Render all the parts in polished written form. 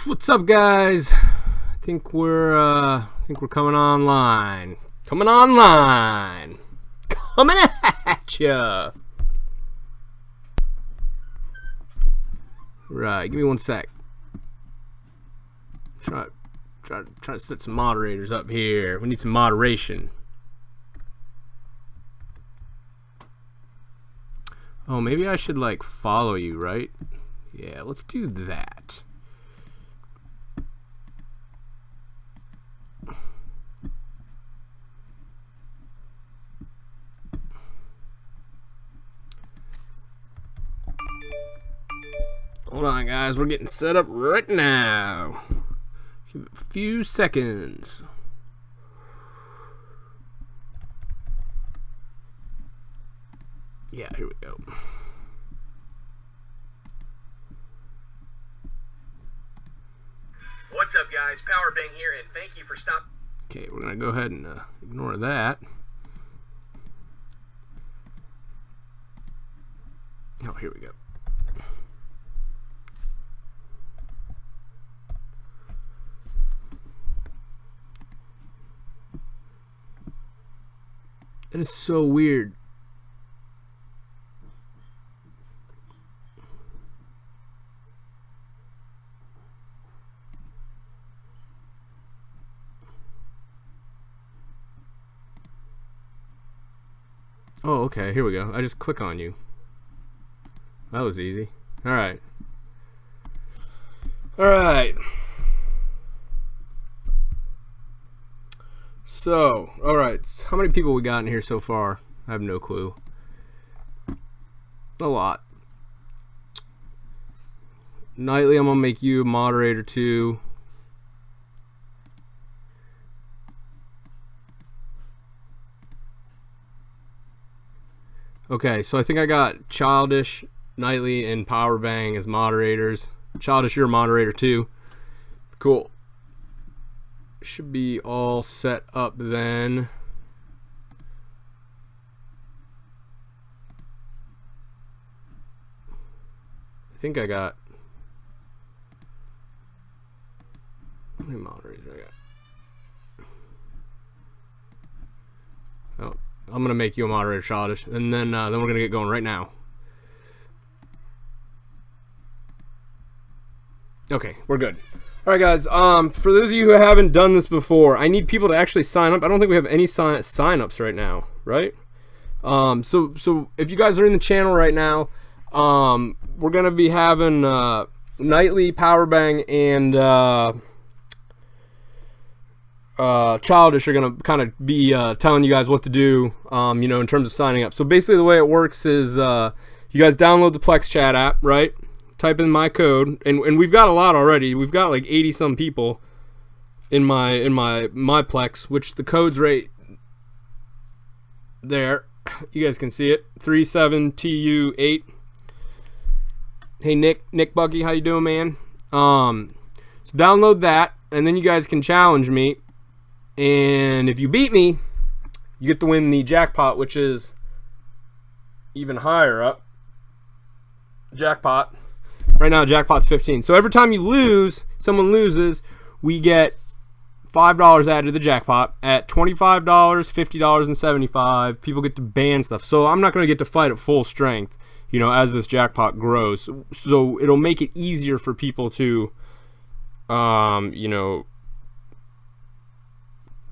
What's up, guys? I think we're coming online. Coming at ya. Right, give me 1 sec. Try to set some moderators up here. We need some moderation. Oh, maybe I should like follow you, right? Yeah, let's do that. Hold on, guys. We're getting set up right now. Give it a few seconds. Yeah, here we go. What's up, guys? Powerbang here, and thank you for stopping. Okay, we're gonna go ahead and ignore that. Oh, here we go. It is so weird. Oh, okay, here we go. I just click on you. That was easy. Alright. Alright. So, alright. How many people we got in here so far? I have no clue. A lot. Nightly, I'm gonna make you a moderator too. Okay, so I think I got Childish, Nightly, and Powerbang as moderators. Childish, you're a moderator too. Cool. Should be all set up then. I think I got... How many moderators I got? Oh. I'm gonna make you a moderator, Childish, and then we're gonna get going right now. Okay, we're good. All right, guys. For those of you who haven't done this before, I need people to actually sign up. I don't think we have any sign-ups right now, right? So if you guys are in the channel right now, we're gonna be having Nightly, Powerbang, and Childish are gonna kind of be telling you guys what to do, you know, in terms of signing up. So basically, the way it works is you guys download the Plexchat app, right? Type in my code, and we've got a lot already. We've got like 80 some people in my Plex, which the code's right there. You guys can see it. 37TU8. Hey Nick Bucky, how you doing, man? So download that, and then you guys can challenge me. And if you beat me, you get to win the jackpot, which is even higher up. Jackpot. Right now, jackpot's 15. So every time you lose, someone loses, we get $5 added to the jackpot. At $25, $50, and $75, people get to ban stuff. So I'm not going to get to fight at full strength, you know, as this jackpot grows. So it'll make it easier for people to, you know,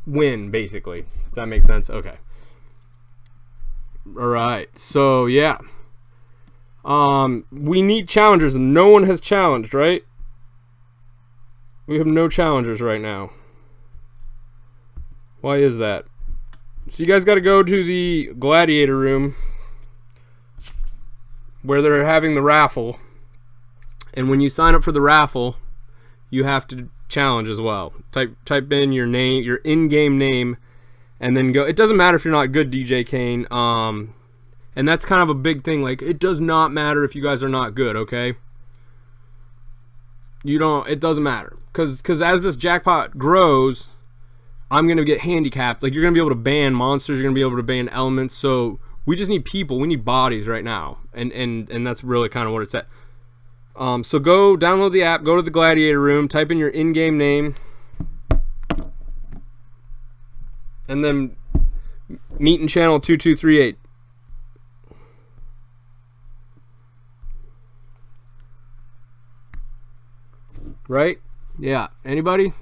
win, basically. Does that make sense? Okay. Alright, so yeah. We need challengers, and no one has challenged, right? We have no challengers right now. Why is that? So you guys got to go to the Gladiator room where they're having the raffle, and when you sign up for the raffle, you have to challenge as well. Type in your name, your in-game name, and then go. It doesn't matter if you're not good, DJ Kane. And that's kind of a big thing. Like, it does not matter if you guys are not good, okay? It doesn't matter. Because as this jackpot grows, I'm going to get handicapped. Like, you're going to be able to ban monsters. You're going to be able to ban elements. So we just need people. We need bodies right now. And that's really kind of what it's at. So go download the app, go to the Gladiator room, type in your in-game name, and then meet in channel 2238. Right? Yeah. Anybody?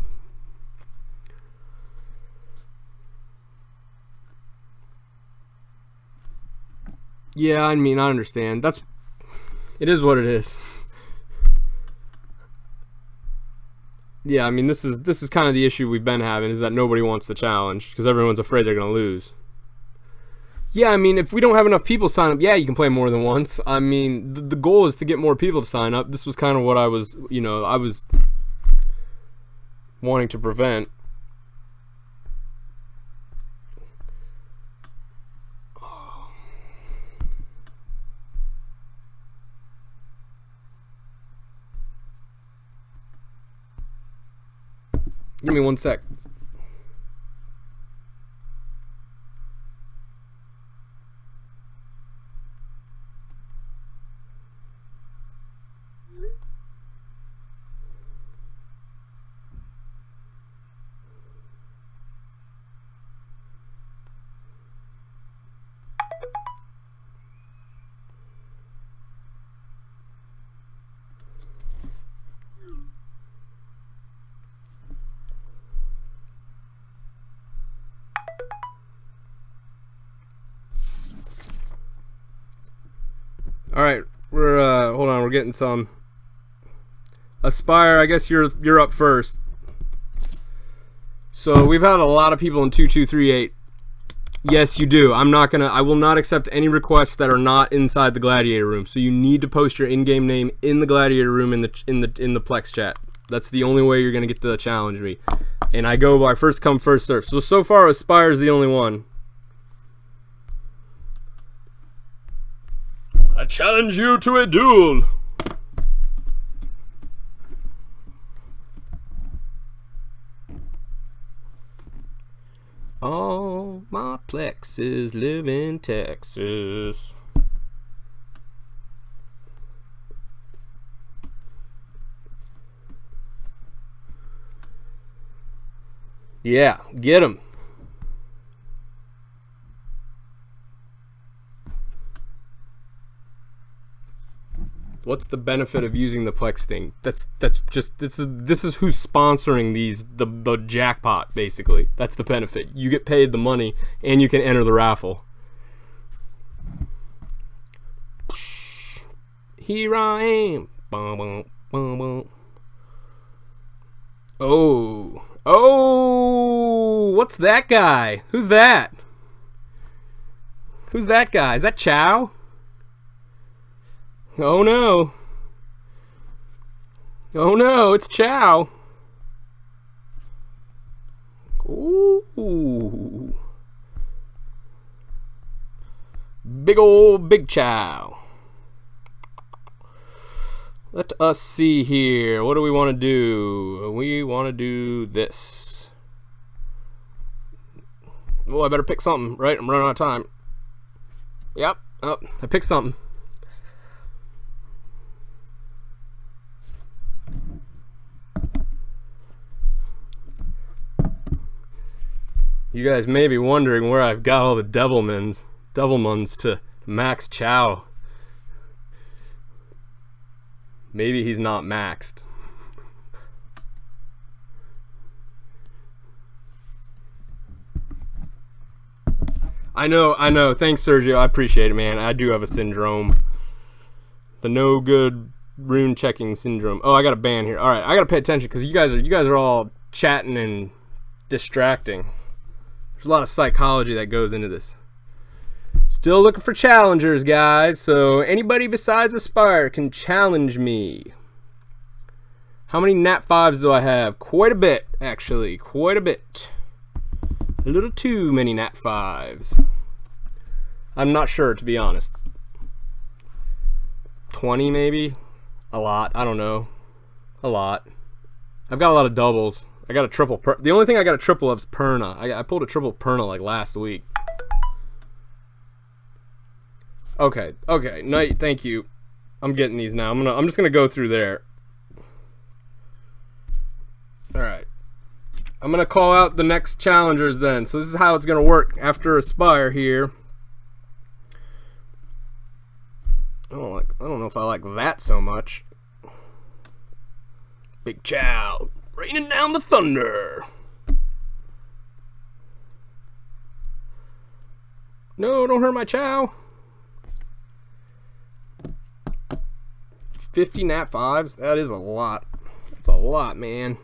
Yeah, I mean, I understand. It is what it is. Yeah, I mean, this is kind of the issue we've been having, is that nobody wants the challenge because everyone's afraid they're gonna lose. Yeah, I mean, if we don't have enough people sign up, yeah, you can play more than once. I mean, the goal is to get more people to sign up. This was kind of what I was wanting to prevent. Give me 1 sec. All right, we're hold on, we're getting some. Aspire, I guess you're up first. So we've had a lot of people in 2238. Yes, you do. I will not accept any requests that are not inside the Gladiator room. So you need to post your in-game name in the Gladiator room in the Plexchat. That's the only way you're gonna get to challenge me. And I go by first come first serve. So far Aspire is the only one. I challenge you to a duel. All my plexes live in Texas. Yeah, get 'em. What's the benefit of using the Plex thing? That's just this is who's sponsoring the jackpot, basically. That's the benefit. You get paid the money and you can enter the raffle. Here I am. Bum, bum, bum, bum. Oh, what's that guy? Who's that? Who's that guy? Is that Chow? Oh no. Oh no, it's Chow. Ooh. Big Chow. Let us see here. What do we want to do? We want to do this. Oh, I better pick something, right? I'm running out of time. Yep. Oh, I picked something. You guys may be wondering where I've got all the devilmans to max Chow. Maybe he's not maxed. I know. Thanks, Sergio. I appreciate it, man. I do have a syndrome. The no good rune checking syndrome. Oh, I got a ban here. All right, I gotta pay attention because you guys are all chatting and distracting. There's a lot of psychology that goes into this. Still looking for challengers, guys. So anybody besides Aspire can challenge me. How many Nat 5s do I have? Quite a bit, actually. Quite a bit. A little too many Nat 5s. I'm not sure, to be honest. 20 maybe? A lot. I don't know. A lot. I've got a lot of doubles. I got a triple. The only thing I got a triple of is Perna. I pulled a triple Perna like last week. Okay. Night. Thank you. I'm getting these now. I'm just gonna go through there. All right. I'm gonna call out the next challengers then. So this is how it's gonna work after Aspire here. I don't know if I like that so much. Big Chow, raining down the thunder. No, don't hurt my Chow. 50 nat 5s. That is a lot. That's a lot, man.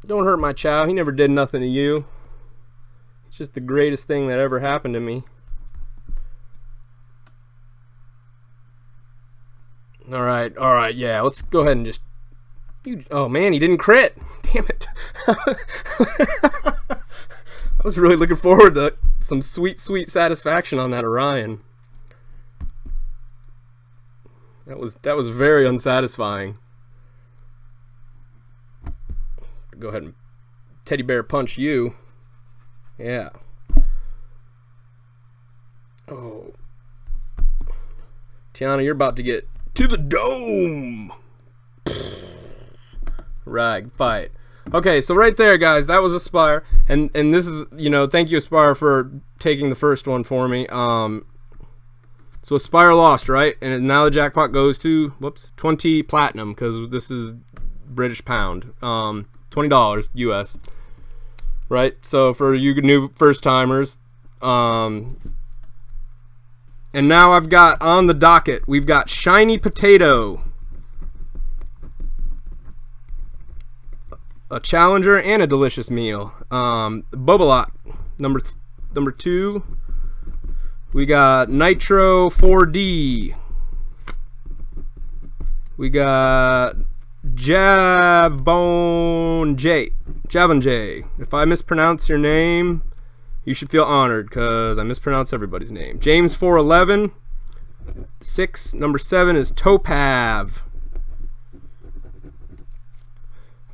Don't hurt my Chow. He never did nothing to you. It's just the greatest thing that ever happened to me. All right, yeah. Let's go ahead and just. Oh man, he didn't crit. Damn it. I was really looking forward to some sweet satisfaction on that Orion. That was very unsatisfying. Go ahead and teddy bear punch you. Yeah. Oh. Tiana, you're about to get to the dome. Right, fight. Okay, so right there, guys, that was Aspire, and this is, you know, thank you Aspire for taking the first one for me. So Aspire lost, right? And now the jackpot goes to 20 platinum, because this is British pound. $20 US. Right? So for you new first timers, and now I've got on the docket, we've got Shiny Potato, a challenger and a delicious meal. Bobalot, number 2. We got Nitro 4D. We got Javon J. If I mispronounce your name, you should feel honored, because I mispronounce everybody's name. James 411. 6. Number 7 is Topav.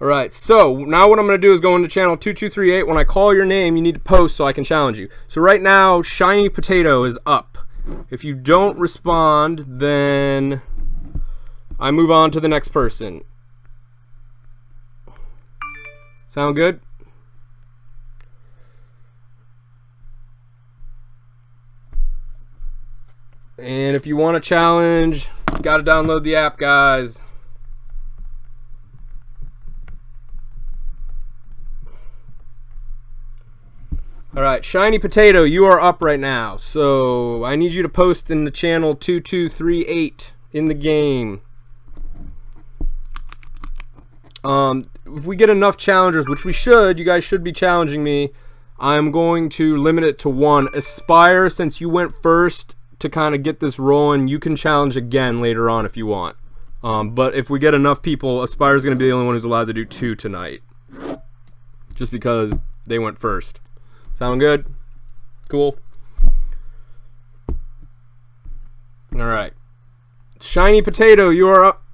Alright, so now what I'm going to do is go into channel 2238. When I call your name, you need to post so I can challenge you. So right now, Shiny Potato is up. If you don't respond, then I move on to the next person. Sound good? And if you want a challenge, you got to download the app, guys. Alright, Shiny Potato, you are up right now. So I need you to post in the channel 2238 in the game. If we get enough challengers, which we should, you guys should be challenging me, I'm going to limit it to 1. Aspire, since you went first to kind of get this rolling, you can challenge again later on if you want. But if we get enough people, Aspire is going to be the only one who's allowed to do 2 tonight. Just because they went first. Sound good? Cool. Alright. Shiny Potato, you are up.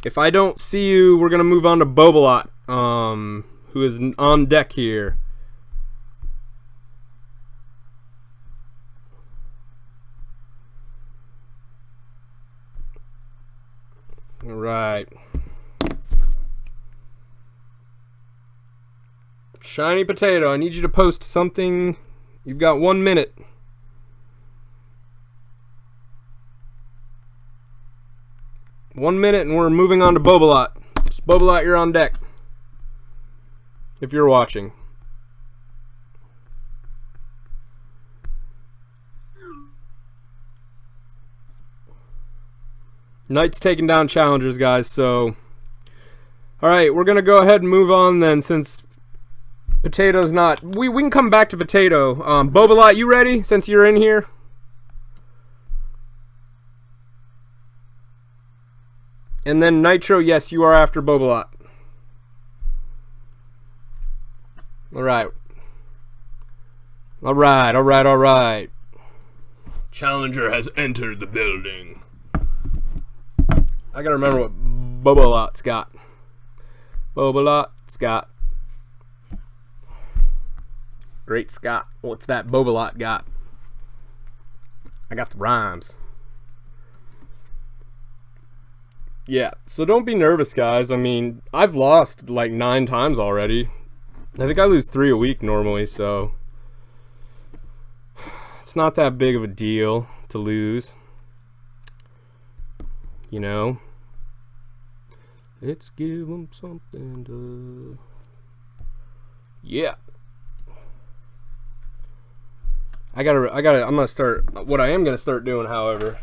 If I don't see you, we're going to move on to Bobalot, who is on deck here. Alright. Shiny Potato, I need you to post something. You've got 1 minute. One minute and we're moving on to Bobalot. Bobalot, you're on deck. If you're watching. Knight's taking down challengers, guys, so alright, we're gonna go ahead and move on then, since Potato's not. We can come back to Potato. Bobalot, you ready since you're in here? And then Nitro, yes, you are after Bobalot. Alright. Alright. Challenger has entered the building. I gotta remember what Bobalot's got. Bobalot's got. Great Scott. What's that Bobalot got? I got the rhymes. Yeah, so don't be nervous, guys. I mean, I've lost like 9 times already. I think I lose 3 a week normally, so it's not that big of a deal to lose. You know? Let's give them something to... Yeah. I'm gonna start, what I am gonna start doing, however,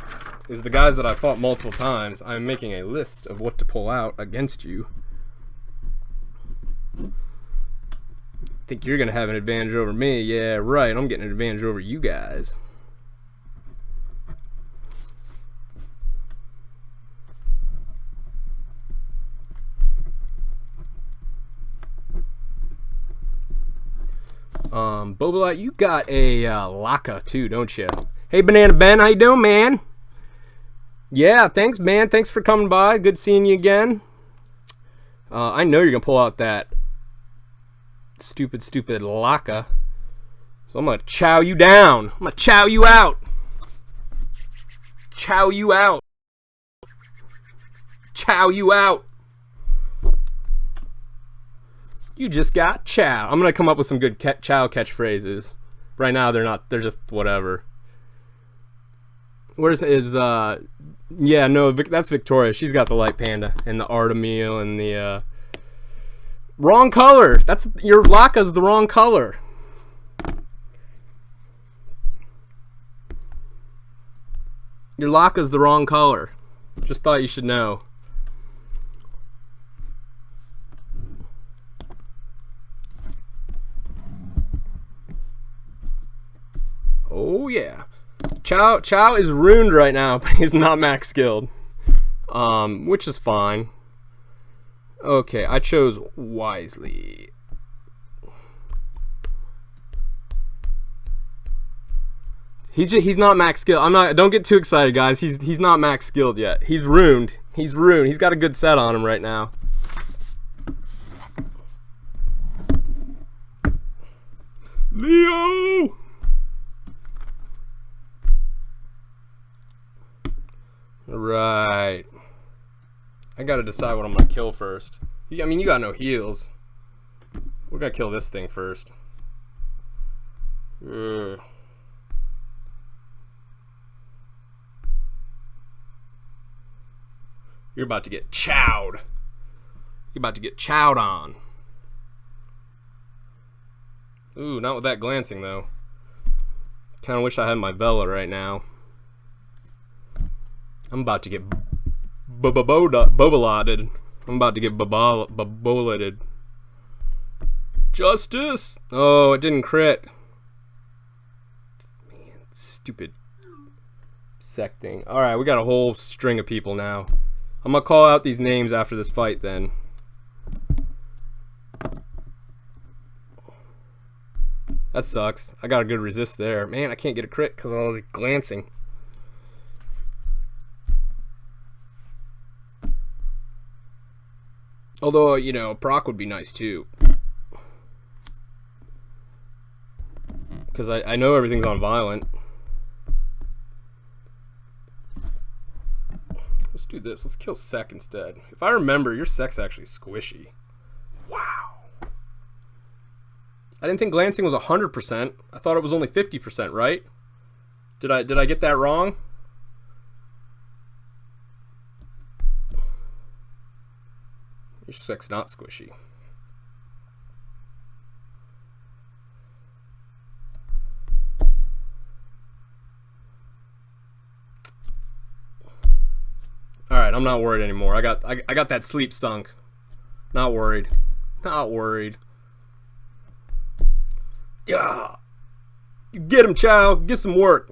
is the guys that I fought multiple times, I'm making a list of what to pull out against you. Think you're gonna have an advantage over me? Yeah, right, I'm getting an advantage over you guys. Bobalot, you got a Laka too, don't you? Hey, Banana Ben, how you doing, man? Yeah, thanks, man. Thanks for coming by. Good seeing you again. I know you're gonna pull out that stupid Laka. So I'm gonna chow you down. I'm gonna chow you out. Chow you out. Chow you out. You just got chow. I'm gonna come up with some good chow catchphrases. Right now they're not. They're just whatever. Where's yeah, no, that's Victoria. She's got the light panda and the Artemil and the wrong color. That's your Laka's the wrong color. Your Laka's the wrong color. Just thought you should know. Oh yeah, Chow is ruined right now, but he's not max skilled, which is fine. Okay, I chose wisely. He's not max skilled. Don't get too excited, guys. He's not max skilled yet. He's ruined. He's ruined. He's got a good set on him right now. Leo. Right. I gotta decide what I'm gonna kill first. I mean, you got no heals. We're gonna kill this thing first. Ugh. You're about to get chowed. You're about to get chowed on. Ooh, not with that glancing though. Kinda wish I had my Vela right now. I'm about to get Bobalotted. I'm about to get Bobalotted. Justice! Oh, it didn't crit. Man, stupid sec thing. Alright, we got a whole string of people now. I'm gonna call out these names after this fight then. That sucks. I got a good resist there. Man, I can't get a crit because of all this glancing. Although, you know, proc would be nice too. Because I know everything's on violent. Let's do this. Let's kill Sec instead. If I remember, your Sec's actually squishy. Wow. I didn't think glancing was 100%. I thought it was only 50%, right? Did I get that wrong? Your Sec's not squishy. Alright, I'm not worried anymore. I got that sleep sunk. Not worried. Not worried. Yeah. You get him, child. Get some work.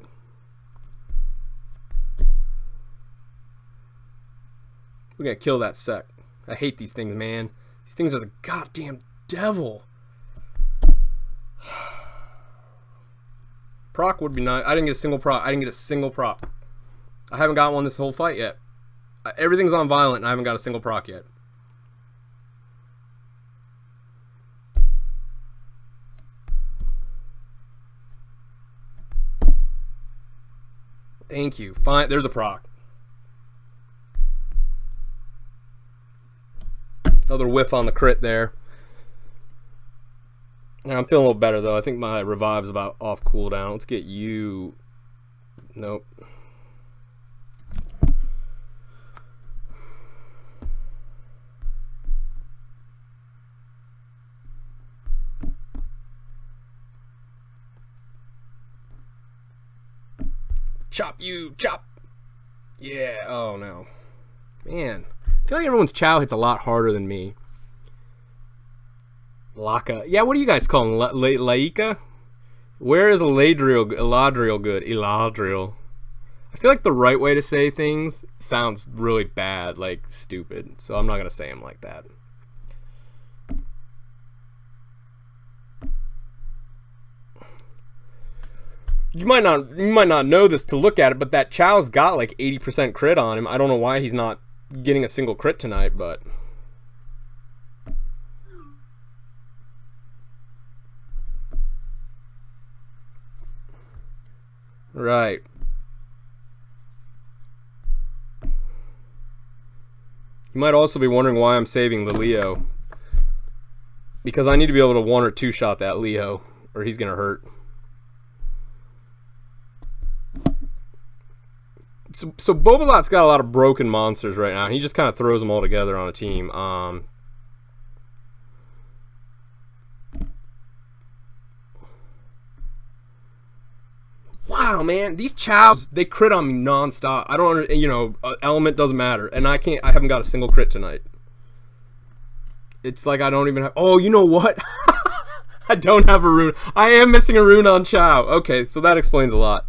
We're gonna kill that Sec. I hate these things, man. These things are the goddamn devil. Proc would be nice. I didn't get a single proc. I didn't get a single proc. I haven't got one this whole fight yet. Everything's on violent and I haven't got a single proc yet. Thank you. Fine. There's a proc. Another whiff on the crit there. Now I'm feeling a little better though. I think my revive's about off cooldown. Let's get you. Nope. Chop you, chop. Yeah, oh no. Man, I feel like everyone's chow hits a lot harder than me. Laka. Yeah, what do you guys call them? Laika? Where is Eladriel good? Eladriel. I feel like the right way to say things sounds really bad, like stupid. So I'm not going to say them like that. You might not know this to look at it, but that Chow's got like 80% crit on him. I don't know why he's not getting a single crit tonight, but right. You might also be wondering why I'm saving the Leo. Because I need to be able to 1 or 2 shot that Leo, or he's gonna hurt. So Bobalot's got a lot of broken monsters right now. He just kind of throws them all together on a team. Wow, man, these chows, they crit on me nonstop. I don't, element doesn't matter, and I haven't got a single crit tonight. It's like I don't even have. Oh, you know what? I don't have a rune. I am missing a rune on Chow. Okay, so that explains a lot.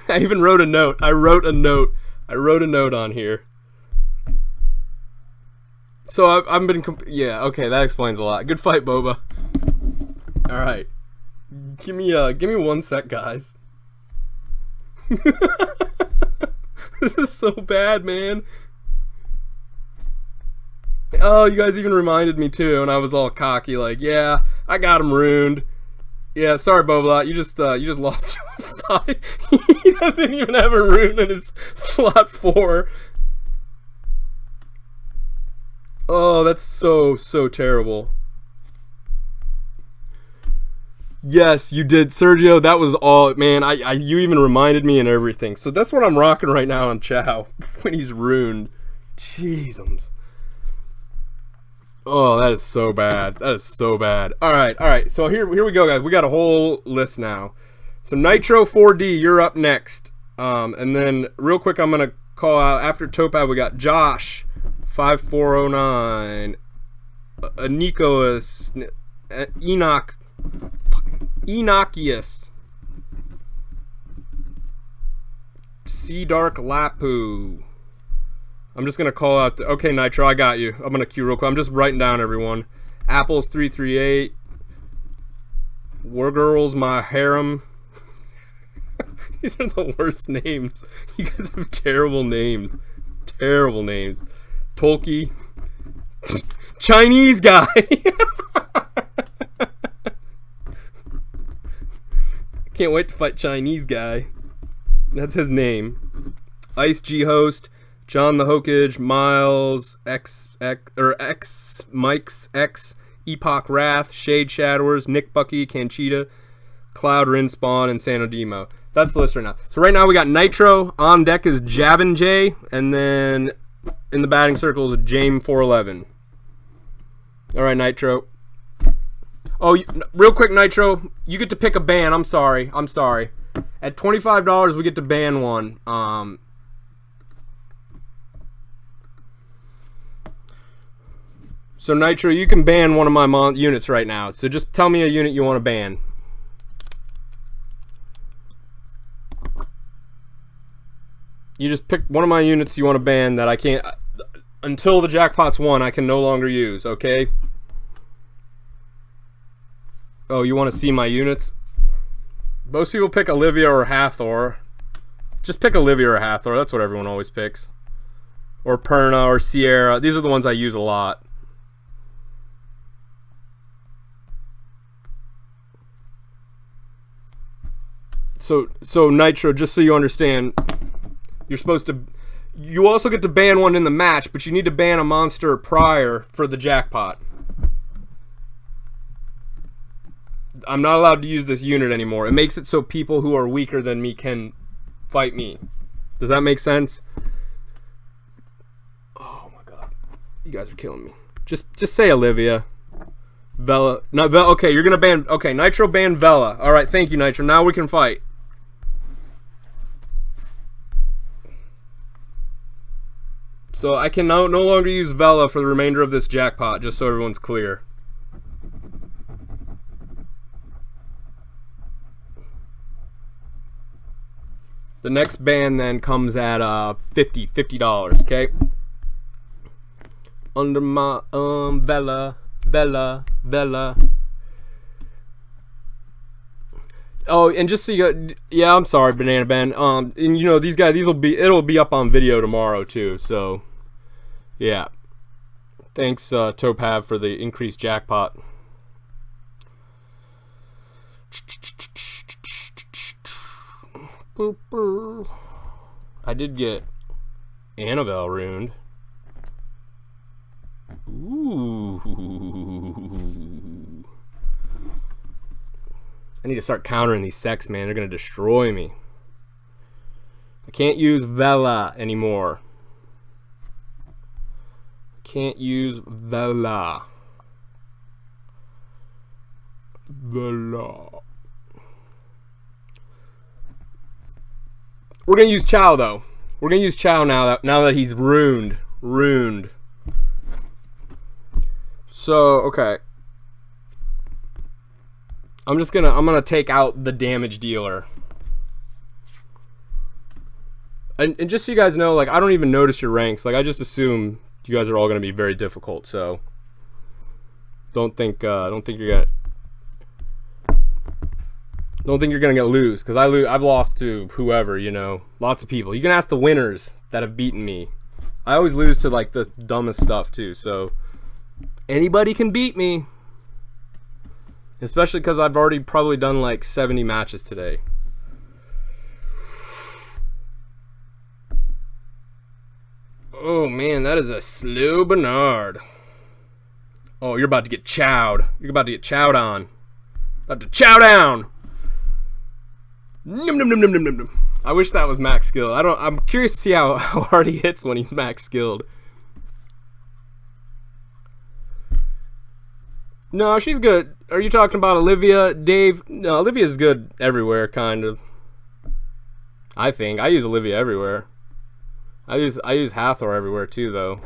I even wrote a note. I wrote a note on here. So I've been. Yeah. Okay, that explains a lot. Good fight, Boba. All right. Give me 1 sec, guys. This is so bad, man. Oh, you guys even reminded me too, and I was all cocky, like, yeah, I got him ruined. Yeah, sorry, Bobalot, you just lost to a 5. He doesn't even have a rune in his slot 4. Oh, that's so terrible. Yes, you did, Sergio. That was all, man. You even reminded me and everything. So that's what I'm rocking right now on Chow when he's ruined. Jeezums. Oh, that is so bad. That is so bad. All right. So here we go, guys. We got a whole list now. So Nitro 4D, you're up next. And then real quick, I'm gonna call out after Topaz. We got Josh 5409, Nicholas, Enochius, Sea Dark Lapu. I'm just gonna call out. Okay, Nitro, I got you. I'm gonna queue real quick. I'm just writing down everyone. Apples 338. War Girls, my harem. These are the worst names. You guys have terrible names. Terrible names. Tolkien. Chinese guy. Can't wait to fight Chinese guy. That's his name. Ice G Host. John the Hokage, Miles, X, Mike's X, Epoch Wrath, Shade Shadowers, Nick Bucky, Canchita, Cloud, Rin Spawn, and Sanodemo. That's the list right now. So right now we got Nitro. On deck is Javin J, and then in the batting circle is James 411. All right, Nitro. Oh, real quick, Nitro. You get to pick a ban. I'm sorry. At $25, we get to ban one. So Nitro, you can ban one of my units right now. So just tell me a unit you want to ban. You just pick one of my units you want to ban that I can't, until the Jackpot's won, I can no longer use, okay? Oh, you want to see my units? Most people pick Olivia or Hathor. Just pick Olivia or Hathor, that's what everyone always picks. Or Perna or Sierra, these are the ones I use a lot. So Nitro, just so you understand, you're supposed to. You also get to ban one in the match, but you need to ban a monster prior for the jackpot. I'm not allowed to use this unit anymore. It makes it so people who are weaker than me can fight me. Does that make sense? Oh my god, you guys are killing me. Just say Olivia. Vela, not Vela. Okay, you're gonna ban. Okay, Nitro ban Vela. All right, thank you, Nitro. Now we can fight. So I can no longer use Vela for the remainder of this jackpot, just so everyone's clear. The next ban then comes at $50. Okay. Under my Vela. Oh, and just so you, yeah, I'm sorry, Banana Ben. And you know these guys, it'll be up on video tomorrow too. So, yeah. Thanks, Topav, for the increased jackpot. I did get Annabelle ruined. Ooh. I need to start countering these sex, man. They're gonna destroy me. I can't use Vela anymore. Can't use Vela. Vela. We're gonna use Chow though. We're gonna use Chow now that he's ruined. So okay. I'm gonna take out the damage dealer. And just so you guys know, like, I don't even notice your ranks. Like, I just assume you guys are all gonna be very difficult. So don't think you're gonna lose, because I've lost to whoever, you know, lots of people. You can ask the winners that have beaten me. I always lose to like the dumbest stuff too. So anybody can beat me. Especially because I've already probably done like 70 matches today. Oh man, that is a slow Bernard. Oh, you're about to get chowed. You're about to get chowed on. About to chow down. Num, num, num, num, num, num, num. I wish that was max skill. I'm curious to see how hard he hits when he's max skilled. No, she's good. Are you talking about Olivia, Dave? No, Olivia's good everywhere, kind of. I think I use Olivia everywhere. I use Hathor everywhere too, though.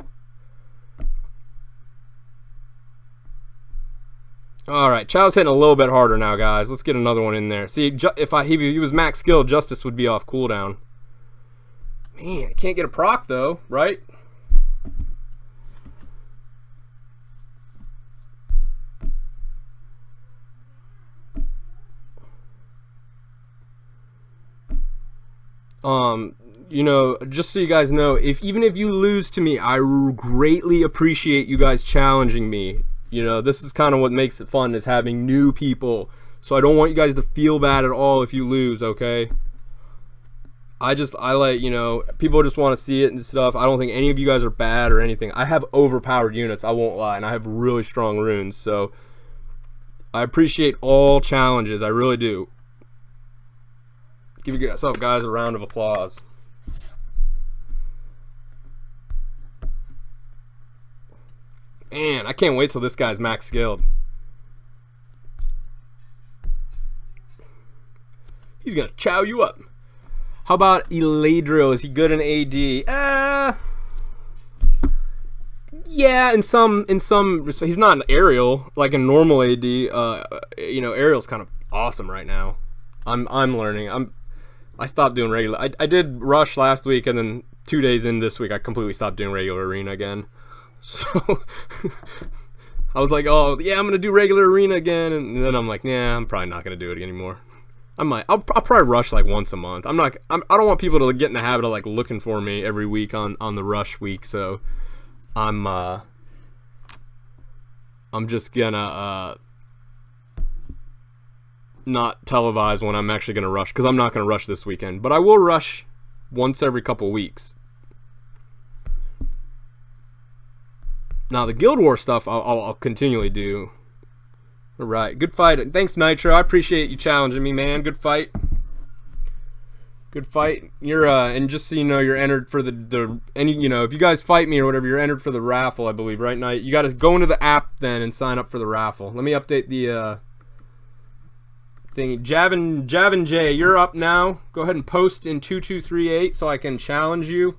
All right, Chow's hitting a little bit harder now, guys. Let's get another one in there. See, if he was max skill, Justice would be off cooldown. Man, I can't get a proc though, right? You know, just so you guys know, even if you lose to me, I greatly appreciate you guys challenging me. You know, this is kind of what makes it fun, is having new people. So I don't want you guys to feel bad at all if you lose, okay? I like, you know, people just want to see it and stuff. I don't think any of you guys are bad or anything. I have overpowered units, I won't lie, and I have really strong runes. So I appreciate all challenges, I really do. Give yourself, guys, a round of applause. Man, I can't wait till this guy's max skilled. He's gonna chow you up. How about Eladriel? Is he good in AD? Yeah, in some respect. He's not an aerial like a normal AD. You know, aerial's kind of awesome right now. I'm learning. I stopped doing regular. I did rush last week, and then 2 days in this week, I completely stopped doing regular arena again. So I was like, oh yeah, I'm gonna do regular arena again, and then I'm like, nah, I'm probably not gonna do it anymore. I'll probably rush like once a month. I don't want people to get in the habit of like looking for me every week on the rush week. So I'm just gonna not televised when I'm actually going to rush, because I'm not going to rush this weekend. But I will rush once every couple weeks. Now, the Guild War stuff I'll continually do. All right, good fight. Thanks, Nitro. I appreciate you challenging me, man. Good fight. Good fight. You're and just so you know, you're entered for the any, you know, if you guys fight me or whatever, you're entered for the raffle, I believe, right, Night? You got to go into the app then and sign up for the raffle. Let me update the thing. Javin J, you're up now. Go ahead and post in 2238 so I can challenge you.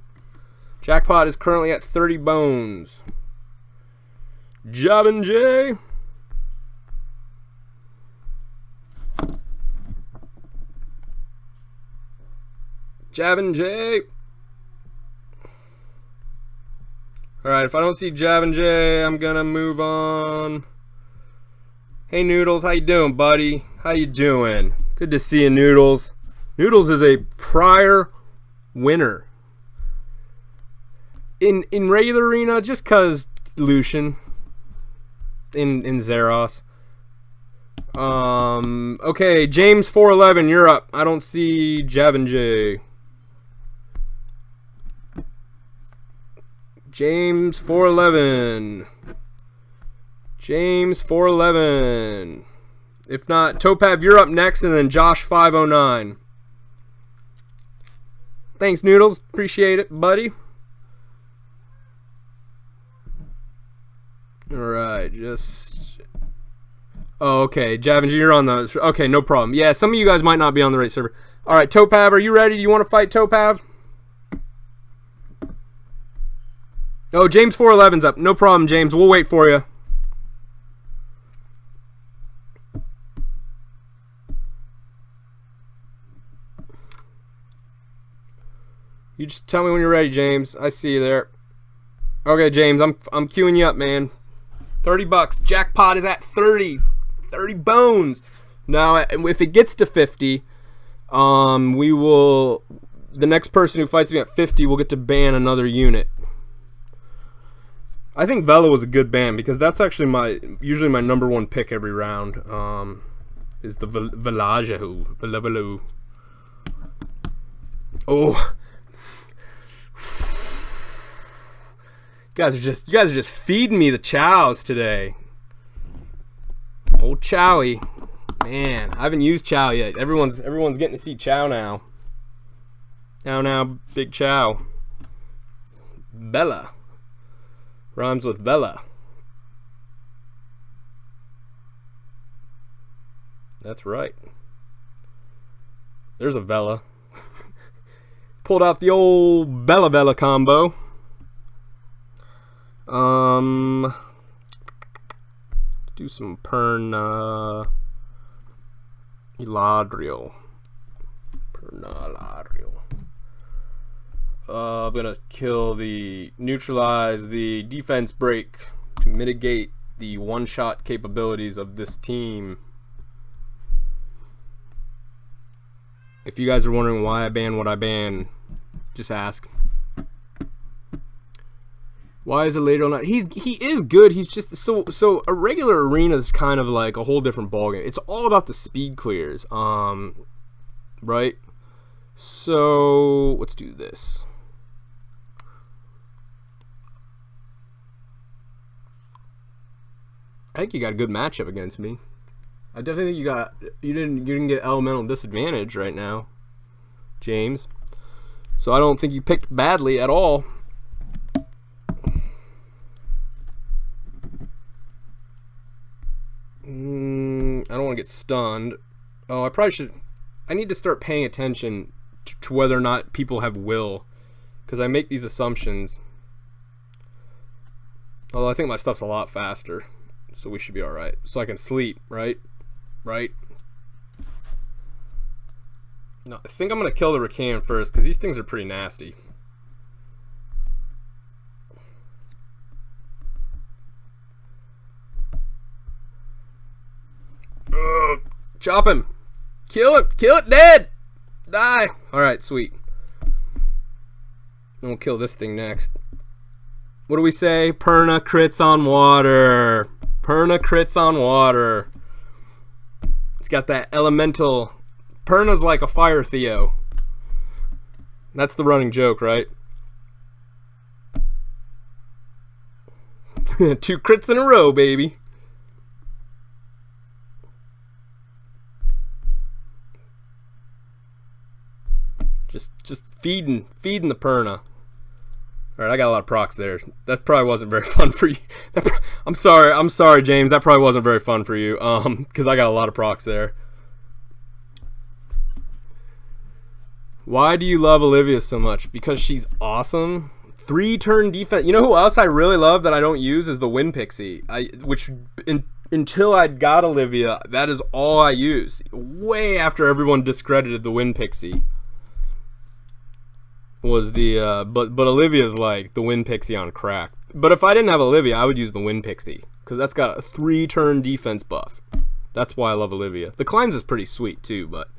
Jackpot is currently at 30 bones. Javin J. Javin J. Alright, if I don't see Javin J, I'm gonna move on. Hey Noodles, how you doing, buddy? How you doing? Good to see you, Noodles. Noodles is a prior winner in regular arena, just cause Lucian in Zeros. Okay, James 411, you're up. I don't see Javin J. James 411. James 411. If not, Topav, you're up next, and then Josh 509. Thanks, Noodles. Appreciate it, buddy. Alright, just... Oh, okay. Javin, you're on the... Okay, no problem. Yeah, some of you guys might not be on the right server. Alright, Topav, are you ready? Do you want to fight Topav? Oh, James 411's up. No problem, James. We'll wait for you. You just tell me when you're ready, James. I see you there. Okay, James, I'm queuing you up, man. 30 bucks. Jackpot is at 30. 30 bones. Now, if it gets to 50, we will... The next person who fights me at 50 will get to ban another unit. I think Vela was a good ban because that's actually usually my #1 pick every round. Is the Velaju. Oh, you guys are just feeding me the chows today. Old Chowie, man, I haven't used Chow yet. Everyone's getting to see Chow now. Now, big Chow. Bella. Rhymes with Vela. That's right. There's a Vela. Pulled out the old Bella combo. Do some Perna Eladriel. I'm gonna neutralize the defense break to mitigate the one-shot capabilities of this team. If you guys are wondering why I ban what I ban, just ask. Why is it later on? He is good. He's just so a regular arena is kind of like a whole different ballgame. It's all about the speed clears, right? So let's do this. I think you got a good matchup against me. I definitely think you didn't get elemental disadvantage right now, James. So I don't think you picked badly at all. I don't want to get stunned. Oh, I probably should. I need to start paying attention to whether or not people have will, because I make these assumptions. Although I think my stuff's a lot faster. So we should be alright. So I can sleep, right? Right? No, I think I'm going to kill the Rakan first, because these things are pretty nasty. Ugh. Chop him! Kill him! Kill it dead! Die! Alright, sweet. Then we'll kill this thing next. What do we say? Perna crits on water. Perna crits on water. got that elemental. Perna's like a fire Theo. That's the running joke, right? 2 crits in a row, baby. Just feeding the Perna. All right, I got a lot of procs there. That probably wasn't very fun for you. I'm sorry, James. That probably wasn't very fun for you. Because I got a lot of procs there. Why do you love Olivia so much? Because she's awesome. 3-turn defense. You know who else I really love that I don't use is the Wind Pixie. Until I got Olivia, that is all I used. Way after everyone discredited the Wind Pixie. Was the but Olivia's like the Wind Pixie on crack. But if I didn't have Olivia, I would use the Wind Pixie because that's got a 3-turn defense buff. That's why I love Olivia. The Klein's is pretty sweet too, but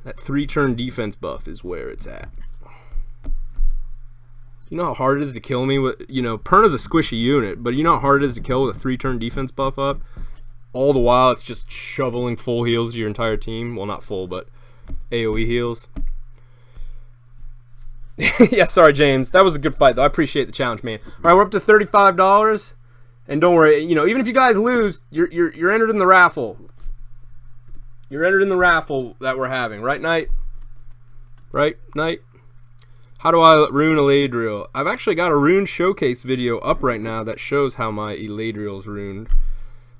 that 3-turn defense buff is where it's at. You know how hard it is to kill me with, you know, Perna's a squishy unit, but you know how hard it is to kill with a 3-turn defense buff up? All the while it's just shoveling full heals to your entire team. Well, not full, but AoE heals. Yeah, sorry, James. That was a good fight, though. I appreciate the challenge, man. All right, we're up to $35, and don't worry. You know, even if you guys lose, you're entered in the raffle. You're entered in the raffle that we're having, right, Knight? Right, Knight? How do I rune Eladriel? I've actually got a rune showcase video up right now that shows how my Eladriel's runed.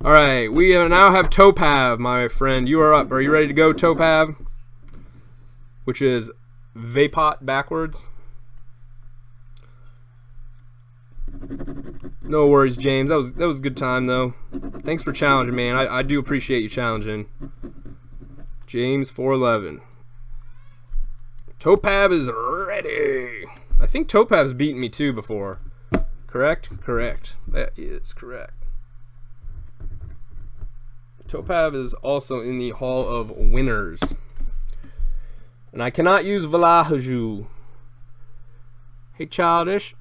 All right, we now have Topav, my friend. You are up. Are you ready to go, Topav? Which is Vapot backwards. No worries, James. That was a good time though. Thanks for challenging, man. I do appreciate you challenging. James 411. Topav is ready. I think Topav's beaten me too before. Correct? Correct. That is correct. Topav is also in the Hall of Winners. And I cannot use Valahaju. Hey, Childish.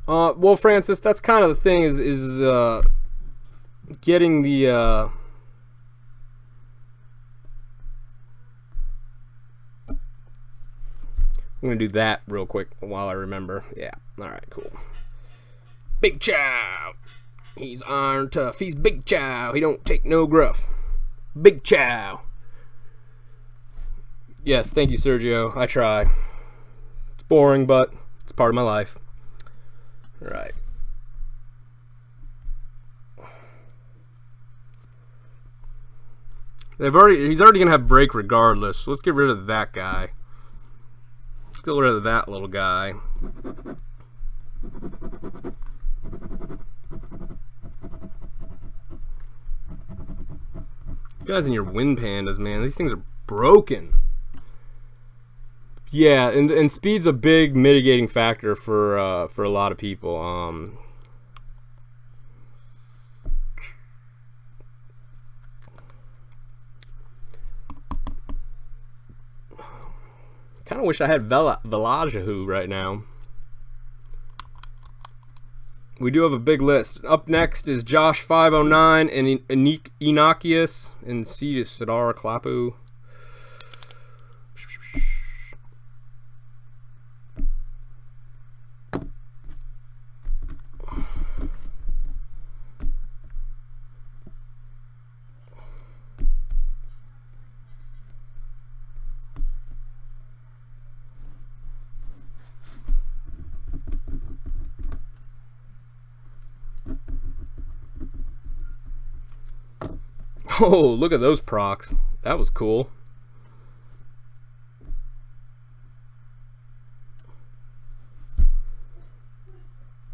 Well, Francis, that's kind of the thing is getting the I'm gonna do that real quick while I remember. Yeah. All right. Cool. Big Chow. He's iron tough. He's Big Chow. He don't take no gruff. Big Chow. Yes, thank you, Sergio. I try. It's boring, but it's part of my life. All right. He's already gonna have break regardless. So let's get rid of that guy. Let's get rid of that little guy. You guys and your wind pandas, man. These things are broken. Yeah, and speed's a big mitigating factor for a lot of people. Kind of wish I had Velajahu right now. We do have a big list. Up next is Josh 509 and Enochius and C. Sidara Klapu. Oh, look at those procs. That was cool.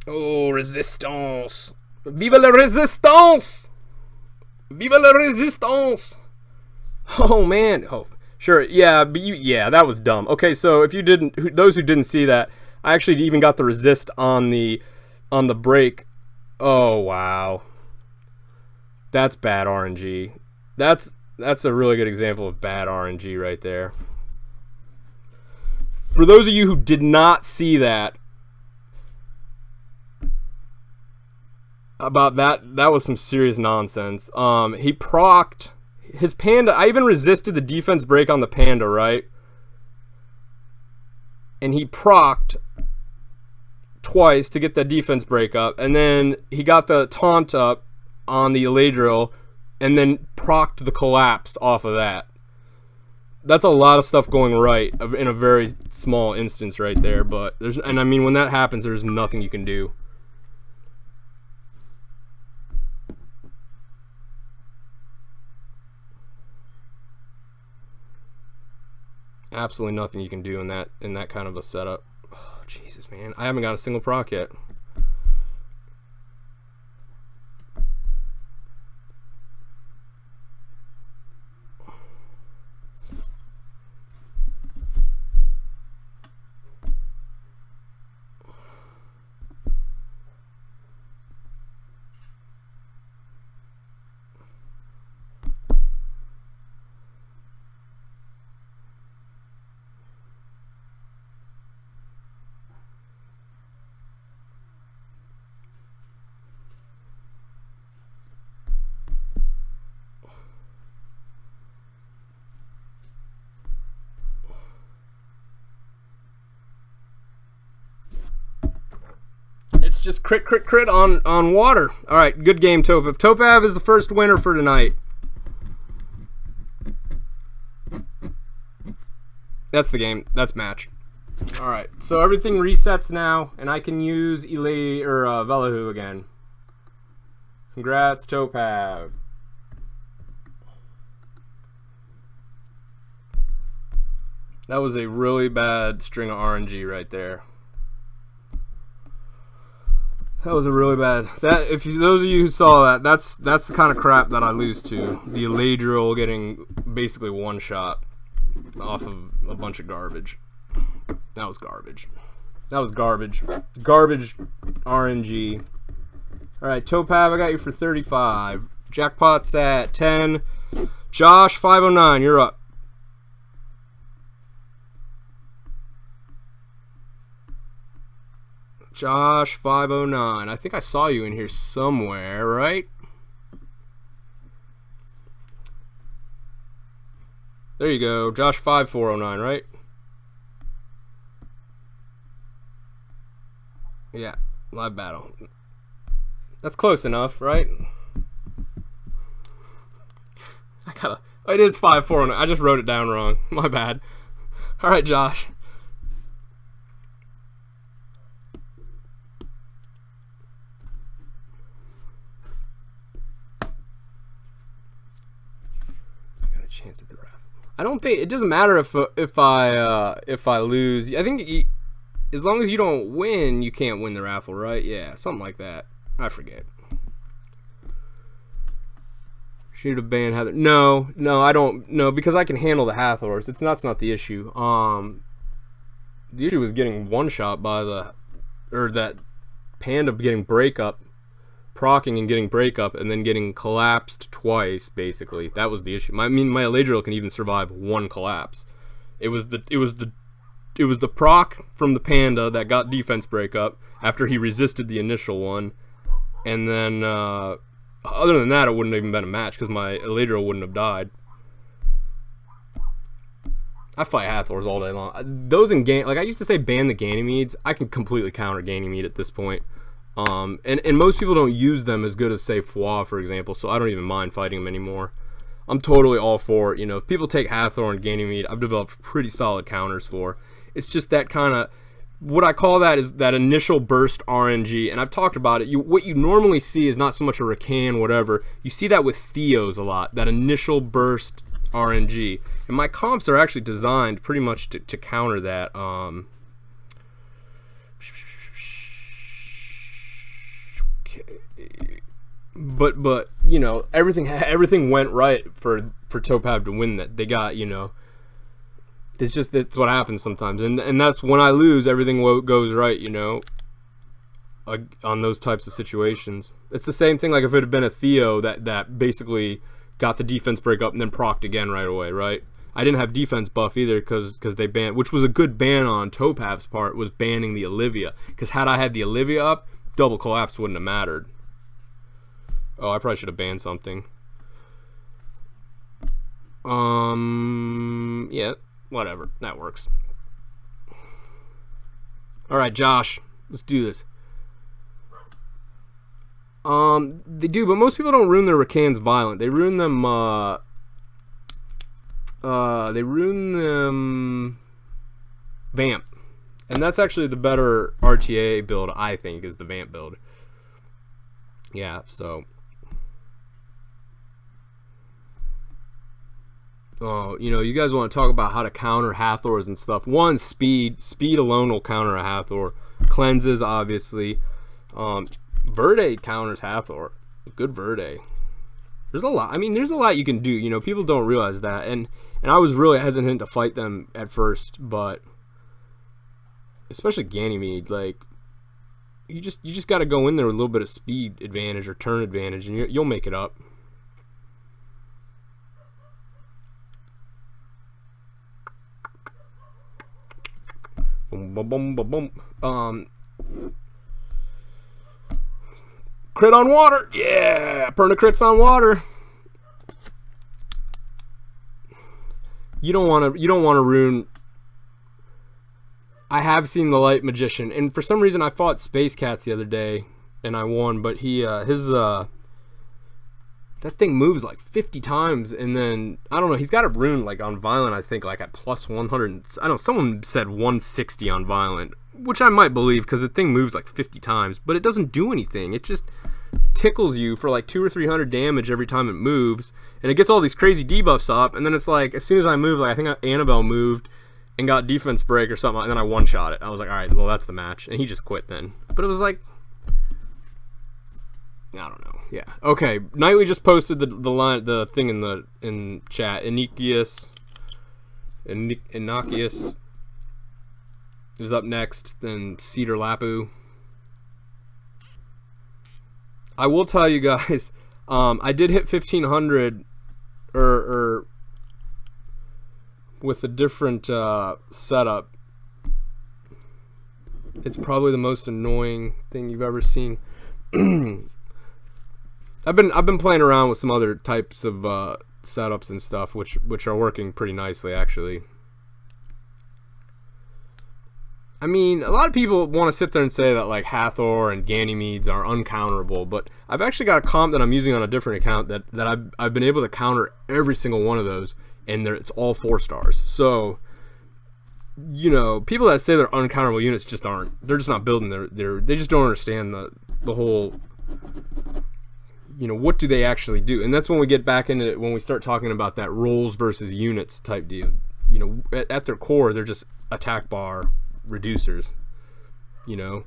Oh, resistance. Vive la resistance! Vive la resistance! Oh, man. Oh, sure. Yeah, but yeah, that was dumb. Okay, so if you didn't, those who didn't see that, I actually even got the resist on the break. Oh, wow. That's bad RNG. That's a really good example of bad RNG right there. For those of you who did not see that, about that. That was some serious nonsense. He procced his panda. I even resisted the defense break on the panda, right? And he procced twice to get the defense break up, and then he got the taunt up on the Eladriel, and then procced the collapse off of that. That's a lot of stuff going right in a very small instance right there. But I mean, when that happens, there's nothing you can do. Absolutely nothing you can do in that kind of a setup. Oh, Jesus, man. I haven't got a single proc yet. It's just crit, crit, crit on water. All right, good game, Topav. Topav is the first winner for tonight. That's the game. That's match. All right, so everything resets now, and I can use Velahu again. Congrats, Topav. That was a really bad string of RNG right there. That was a really bad. Those of you who saw that, that's the kind of crap that I lose to. The Eladriel getting basically one shot off of a bunch of garbage. That was garbage. That was garbage. Garbage RNG. All right, Topav, I got you for 35. Jackpot's at 10. Josh 509, you're up. Josh 509. I think I saw you in here somewhere, right? There you go. Josh 5409, right? Yeah, live battle. That's close enough, right? It is 5409. I just wrote it down wrong. My bad. All right, Josh. Chance at the raffle. I don't think it doesn't matter if I lose. I think as long as you don't win, you can't win the raffle, right? Yeah, something like that. I forget. Should have banned Heather. No, I don't. No, because I can handle the Hathors. That's not the issue. The issue was getting one shot by that panda getting breakup. Procking and getting breakup and then getting collapsed twice. Basically, that was the issue. My Eladriel can even survive one collapse. It was the proc from the panda that got defense breakup after he resisted the initial one, and then other than that, it wouldn't have even been a match because my Eladriel wouldn't have died. I fight Hathors all day long. Those in game, like I used to say, ban the Ganymedes. I can completely counter Ganymede at this point. And most people don't use them as good as, say, Fwa, for example, so I don't even mind fighting them anymore. I'm totally all for it. You know, if people take Hathor and Ganymede, I've developed pretty solid counters for. It's just that kind of, what I call that is that initial burst RNG, and I've talked about it. What you normally see is not so much a Rakan, whatever. You see that with Theos a lot, that initial burst RNG. And my comps are actually designed pretty much to counter that. But you know, everything went right for Topav to win that. They got, you know, it's what happens sometimes, and that's when I lose, everything goes right, you know, on those types of situations. It's the same thing like if it had been a Theo that basically got the defense break up and then procced again right away, right? I didn't have defense buff either because they banned, which was a good ban on Topav's part, was banning the Olivia, because had I had the Olivia up, double collapse wouldn't have mattered. Oh, I probably should have banned something. Yeah, whatever. That works. All right, Josh, let's do this. They do, but most people don't ruin their Racans violent. They ruin them, Vamp. And that's actually the better RTA build, I think, is the Vamp build. Yeah, so. Oh, you know, you guys want to talk about how to counter Hathors and stuff. One, speed. Speed alone will counter a Hathor. Cleanses, obviously. Verde counters Hathor. Good Verde. There's a lot. I mean, there's a lot you can do. You know, people don't realize that. And I was really hesitant to fight them at first, but especially Ganymede, like you just got to go in there with a little bit of speed advantage or turn advantage, and you'll make it up. Boom, boom, boom, boom, boom. Crit on water, yeah. Perna crits on water. You don't want to ruin. I have seen the Light Magician, and for some reason I fought Space Cats the other day, and I won. But that thing moves like 50 times, and then I don't know. He's got it ruined like on violent. I think like at plus 100. I don't know. Someone said 160 on violent, which I might believe because the thing moves like 50 times, but it doesn't do anything. It just tickles you for like 200 or 300 damage every time it moves, and it gets all these crazy debuffs up. And then it's like as soon as I move, like I think Annabelle moved and got defense break or something, and then I one-shot it. I was like, all right, well, that's the match. And he just quit then. But it was like, I don't know. Yeah. Okay. Nightly just posted the thing in chat. Innocuous is up next, then Cedar Lapu. I will tell you guys, I did hit 1500 or with a different setup. It's probably the most annoying thing you've ever seen. I've been playing around with some other types of setups and stuff, which are working pretty nicely actually. I mean, a lot of people want to sit there and say that like Hathor and Ganymedes are uncounterable, but I've actually got a comp that I'm using on a different account that I've been able to counter every single one of those, and it's all 4 stars. So, you know, people that say they're uncounterable units just aren't. They're just not building they just don't understand the whole, you know, what do they actually do? And that's when we get back into it, when we start talking about that roles versus units type deal. You know, at their core, they're just attack bar reducers. You know,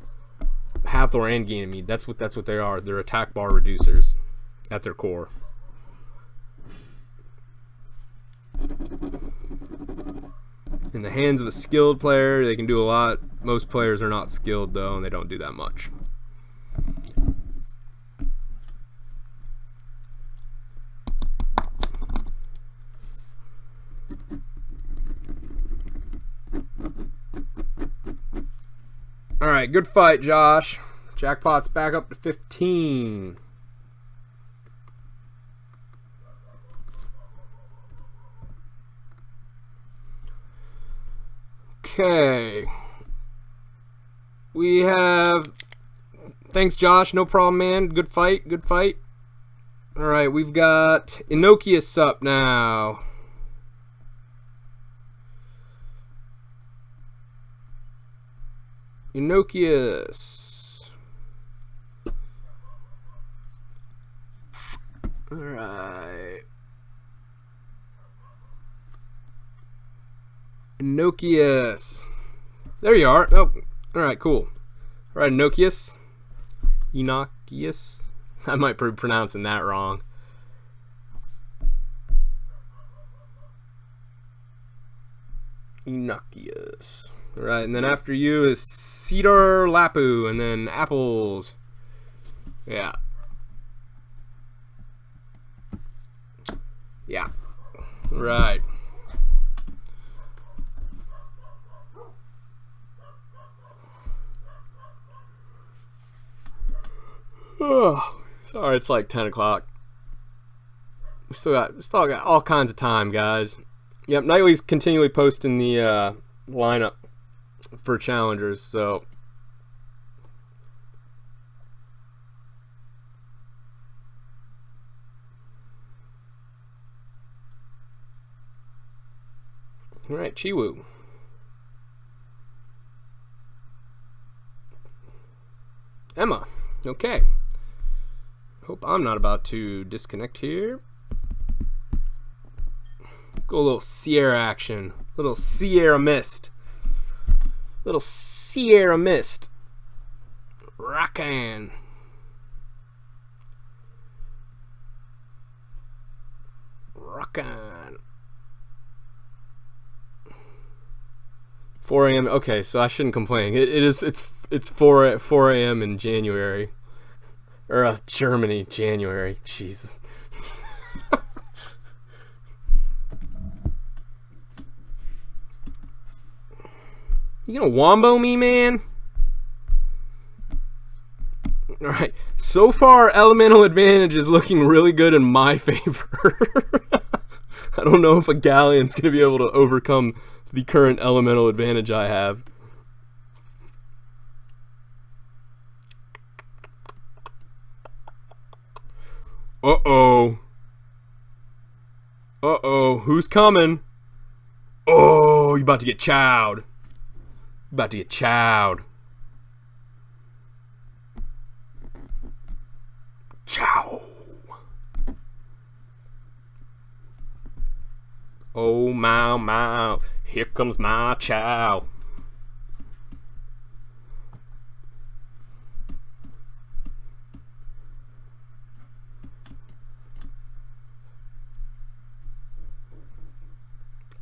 Hathor and Ganymede, that's what they are. They're attack bar reducers at their core. In the hands of a skilled player, they can do a lot. Most players are not skilled though, and they don't do that much. All right, good fight, Josh. Jackpot's back up to 15. Okay. We have... Thanks, Josh. No problem, man. Good fight. Good fight. All right, we've got Innocuous up now. Innocuous. All right. Innocuous. There you are. Oh, all right, cool. All right, Innocuous. Innocuous. I might be pronouncing that wrong. Innocuous. All right, and then after you is Cedar Lapu, and then Apples. Yeah. Yeah. All right. Oh, Sorry, it's like 10 o'clock. We still got all kinds of time, guys. Yep, Nightly's continually posting the lineup for challengers, so all right, Chiwoo. Emma. Okay. Hope I'm not about to disconnect here. Go a little Sierra action. Little Sierra Mist. Little Sierra Mist. Rockin'. Rockin'. 4 a.m. Okay, so I shouldn't complain. It's 4 a.m. in January. Or Germany, January. Jesus. You gonna wombo me, man? Alright. So far, elemental advantage is looking really good in my favor. I don't know if a galleon's gonna be able to overcome the current elemental advantage I have. Uh-oh. Uh-oh. Who's coming? Oh, you about to get chowed. You about to get chowed. Chow. Oh, my. Here comes my chow.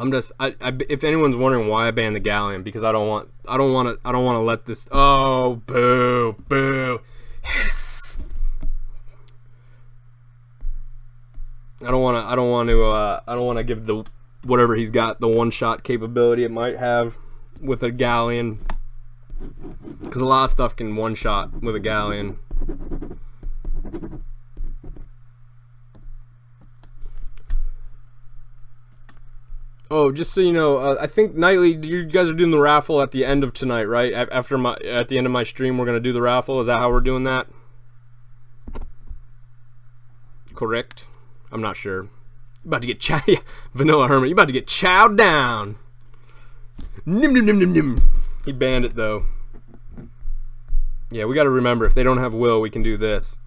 If anyone's wondering why I banned the galleon, because I don't want to let this. Oh, boo, hiss. I don't want to give the whatever he's got the one-shot capability it might have with a galleon, because a lot of stuff can one-shot with a galleon. Oh, just so you know, I think Nightly, you guys are doing the raffle at the end of tonight, right? At the end of my stream, we're gonna do the raffle. Is that how we're doing that? Correct? I'm not sure. You about to get Vanilla Hermit. You about to get chowed down. Nim. He banned it though. Yeah, we got to remember, if they don't have will, we can do this.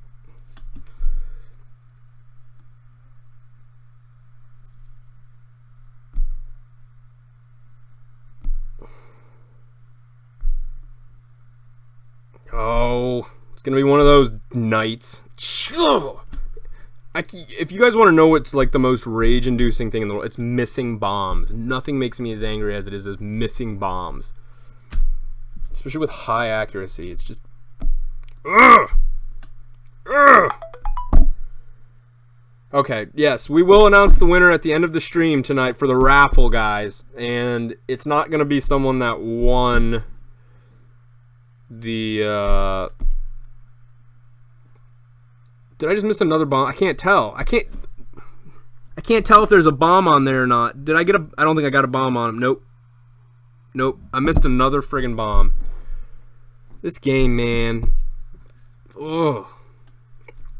Oh, it's gonna be one of those nights. If you guys want to know what's like the most rage-inducing thing in the world, it's missing bombs. Nothing makes me as angry as it is as missing bombs, especially with high accuracy. It's just, ugh. Okay, yes, we will announce the winner at the end of the stream tonight for the raffle, guys, and it's not gonna be someone that won the did I just miss another bomb? I can't tell. I can't tell if there's a bomb on there or not. Did I get a? I don't think I got a bomb on him. Nope. I missed another friggin' bomb. This game, man. Oh.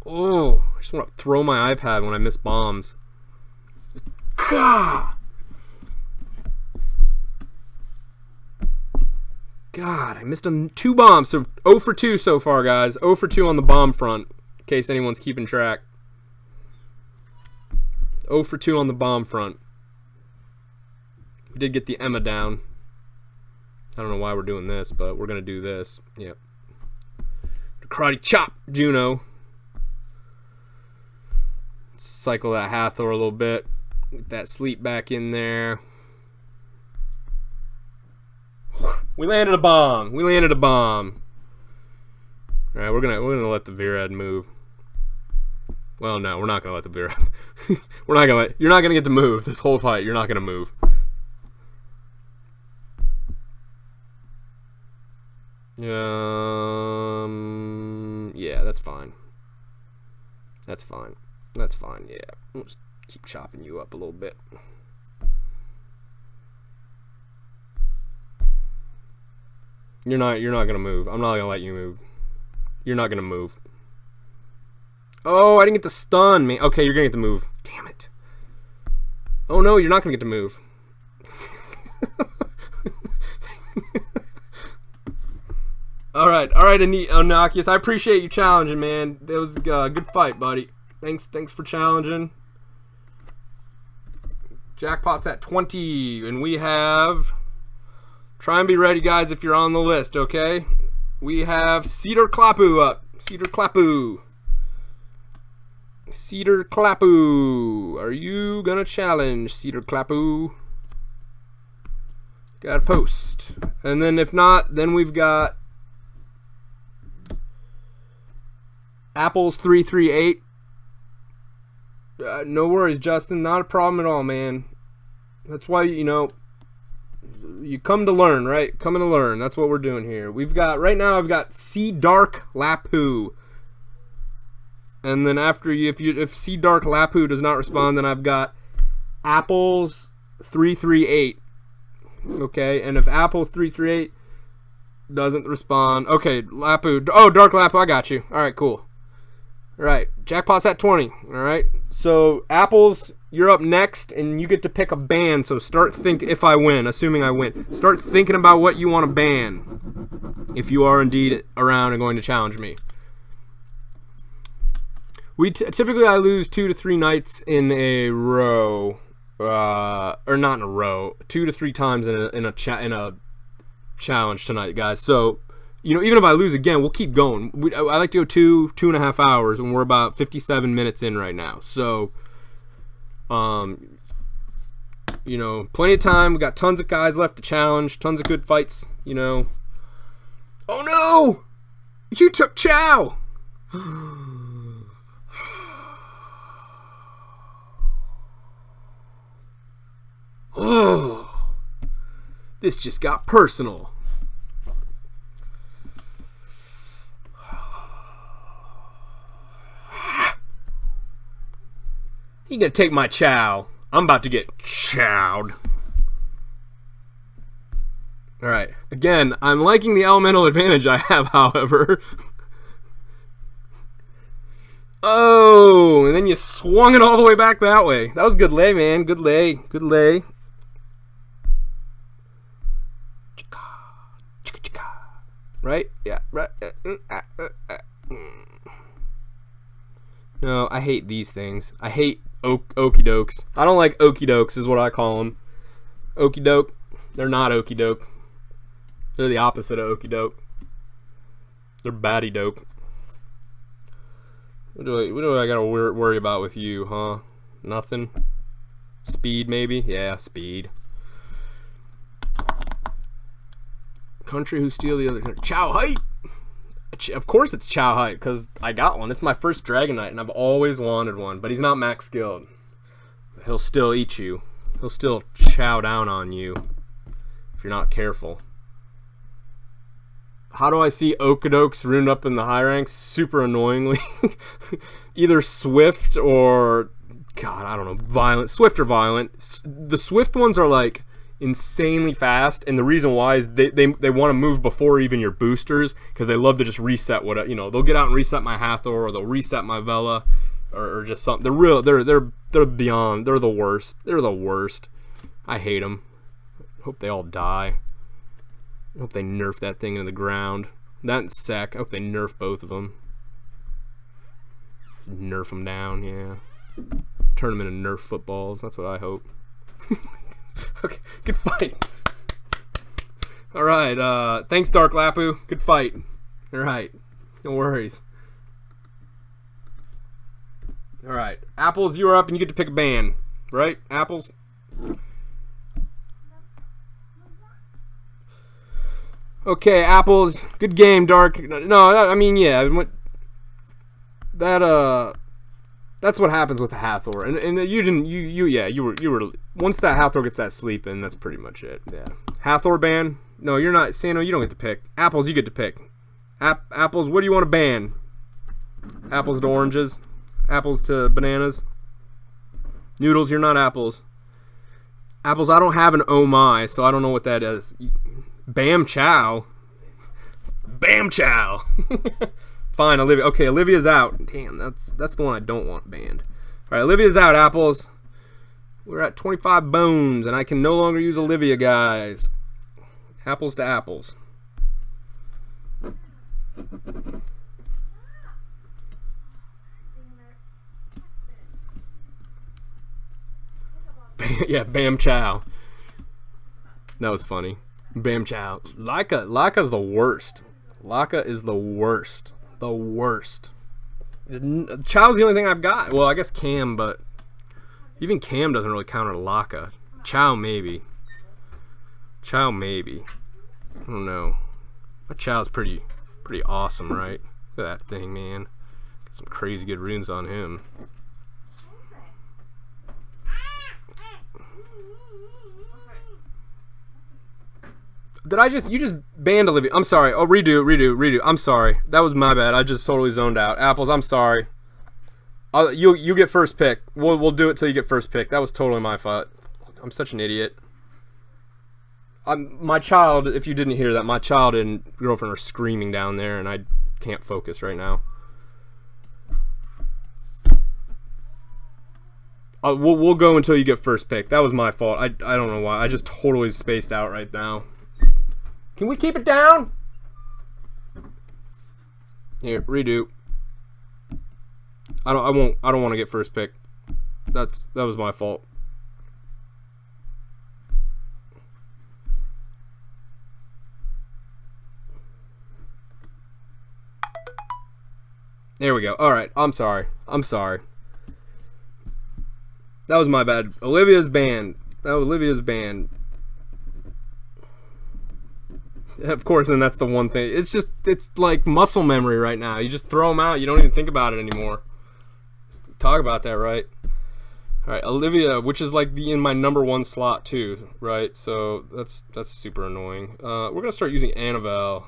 I just want to throw my iPad when I miss bombs. God, I missed 2 bombs. So 0 for 2 so far, guys. 0 for 2 on the bomb front, in case anyone's keeping track. 0 for 2 on the bomb front. We did get the Emma down. I don't know why we're doing this, but we're going to do this. Yep. Karate chop, Juno. Cycle that Hathor a little bit. Get that sleep back in there. We landed a bomb. All right, we're gonna let the Virad move. Well, no, we're not gonna let the Virad. You're not gonna get to move this whole fight. You're not gonna move. Yeah, that's fine. That's fine. That's fine, yeah. We'll just keep chopping you up a little bit. You're not gonna move. I'm not gonna let you move. You're not gonna move. Oh, I didn't get the stun, man. Okay, you're gonna get the move. Damn it. Oh no, you're not gonna get to move. Alright, Anakius. I appreciate you challenging, man. That was a good fight, buddy. Thanks for challenging. Jackpot's at 20, and we have... Try and be ready, guys, if you're on the list, okay? We have Cedar Clapoo up. Cedar Clapoo. Cedar Clapoo. Are you gonna challenge Cedar Clapoo? Got a post. And then if not, then we've got Apples 338. No worries, Justin. Not a problem at all, man. That's why, you know, you come to learn, right? Coming to learn. That's what we're doing here. We've got, right now, I've got Sea Dark Lapoo. And then after you, if Sea Dark Lapoo does not respond, then I've got Apples 338. Okay, and if Apples 338 doesn't respond, okay, Lapoo. Oh, Dark Lapoo, I got you. All right, cool. All right, Jackpot's at 20. All right, so Apples, you're up next, and you get to pick a ban. So start thinking. If I win, assuming I win, start thinking about what you want to ban. If you are indeed around and going to challenge me. Typically I lose 2 to 3 nights in a row, or not in a row, 2 to 3 times in a challenge tonight, guys. So, you know, even if I lose again, we'll keep going. I like to go 2.5 hours, and we're about 57 minutes in right now. So, you know, plenty of time. We got tons of guys left to challenge, tons of good fights. You know. Oh no! You took Chow. Oh, this just got personal. You gonna take my chow? I'm about to get chowed. Alright, again, I'm liking the elemental advantage I have, however. Oh, and then you swung it all the way back that way. That was good lay, man. Good lay. Good lay. Right? Yeah. Right. No, I hate these things. I hate okie dokes. I don't like okie dokes, is what I call them. Okie doke. They're not okie doke. They're the opposite of okie doke. They're batty doke. What do I gotta worry about with you, huh? Nothing? Speed, maybe? Yeah, speed. Country who steal the other country. Chow height! Of course it's Chow height, because I got one. It's my first Dragon Knight, and I've always wanted one. But he's not max skilled. He'll still eat you. He'll still chow down on you if you're not careful. How do I see Okadokes ruined up in the high ranks? Super annoyingly. Either swift or, God, I don't know, violent. Swift or violent. The swift ones are like insanely fast, and the reason why is they want to move before even your boosters, because they love to just reset what, you know, they'll get out and reset my Hathor, or they'll reset my Vela, or just something. They're beyond. They're the worst. They're the worst. I hate them. Hope they all die. I hope they nerf that thing into the ground. That and Sack. I hope they nerf both of them. Nerf them down, yeah. Turn them into Nerf footballs. That's what I hope. Okay, good fight. Alright, thanks, Dark Lapoo. Good fight. Alright, no worries. Alright, Apples, you're up and you get to pick a ban. Right, Apples? Okay, Apples. Good game, Dark. No, I mean, yeah. That's what happens with the Hathor. And you were once that Hathor gets that sleep in, that's pretty much it. Yeah. Hathor ban? No, you're not. Sano, you don't get to pick. Apples, you get to pick. Apples, what do you want to ban? Apples to oranges. Apples to bananas. Noodles, you're not apples. Apples, I don't have an oh my, so I don't know what that is. Bam chow. Bam chow. Fine, Olivia. Okay, Olivia's out. Damn, that's the one I don't want banned. All right, Olivia's out, Apples. We're at 25 bones, and I can no longer use Olivia, guys. Apples to apples. Yeah, Bam Chow. That was funny. Bam Chow. Laka's the worst. Laka is the worst. The worst. Chow's the only thing I've got. Well, I guess Cam, but even Cam doesn't really count as Laka. Chow maybe. Chow maybe. I don't know. My Chow's pretty awesome, right? Look at that thing, man. Got some crazy good runes on him. You just banned Olivia. I'm sorry. Oh, redo. I'm sorry. That was my bad. I just totally zoned out. Apples, I'm sorry. You get first pick. We'll do it till you get first pick. That was totally my fault. I'm such an idiot. My child, if you didn't hear that, my child and girlfriend are screaming down there, and I can't focus right now. We'll go until you get first pick. That was my fault. I don't know why. I just totally spaced out right now. Can we keep it down? Here, redo. I don't want to get first pick. That was my fault. There we go. All right. I'm sorry. That was my bad. Olivia's banned. Olivia's banned. Of course, and that's the one thing. It's like muscle memory right now. You just throw them out. You don't even think about it anymore. Talk about that, right? All right, Olivia, which is like in my #1 slot too, right? So that's super annoying. We're gonna start using Annabelle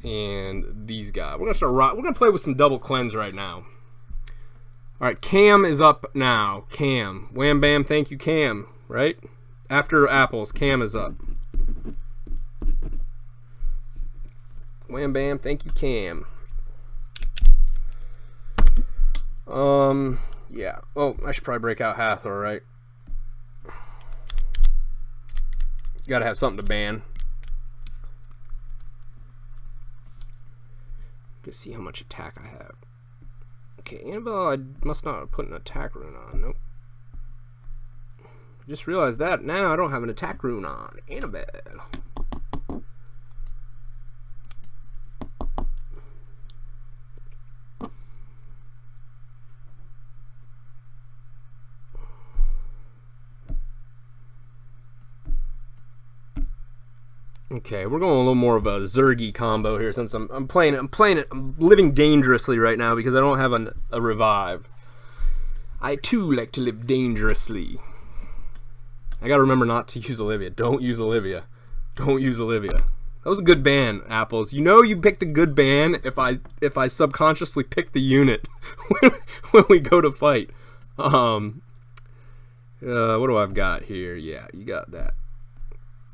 and these guys. We're gonna play with some double cleanse right now. All right, Cam is up now. Cam, wham bam, thank you, Cam. Right after Apples, Cam is up. Wham bam, thank you, Cam. Yeah. Oh, I should probably break out Hathor, right? Gotta have something to ban. Let's see how much attack I have. Okay, Annabelle, I must not have put an attack rune on. Nope. Just realized that now I don't have an attack rune on. Annabelle. Okay, we're going a little more of a Zergy combo here since I'm living dangerously right now because I don't have a revive. I too like to live dangerously. I gotta remember not to use Olivia. Don't use Olivia. Don't use Olivia. That was a good ban, Apples. You know you picked a good ban if I subconsciously pick the unit when we go to fight. What do I've got here? Yeah, you got that.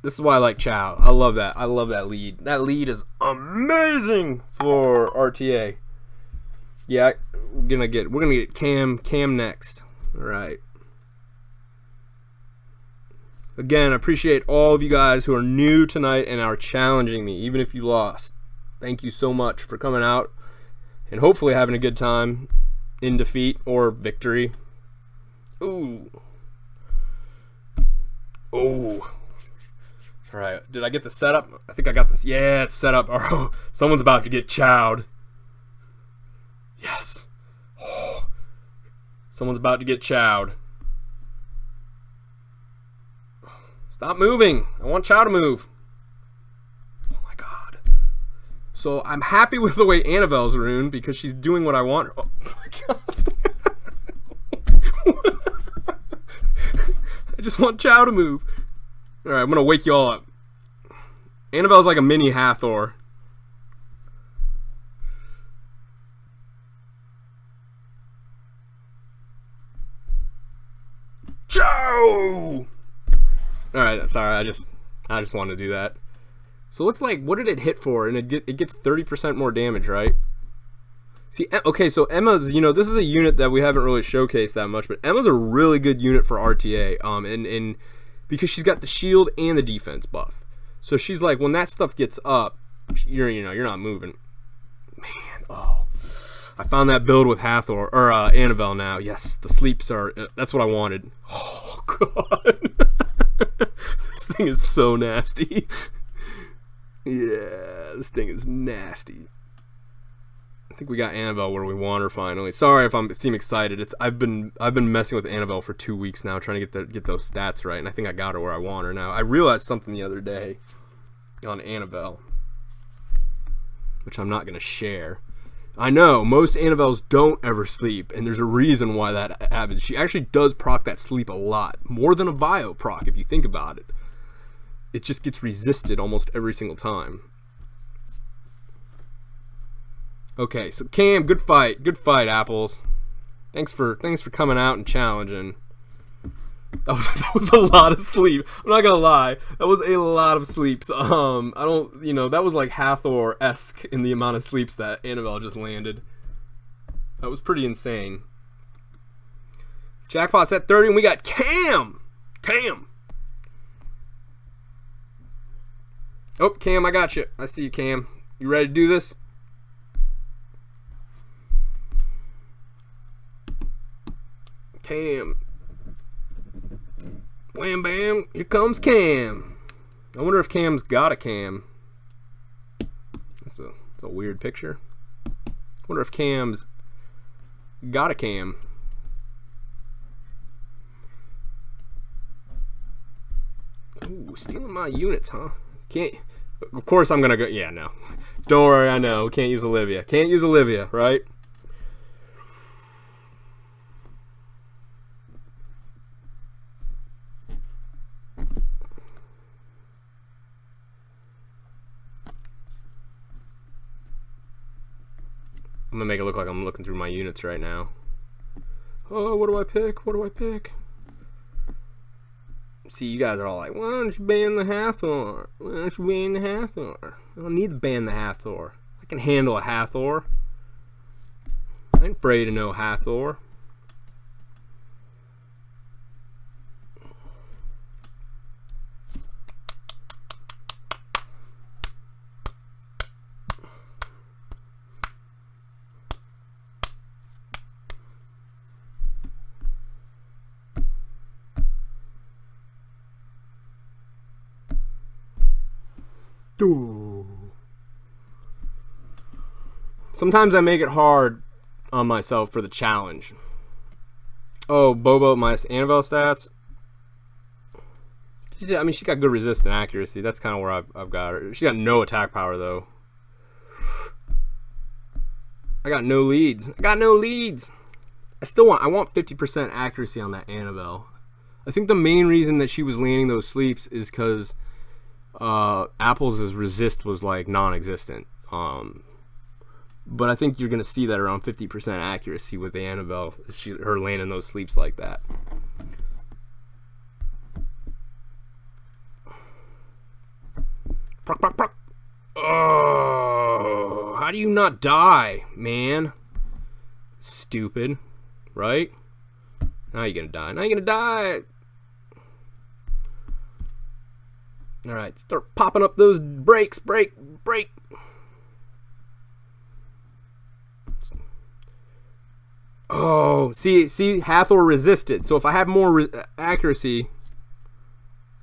This is why I like Chow. I love that. I love that lead. That lead is amazing for RTA. Yeah, we're gonna get Cam next. All right. Again, I appreciate all of you guys who are new tonight and are challenging me, even if you lost. Thank you so much for coming out and hopefully having a good time in defeat or victory. Ooh. Oh. All right, did I get the setup? I think I got this. Yeah, it's set up. Oh, someone's about to get chowed. Yes. Oh. Someone's about to get chowed. Stop moving. I want Chow to move. Oh my god. So I'm happy with the way Annabelle's ruined because she's doing what I want her. Oh my god. I just want Chow to move. Alright, I'm gonna wake you all up. Annabelle's like a mini Hathor. Oh! Alright, sorry, I just wanted to do that. So it's like, what did it hit for? And it gets 30% more damage, right? See, okay, so Emma's, you know, this is a unit that we haven't really showcased that much, but Emma's a really good unit for RTA, and because she's got the shield and the defense buff. So she's like, when that stuff gets up, you're not moving. Man, oh, I found that build with Hathor or Annabelle now. Yes, the sleeps are. That's what I wanted. Oh God, this thing is so nasty. Yeah, this thing is nasty. I think we got Annabelle where we want her finally. Sorry if I seem excited. I've been messing with Annabelle for 2 weeks now, trying to get those stats right, and I think I got her where I want her now. I realized something the other day on Annabelle, which I'm not gonna share. I know most Annabelles don't ever sleep, and there's a reason why that happens. She actually does proc that sleep a lot, more than a bio proc if you think about it. It just gets resisted almost every single time. Okay, so Cam, good fight, Apples. Thanks for coming out and challenging. That was a lot of sleep. I'm not gonna lie, that was a lot of sleeps. I don't, you know, that was like Hathor-esque in the amount of sleeps that Annabelle just landed. That was pretty insane. Jackpot's at 30, and we got Cam. Oh, Cam, I got you. I see you, Cam. You ready to do this? Cam. Wham bam, here comes Cam. I wonder if Cam's got a cam. That's a weird picture. I wonder if Cam's got a cam. Ooh, stealing my units, huh? Can't. Of course I'm gonna go. Yeah, no. Don't worry, I know. Can't use Olivia. Can't use Olivia, right? I'm gonna make it look like I'm looking through my units right now. Oh, what do I pick? What do I pick? See, you guys are all like, why don't you ban the Hathor? Why don't you ban the Hathor? I don't need to ban the Hathor. I can handle a Hathor. I ain't afraid of no Hathor. Sometimes I make it hard on myself for the challenge. Oh, Bobo, my Annabelle stats. I mean, she got good resist and accuracy. That's kind of where I've got her. She got no attack power, though. I got no leads. I want 50% accuracy on that Annabelle. I think the main reason that she was landing those sleeps is because Apples' resist was like non-existent. But I think you're gonna see that around 50% accuracy with the Annabelle, her landing those sleeps like that. Proc, proc, proc. Oh, how do you not die, man? Stupid, right? Now you're gonna die. All right, start popping up those breaks. Break. Oh, see, Hathor resisted. So if I have more accuracy,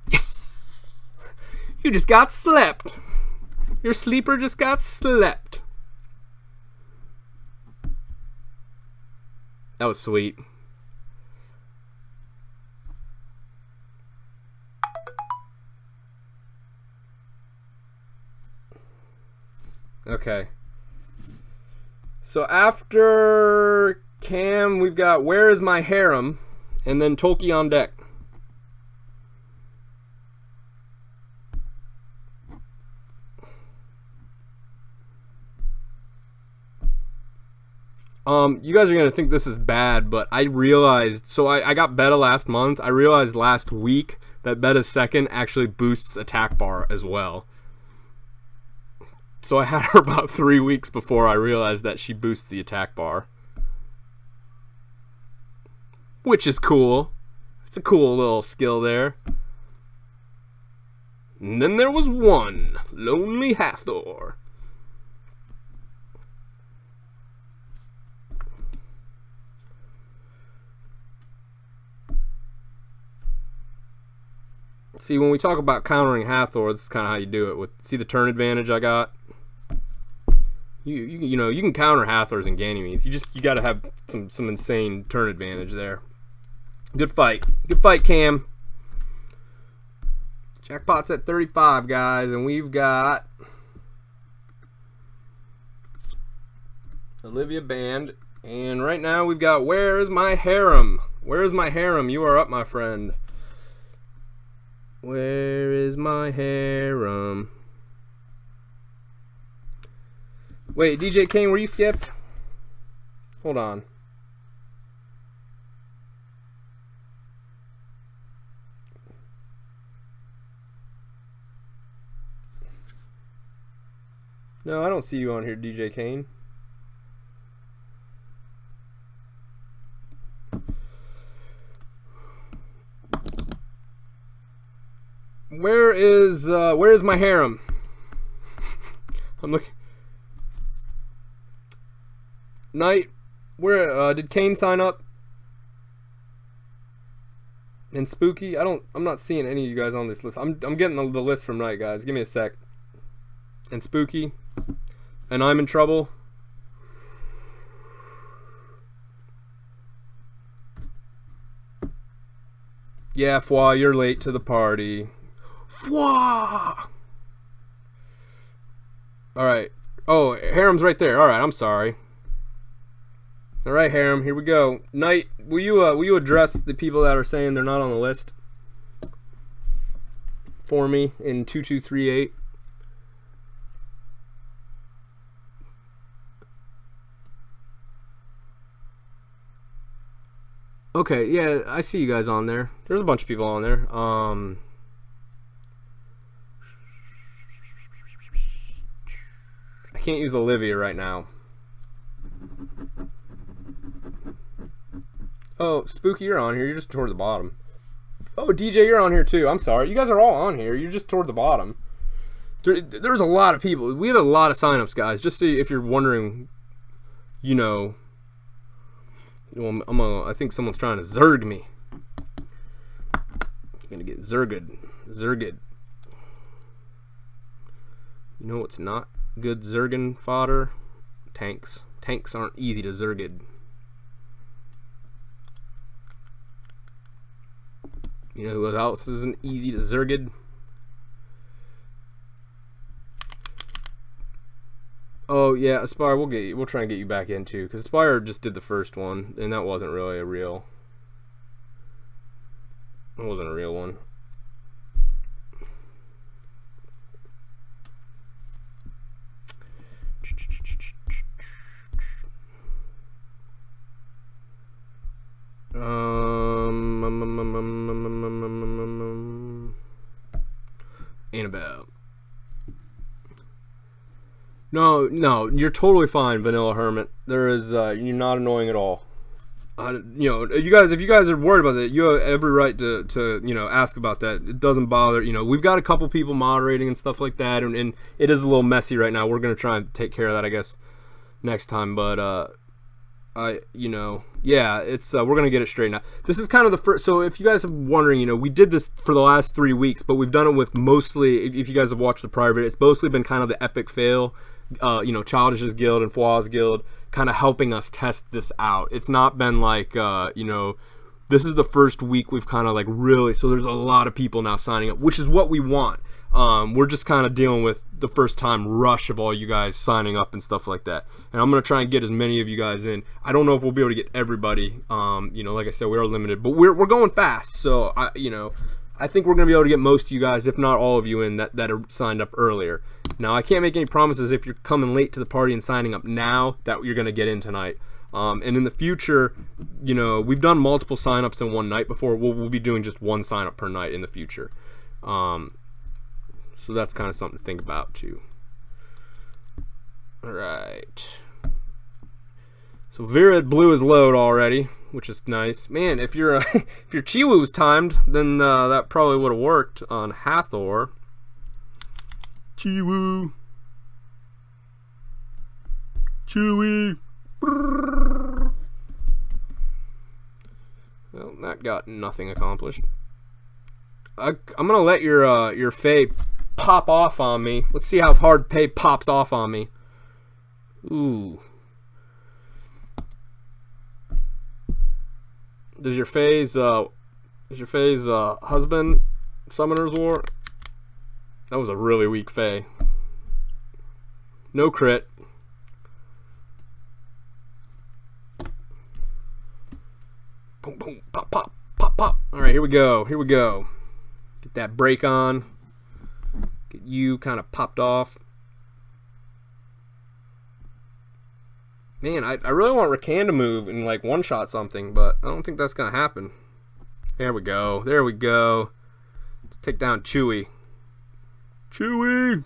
yes, you just got slept. Your sleeper just got slept. That was sweet. Okay. So after Cam, we've got Where Is My Harem, and then Tolkien on deck. You guys are gonna think this is bad, but I realized, so I got beta last month. I realized last week that beta second actually boosts attack bar as well. So I had her about 3 weeks before I realized that she boosts the attack bar, which is cool. It's a cool little skill there. And then there was one lonely Hathor. See, when we talk about countering Hathor, this is kind of how you do it. With, see the turn advantage I got? You know, you can counter Hathors and Ganymedes. You got to have some insane turn advantage there. Good fight. Good fight, Cam. Jackpot's at 35, guys, and we've got Olivia Band. And right now we've got Where is My Harem? Where is my harem? You are up, my friend. Where is my harem? Wait, DJ Kane, were you skipped? Hold on. No, I don't see you on here, DJ Kane. Where is my harem? I'm looking. Knight, where did Kane sign up? And Spooky, I'm not seeing any of you guys on this list. I'm getting the list from Knight, guys. Give me a sec. And Spooky, and I'm in trouble. Yeah, Fwa, you're late to the party. Fwa! Alright. Oh, Harem's right there. Alright, I'm sorry. Alright, Harem, here we go. Knight, will you address the people that are saying they're not on the list for me in 2238? Okay, yeah, I see you guys on there. There's a bunch of people on there. I can't use Olivia right now. Oh, Spooky, you're on here. You're just toward the bottom. Oh, DJ, you're on here too. I'm sorry. You guys are all on here. You're just toward the bottom. There's a lot of people. We have a lot of signups, guys. Just so if you're wondering, you know. Well, I think someone's trying to zerg me. I'm gonna get zerged. Zerged. You know what's not good zerging fodder? Tanks. Tanks aren't easy to zerged. You know who else isn't easy to zerged? Oh yeah, Aspire, we'll try and get you back in too, because Aspire just did the first one, and that wasn't really a real. It wasn't a real one. Annabelle. No, you're totally fine, Vanilla Hermit. There is, you're not annoying at all. You know, if you guys are worried about that, you have every right to you know, ask about that. It doesn't bother. You know, we've got a couple people moderating and stuff like that, and it is a little messy right now. We're gonna try and take care of that, I guess, next time. But you know, yeah, it's we're gonna get it straightened out. This is kind of the first. So if you guys are wondering, you know, we did this for the last 3 weeks, but we've done it with mostly. If you guys have watched the prior video, it's mostly been kind of the epic fail. You know, Childish's guild and Fwa's guild kind of helping us test this out. It's not been like, you know, this is the first week we've kind of like really, so there's a lot of people now signing up, which is what we want. We're just kind of dealing with the first time rush of all you guys signing up and stuff like that. And I'm going to try and get as many of you guys in. I don't know if we'll be able to get everybody. You know, like I said, we are limited, but we're going fast. So, you know, I think we're going to be able to get most of you guys, if not all of you, in that are signed up earlier. Now, I can't make any promises if you're coming late to the party and signing up now that you're going to get in tonight. And in the future, you know, we've done multiple signups in one night before. We'll be doing just one signup per night in the future. So that's kind of something to think about too. All right. So Virid Blue is low already, which is nice. Man, if your if your Chiwu was timed, then that probably would have worked on Hathor. Chiwu. Chewy. Well, that got nothing accomplished. I'm gonna let your Fae pop off on me. Let's see how hard Pay pops off on me. Ooh. Does your Fae's husband Summoner's War? That was a really weak Fae. No crit. Boom, boom, pop, pop, pop, pop. All right, here we go. Here we go. Get that break on. Get you kind of popped off. Man, I really want Rakan to move and like one-shot something, but I don't think that's going to happen. There we go. There we go. Let's take down Chewy. Chewy!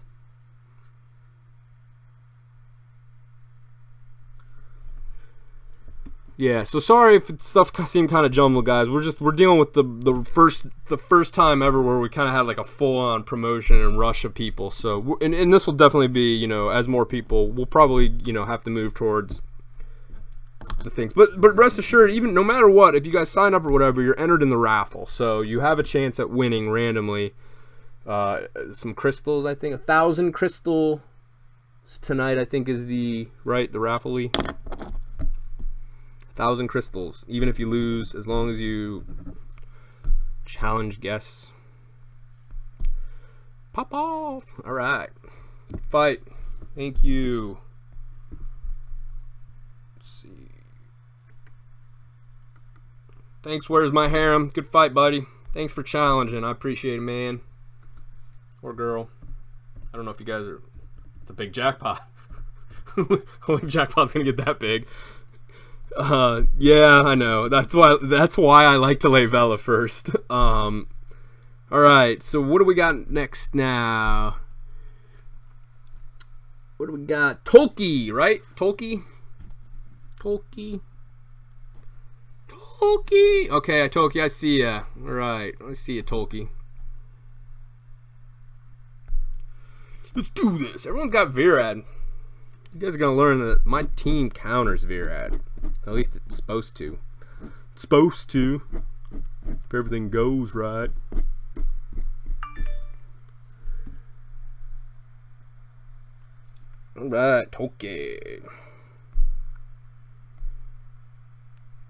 Yeah, so sorry if stuff seemed kind of jumbled, guys. We're dealing with the first time ever where we kind of had like a full-on promotion and rush of people. So and this will definitely be, you know, as more people, we'll probably, you know, have to move towards the things. But rest assured, even no matter what, if you guys sign up or whatever, you're entered in the raffle, so you have a chance at winning randomly some crystals. I think 1,000 crystals tonight. I think is the raffle-y. 1,000 crystals, even if you lose, as long as you challenge guests. Pop off! Alright. Fight. Thank you. Let's see. Thanks, Where's My Harem? Good fight, buddy. Thanks for challenging. I appreciate it, man. Or girl. I don't know if you guys are... It's a big jackpot. I don't think jackpot's gonna get that big. Yeah, I know. That's why I like to lay Vela first. Alright, so what do we got next now? What do we got? Tolki, right? Tolki? Tolki? Tolki! Okay, Tolki, I see ya. Alright, I see ya, Tolki. Let's do this. Everyone's got Virad. You guys are going to learn that my team counters Virad. At least it's supposed to. It's supposed to. If everything goes right. Alright, Tolkien.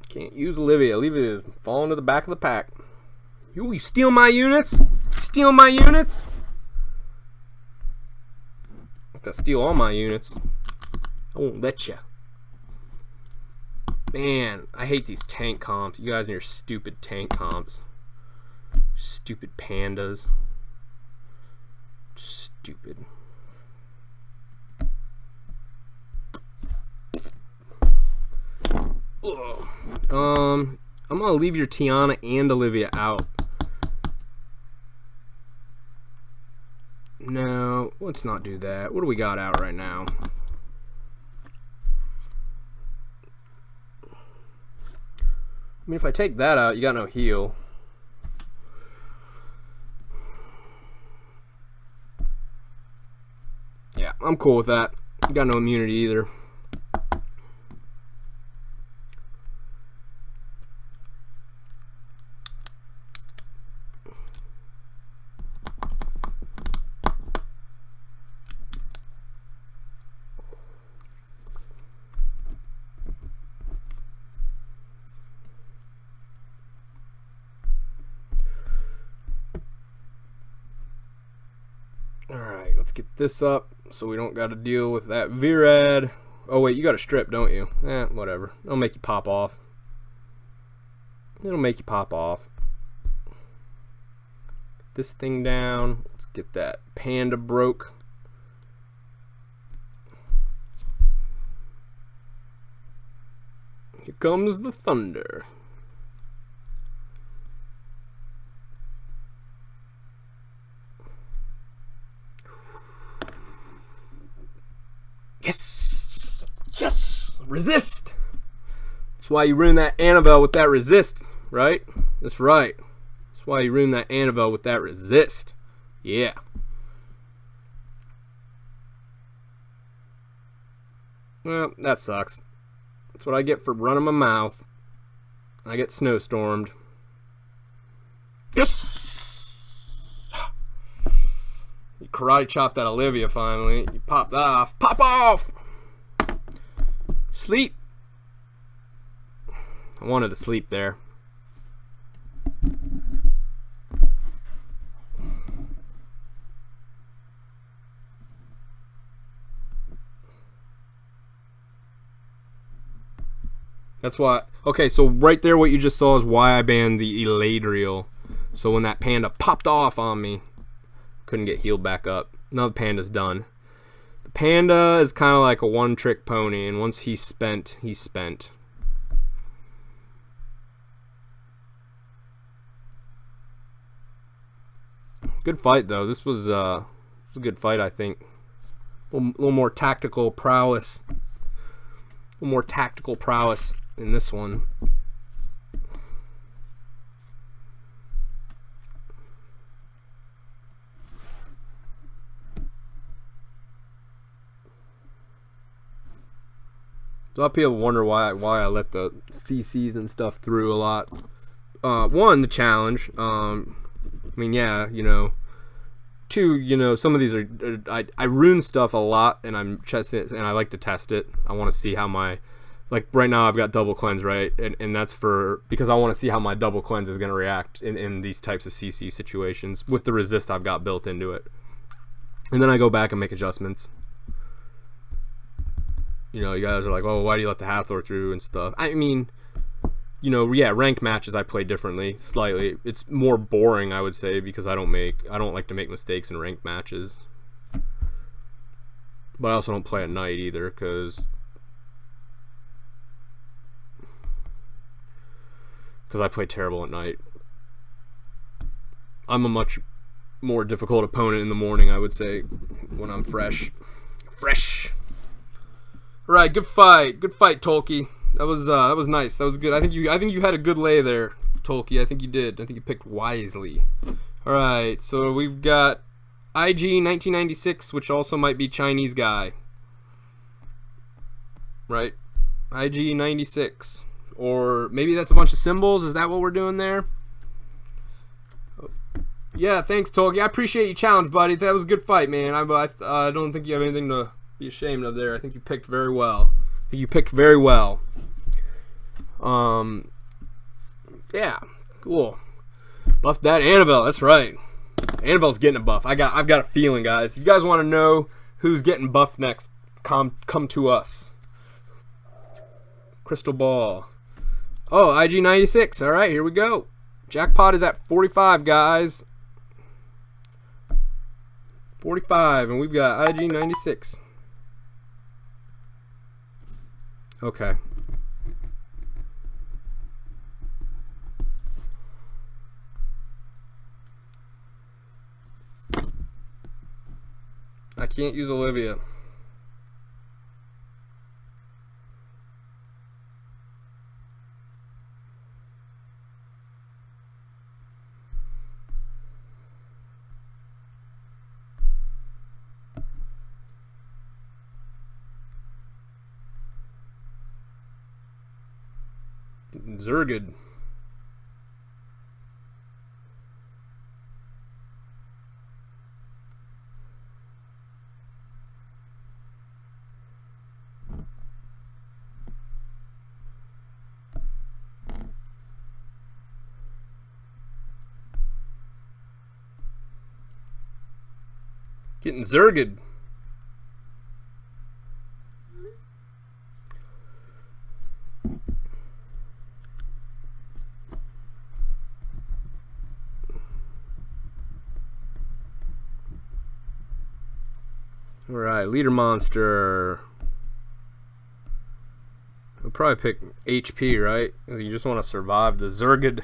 Can't use Olivia. Olivia is falling to the back of the pack. You steal my units? Steal my units? I'm gonna steal all my units. I won't let ya. Man, I hate these tank comps. You guys and your stupid tank comps. Stupid pandas. Stupid. Ugh. I'm gonna leave your Tiana and Olivia out. No, let's not do that. What do we got out right now? I mean, if I take that out, you got no heal. Yeah, I'm cool with that. You got no immunity either. Alright, let's get this up so we don't got to deal with that Virad. Oh wait, you got a strip, don't you? Whatever. It'll make you pop off. It'll make you pop off. This thing down. Let's get that panda broke. Here comes the thunder. Yes! Yes! Resist! That's why you ruin that Annabelle with that resist, right? That's right. That's why you ruin that Annabelle with that resist. Yeah. Well, that sucks. That's what I get for running my mouth. I get snowstormed. Yes! You karate chopped that Olivia finally. You popped off. Pop off! Sleep. I wanted to sleep there. That's why. Okay, so right there, what you just saw is why I banned the Eladriel. So when that panda popped off on me, couldn't get healed back up. Now the panda's done. The panda is kind of like a one-trick pony, and once he's spent, he's spent. Good fight though. This was a good fight, I think. A little more tactical prowess. A little more tactical prowess in this one. So a lot of people wonder why I let the CCs and stuff through a lot. One, the challenge. I mean, yeah, you know. Two, you know, some of these are I rune stuff a lot, and I'm testing it, and I like to test it. I want to see how my, like right now I've got double cleanse, right, and that's because I want to see how my double cleanse is going to react in these types of CC situations with the resist I've got built into it, and then I go back and make adjustments. You know, you guys are like, oh, why do you let the Hathor through and stuff? I mean, you know, yeah, ranked matches I play differently, slightly. It's more boring, I would say, because I don't like to make mistakes in ranked matches. But I also don't play at night either, because I play terrible at night. I'm a much more difficult opponent in the morning, I would say, when I'm fresh. All right, good fight, Tolkien. That was nice. That was good. I think you had a good lay there, Tolkien. I think you did. I think you picked wisely. All right, so we've got IG 1996, which also might be Chinese guy, right? IG 96, or maybe that's a bunch of symbols. Is that what we're doing there? Yeah, thanks, Tolkien. I appreciate you challenge, buddy. That was a good fight, man. I don't think you have anything to be ashamed of there. I think you picked very well. Yeah, cool. Buff that Annabelle. That's right. Annabelle's getting a buff. I've got a feeling, guys. If you guys want to know who's getting buffed next, come to us. Crystal ball. Oh, IG 96. All right, here we go. Jackpot is at 45, guys. 45, and we've got IG 96. Okay. I can't use Olivia. Zergid. Getting Zergid. Alright, leader monster. probably pick HP, right? You just want to survive the Zerg.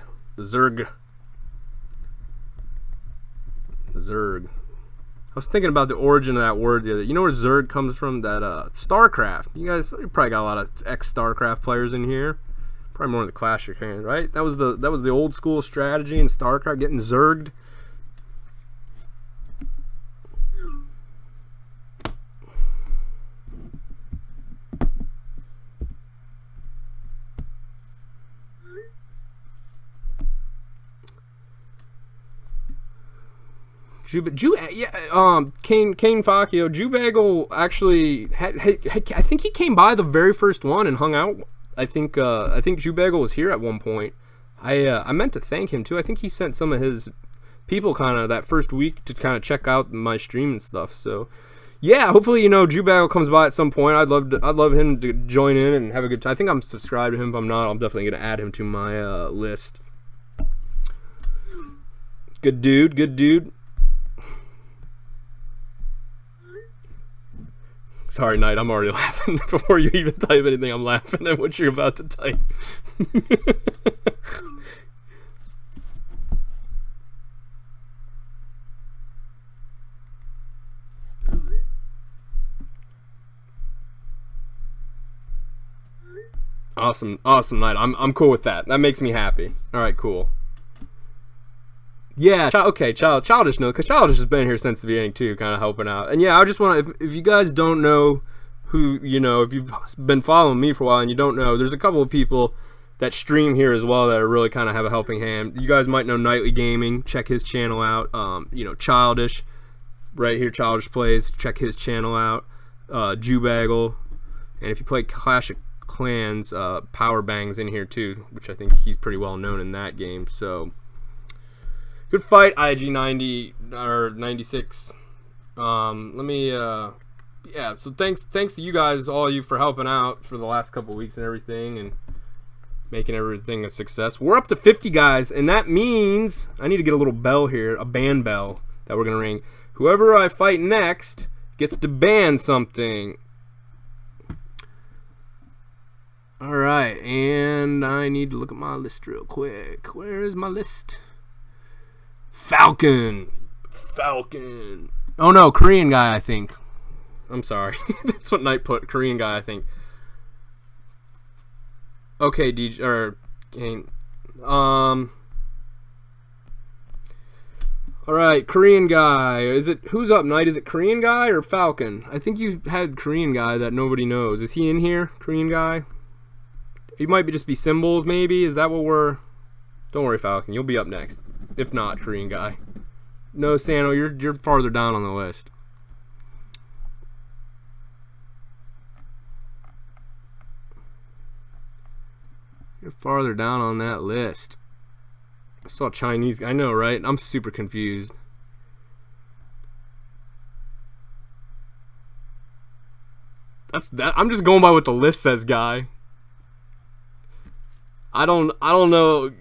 I was thinking about the origin of that word the other. You know where Zerg comes from? That StarCraft. You probably got a lot of ex-StarCraft players in here. Probably more in the Clash of Clans, right? That was the old school strategy in StarCraft, getting Zerged. Kane Facchio, Jubagel actually I think he came by the very first one and hung out. I think Jubagel was here at one point. I meant to thank him too. I think he sent some of his people kind of that first week to kind of check out my stream and stuff. So yeah, hopefully Jubagel comes by at some point. I'd love him to join in and have a good time. I think I'm subscribed to him. If I'm not, I'm definitely gonna add him to my list. Good dude. Sorry, Knight, I'm already laughing. Before you even type anything, I'm laughing at what you're about to type. Awesome, Knight. I'm cool with that. That makes me happy. All right, cool. Yeah, Childish no, because Childish has been here since the beginning too, kind of helping out. And yeah, I just want to, if you guys don't know who, if you've been following me for a while and you don't know, there's a couple of people that stream here as well that are really kind of have a helping hand. You guys might know Nightly Gaming, check his channel out. Childish, right here, Childish Plays, check his channel out. Jubagel, and if you play Clash of Clans, Power Bang's in here too, which I think he's pretty well known in that game. So good fight, IG90 or 96. Yeah. So thanks to you guys, all of you, for helping out for the last couple weeks and everything, and making everything a success. We're up to 50 guys, and that means I need to get a little bell here, a ban bell that we're gonna ring. Whoever I fight next gets to ban something. All right, and I need to look at my list real quick. Where is my list? Falcon. Oh no, Korean guy, I think. I'm sorry. That's what Knight put. Korean guy, I think. Okay, DJ or all right, Korean guy. Who's up, Knight? Is it Korean guy or Falcon? I think you had Korean guy that nobody knows. Is he in here? Korean guy? He might just be symbols, maybe. Is that what we're? Don't worry, Falcon. You'll be up next. If not, Korean guy. No, Sano, you're farther down on the list. You're farther down on that list. I saw Chinese. I know, right? I'm super confused. That's that. I'm just going by what the list says, guy. I don't know.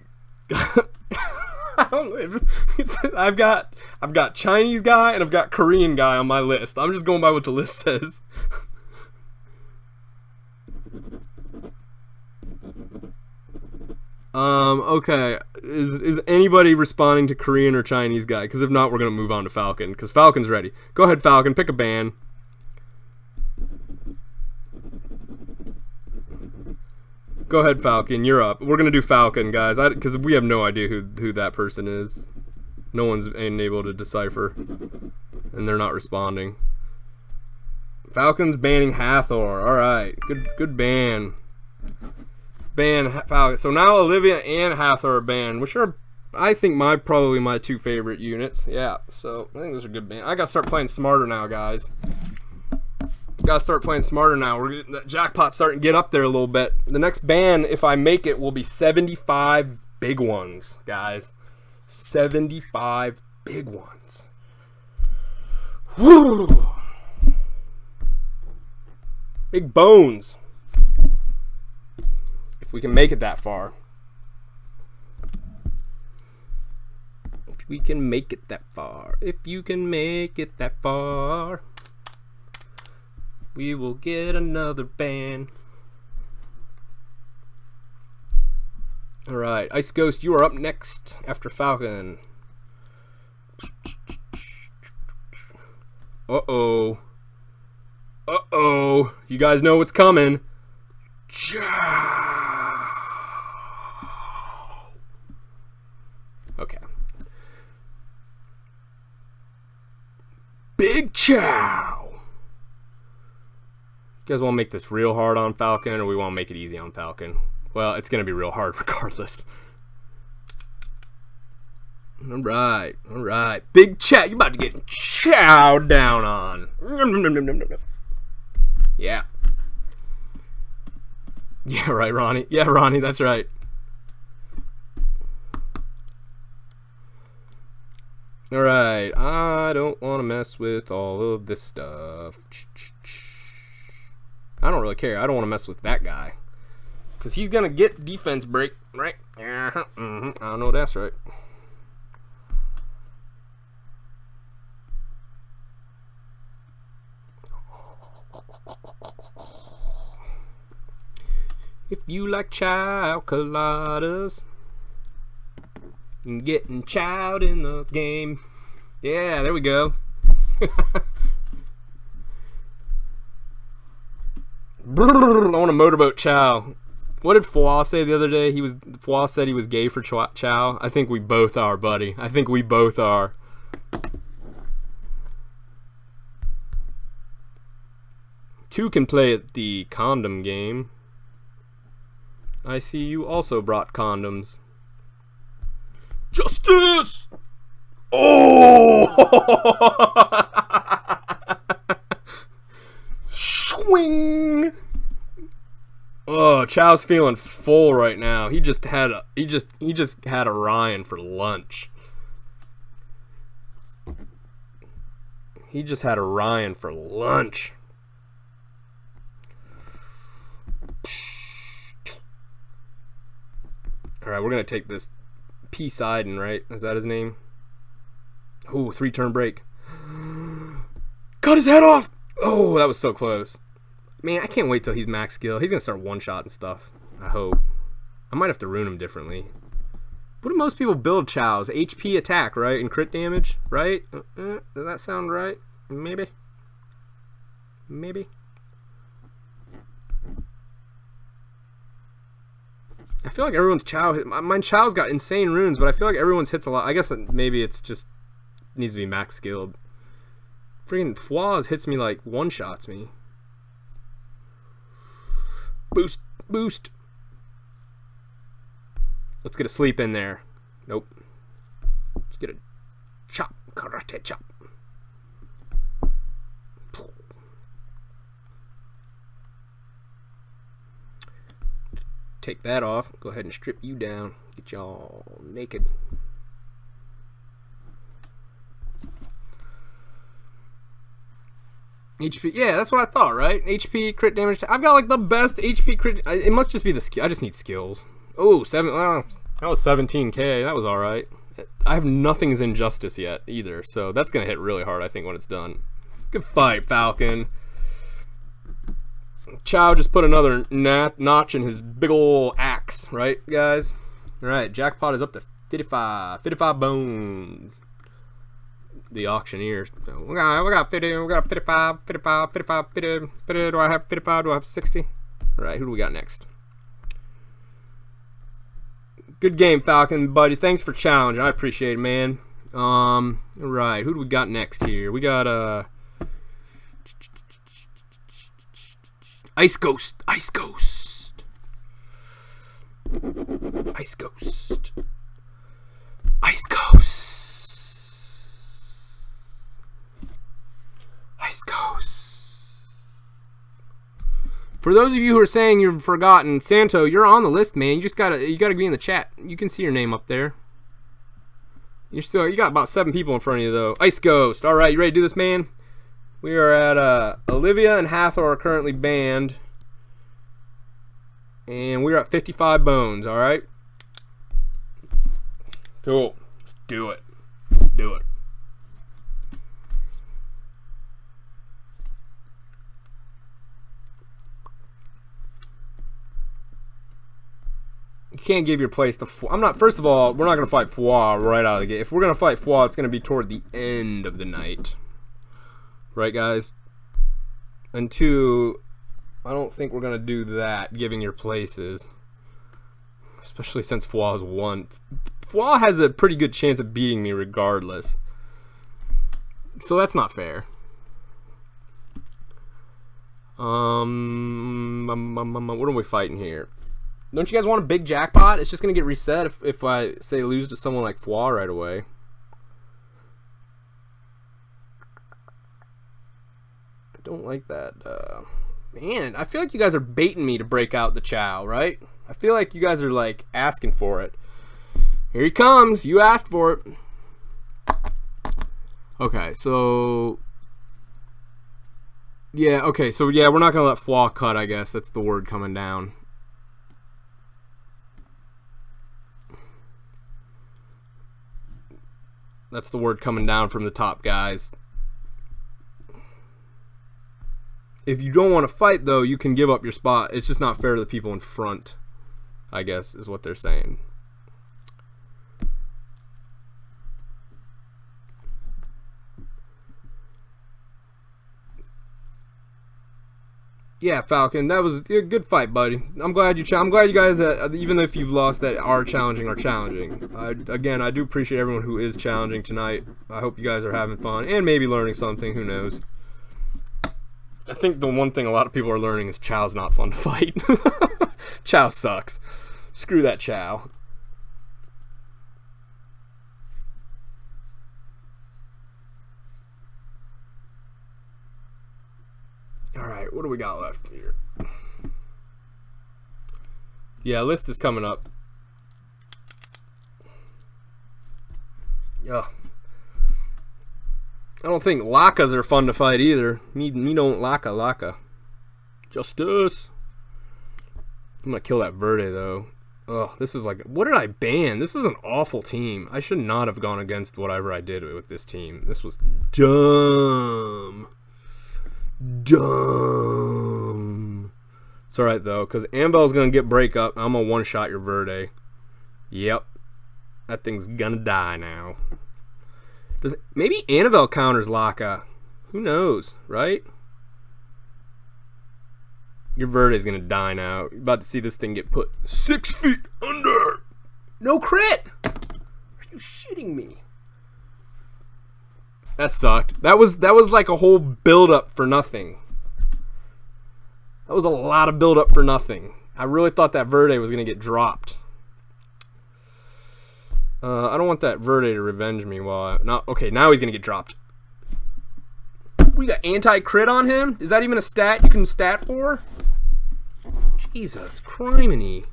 I've got Chinese guy and I've got Korean guy on my list. I'm just going by what the list says. Okay. Is anybody responding to Korean or Chinese guy? Because if not, we're gonna move on to Falcon. Because Falcon's ready. Go ahead, Falcon. Pick a ban. Go ahead, Falcon. You're up. We're gonna do Falcon, guys, because we have no idea who that person is. No one's able to decipher, and they're not responding. Falcon's banning Hathor. All right, good ban. Ban Falcon. So now Olivia and Hathor are banned, which are, I think, probably my two favorite units. Yeah. So I think those are good bans. I gotta start playing smarter now, guys. Gotta start playing smarter now. We're getting that jackpot starting to get up there a little bit. The next ban, if I make it, will be 75 big ones, guys. 75 big ones. Woo! Big bones. If we can make it that far. If we can make it that far. If you can make it that far. We will get another ban. All right, Ice Ghost, you are up next after Falcon. Uh-oh. Uh-oh. You guys know what's coming. Okay. Big Chow. You guys want to make this real hard on Falcon, or we want to make it easy on Falcon? Well, it's going to be real hard regardless. Alright, alright. Big Chow. You're about to get chowed down on. Yeah. Yeah, right, Ronnie. Yeah, Ronnie, that's right. Alright, I don't want to mess with all of this stuff. I don't really care. I don't want to mess with that guy. Because he's going to get defense break, right? I don't know, that's right. If you like chow coladas and getting chowed in the game. Yeah, there we go. I want a motorboat chow. What did Fwa say the other day? Fwa said he was gay for chow. I think we both are, buddy. I think we both are. Two can play at the condom game. I see you also brought condoms. Justice! Oh! Swing! Oh, Chow's feeling full right now. He just had a Ryan for lunch. He just had a Ryan for lunch. Alright, we're going to take this Poseidon, right? Is that his name? Ooh, 3-turn break. Cut his head off! Oh, that was so close. Man, I can't wait till he's max skill. He's going to start one-shot and stuff. I hope. I might have to rune him differently. What do most people build Chows? HP attack, right? And crit damage, right? Does that sound right? Maybe. Maybe. I feel like everyone's Chow... Mine Chow's got insane runes, but I feel like everyone's hits a lot. I guess maybe it's just... needs to be max skilled. Freaking Flaws hits me like one-shots me. Boost. Boost. Let's get a sleep in there. Nope. Let's get a chop. Karate chop. Take that off. Go ahead and strip you down. Get y'all naked. HP, yeah, that's what I thought, right? HP crit damage. I've got like the best HP crit. It must just be the skill. I just need skills. Oh, that was 17k. That was all right. I have nothing's injustice yet either, so that's gonna hit really hard. I think when it's done. Good fight, Falcon. Chow just put another notch in his big ol' axe, right, guys? All right, Jackpot is up to 55 bones. The auctioneer. So we got 50, we got 55, 55, 55, 50, 50. Do I have 55? Do I have 60? All right, who do we got next? Good game, Falcon, buddy. Thanks for challenging. I appreciate it, man. All right, who do we got next here? We got Ice Ghost. Ice Ghost. Ice Ghost. Ice Ghost. Ice Ghost. For those of you who are saying you've forgotten, Santo, you're on the list, man. You gotta be in the chat. You can see your name up there. You got about 7 people in front of you though. Ice Ghost. All right, you ready to do this, man? We are at Olivia and Hathor are currently banned, and we're at 55 bones. All right. Cool. Let's do it. Let's do it. You can't give your place to Foie. I'm not. First of all, we're not gonna fight Foie right out of the gate. If we're gonna fight Foie, it's gonna be toward the end of the night, right, guys? And two, I don't think we're gonna do that, giving your places, especially since Foie has won. Foie has a pretty good chance of beating me regardless, so that's not fair. What are we fighting here? Don't you guys want a big jackpot? It's just gonna get reset if I say lose to someone like Foie right away. I don't like that. Man, I feel like you guys are baiting me to break out the Chow, right? I feel like you guys are like asking for it. Here he comes. You asked for it. Okay, so yeah, okay, so yeah, we're not gonna let Foie cut, I guess. That's the word coming down. That's the word coming down from the top, guys. If you don't want to fight, though, you can give up your spot. It's just not fair to the people in front, I guess, is what they're saying. Yeah, Falcon, that was a good fight, buddy. I'm glad you guys, even if you've lost, that are challenging. Again, I do appreciate everyone who is challenging tonight. I hope you guys are having fun and maybe learning something. Who knows? I think the one thing a lot of people are learning is Chow's not fun to fight. Chow sucks. Screw that Chow. Alright, what do we got left here? Yeah, list is coming up. Yeah. I don't think Lakas are fun to fight either. Me don't Laka. Justice. I'm gonna kill that Verde though. Ugh, this is like, what did I ban? This is an awful team. I should not have gone against whatever I did with this team. This was dumb. It's alright though, because Ambel's gonna get break up. I'm gonna one-shot your Verde. Yep. That thing's gonna die now. Maybe Annabelle counters Laka. Who knows, right? Your Verde's gonna die now. You're about to see this thing get put 6 feet under. No crit! Are you shitting me? That sucked. That was like a whole build-up for nothing. That was a lot of build-up for nothing. I really thought that Verde was gonna get dropped. I don't want that Verde to revenge me while okay, now he's gonna get dropped. We got anti-crit on him? Is that even a stat you can stat for? Jesus, criminy.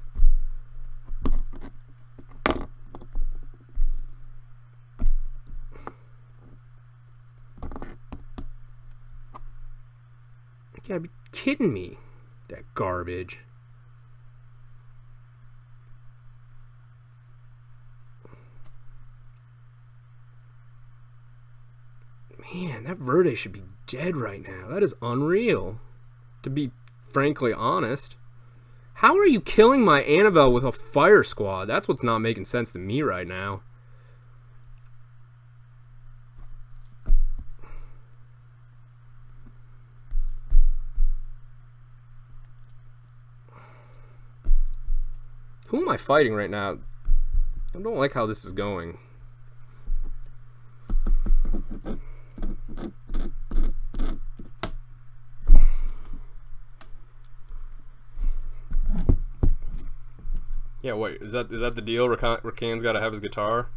You gotta be kidding me. That garbage. Man, that Verde should be dead right now. That is unreal, to be frankly honest. How are you killing my Annabelle with a fire squad? That's what's not making sense to me right now. Who am I fighting right now? I don't like how this is going. Yeah, wait, is that the deal? Rakan's got to have his guitar?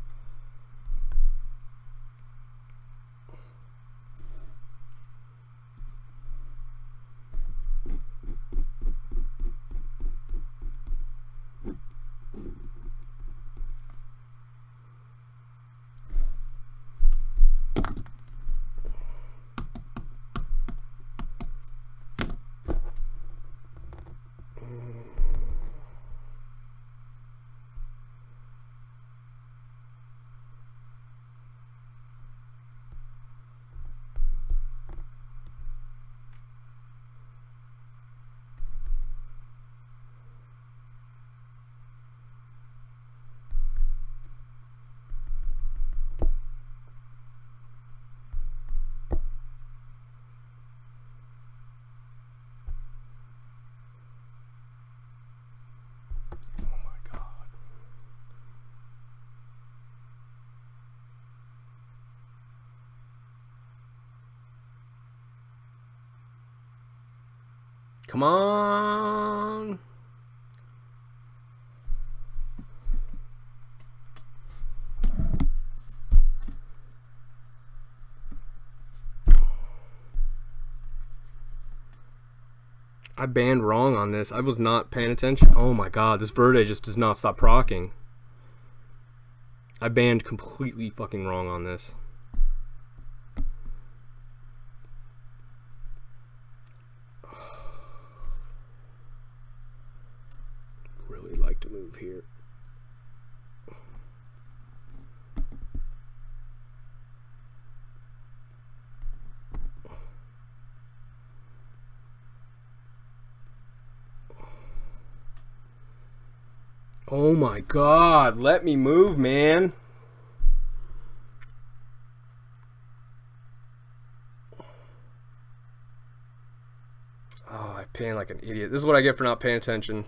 Come on. I banned wrong on this. I was not paying attention. Oh my god, this Verde just does not stop procking. I banned completely fucking wrong on this. Really like to move here. Oh my god, let me move, man. Oh, I pan like an idiot. This is what I get for not paying attention.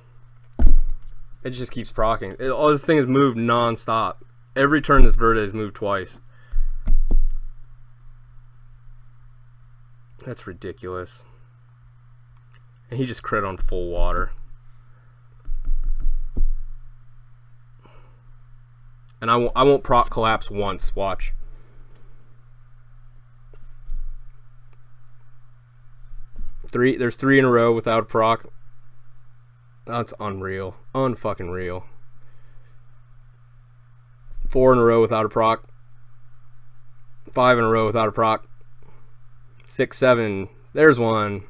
It just keeps procking. All this thing is moved non-stop. Every turn this Verde has moved twice. That's ridiculous. And he just crit on full water. And I won't proc collapse once. Watch. There's 3 in a row without a proc. That's unreal. Unfucking real. 4 in a row without a proc. 5 in a row without a proc. 6, 7. There's one.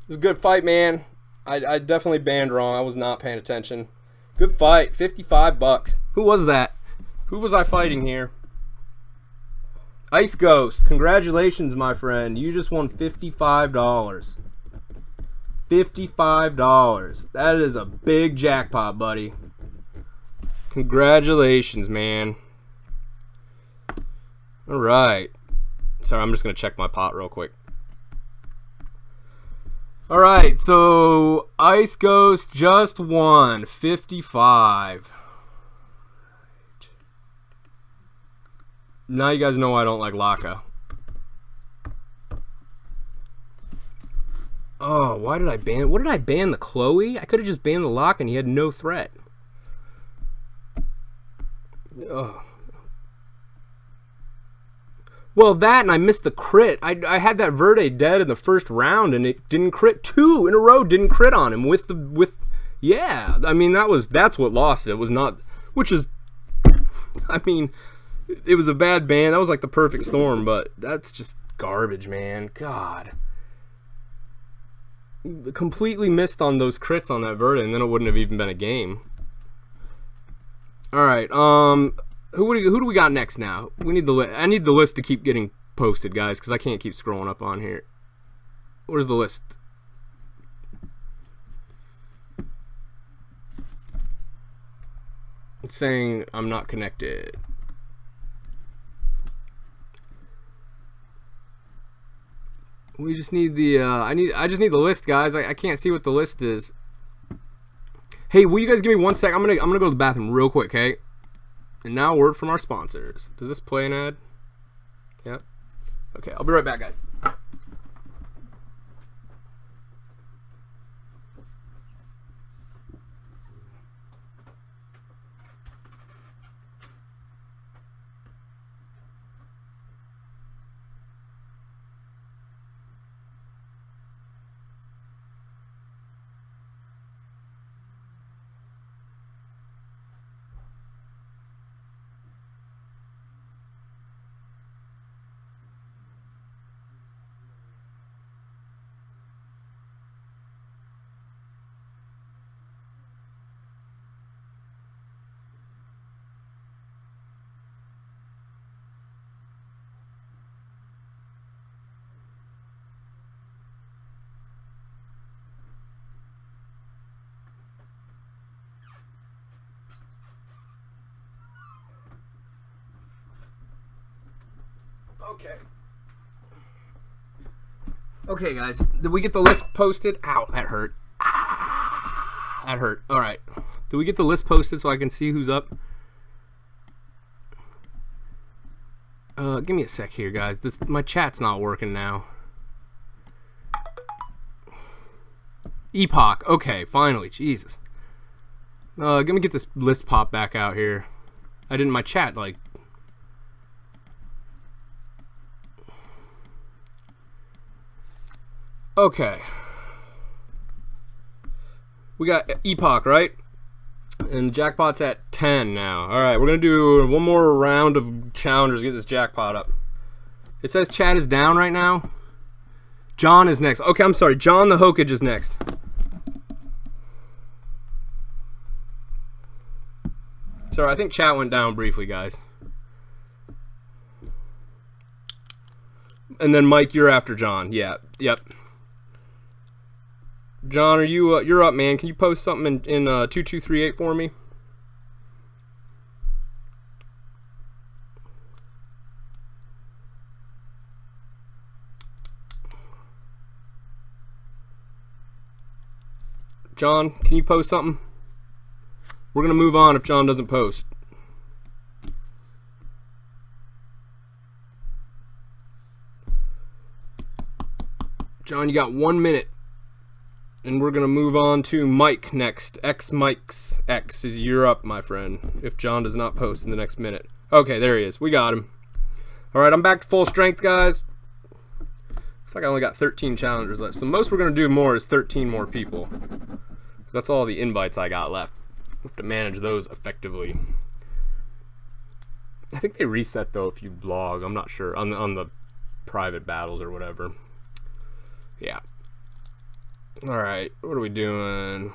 It was a good fight, man. I definitely banned wrong. I was not paying attention. Good fight. $55. Who was that? Who was I fighting here? Ice Ghost. Congratulations, my friend. You just won $55. $55. That is a big jackpot, buddy. Congratulations, man. All right. Sorry, I'm just going to check my pot real quick. All right, so Ice Ghost just won 55. Now you guys know I don't like Laka. Oh, why did I ban? What did I ban? The Chloe? I could have just banned the Laka and he had no threat. Oh. Well, that and I missed the crit. I had that Verde dead in the first round and it didn't crit. 2 in a row didn't crit on him yeah. I mean that's what lost it. It was not, which is, I mean, it was a bad ban. That was like the perfect storm, but that's just garbage, man. God. Completely missed on those crits on that Verde and then it wouldn't have even been a game. All right, who do we got next now? We need the list. I need the list to keep getting posted, guys, because I can't keep scrolling up on here. Where's the list? It's saying I'm not connected. We just need the I just need the list, guys. I can't see what the list is. Hey, will you guys give me 1 sec? I'm gonna go to the bathroom real quick, okay? And now a word from our sponsors. Does this play an ad? Yep. Okay, I'll be right back, guys. Okay. Okay, guys. Did we get the list posted? Ow, that hurt. That hurt. All right. Did we get the list posted so I can see who's up? Give me a sec here, guys. My chat's not working now. Epoch. Okay, finally. Jesus. Let me get this list pop back out here. I didn't. My chat, like... Okay. We got Epoch, right? And Jackpot's at 10 now. Alright, we're going to do one more round of challengers to get this jackpot up. It says chat is down right now. John is next. Okay, I'm sorry. John the Hokage is next. Sorry, I think chat went down briefly, guys. And then Mike, you're after John. Yeah, yep. John, are you you're up, man? Can you post something in 2238 for me? John, can you post something? We're gonna move on if John doesn't post. John, you got 1 minute. And we're gonna move on to Mike next. X Mike's X. You're up, my friend. If John does not post in the next minute. Okay, there he is. We got him. Alright, I'm back to full strength, guys. Looks like I only got 13 challengers left. So most we're gonna do more is 13 more people. Because that's all the invites I got left. We have to manage those effectively. I think they reset though if you blog. I'm not sure. On the private battles or whatever. Yeah. Alright, what are we doing?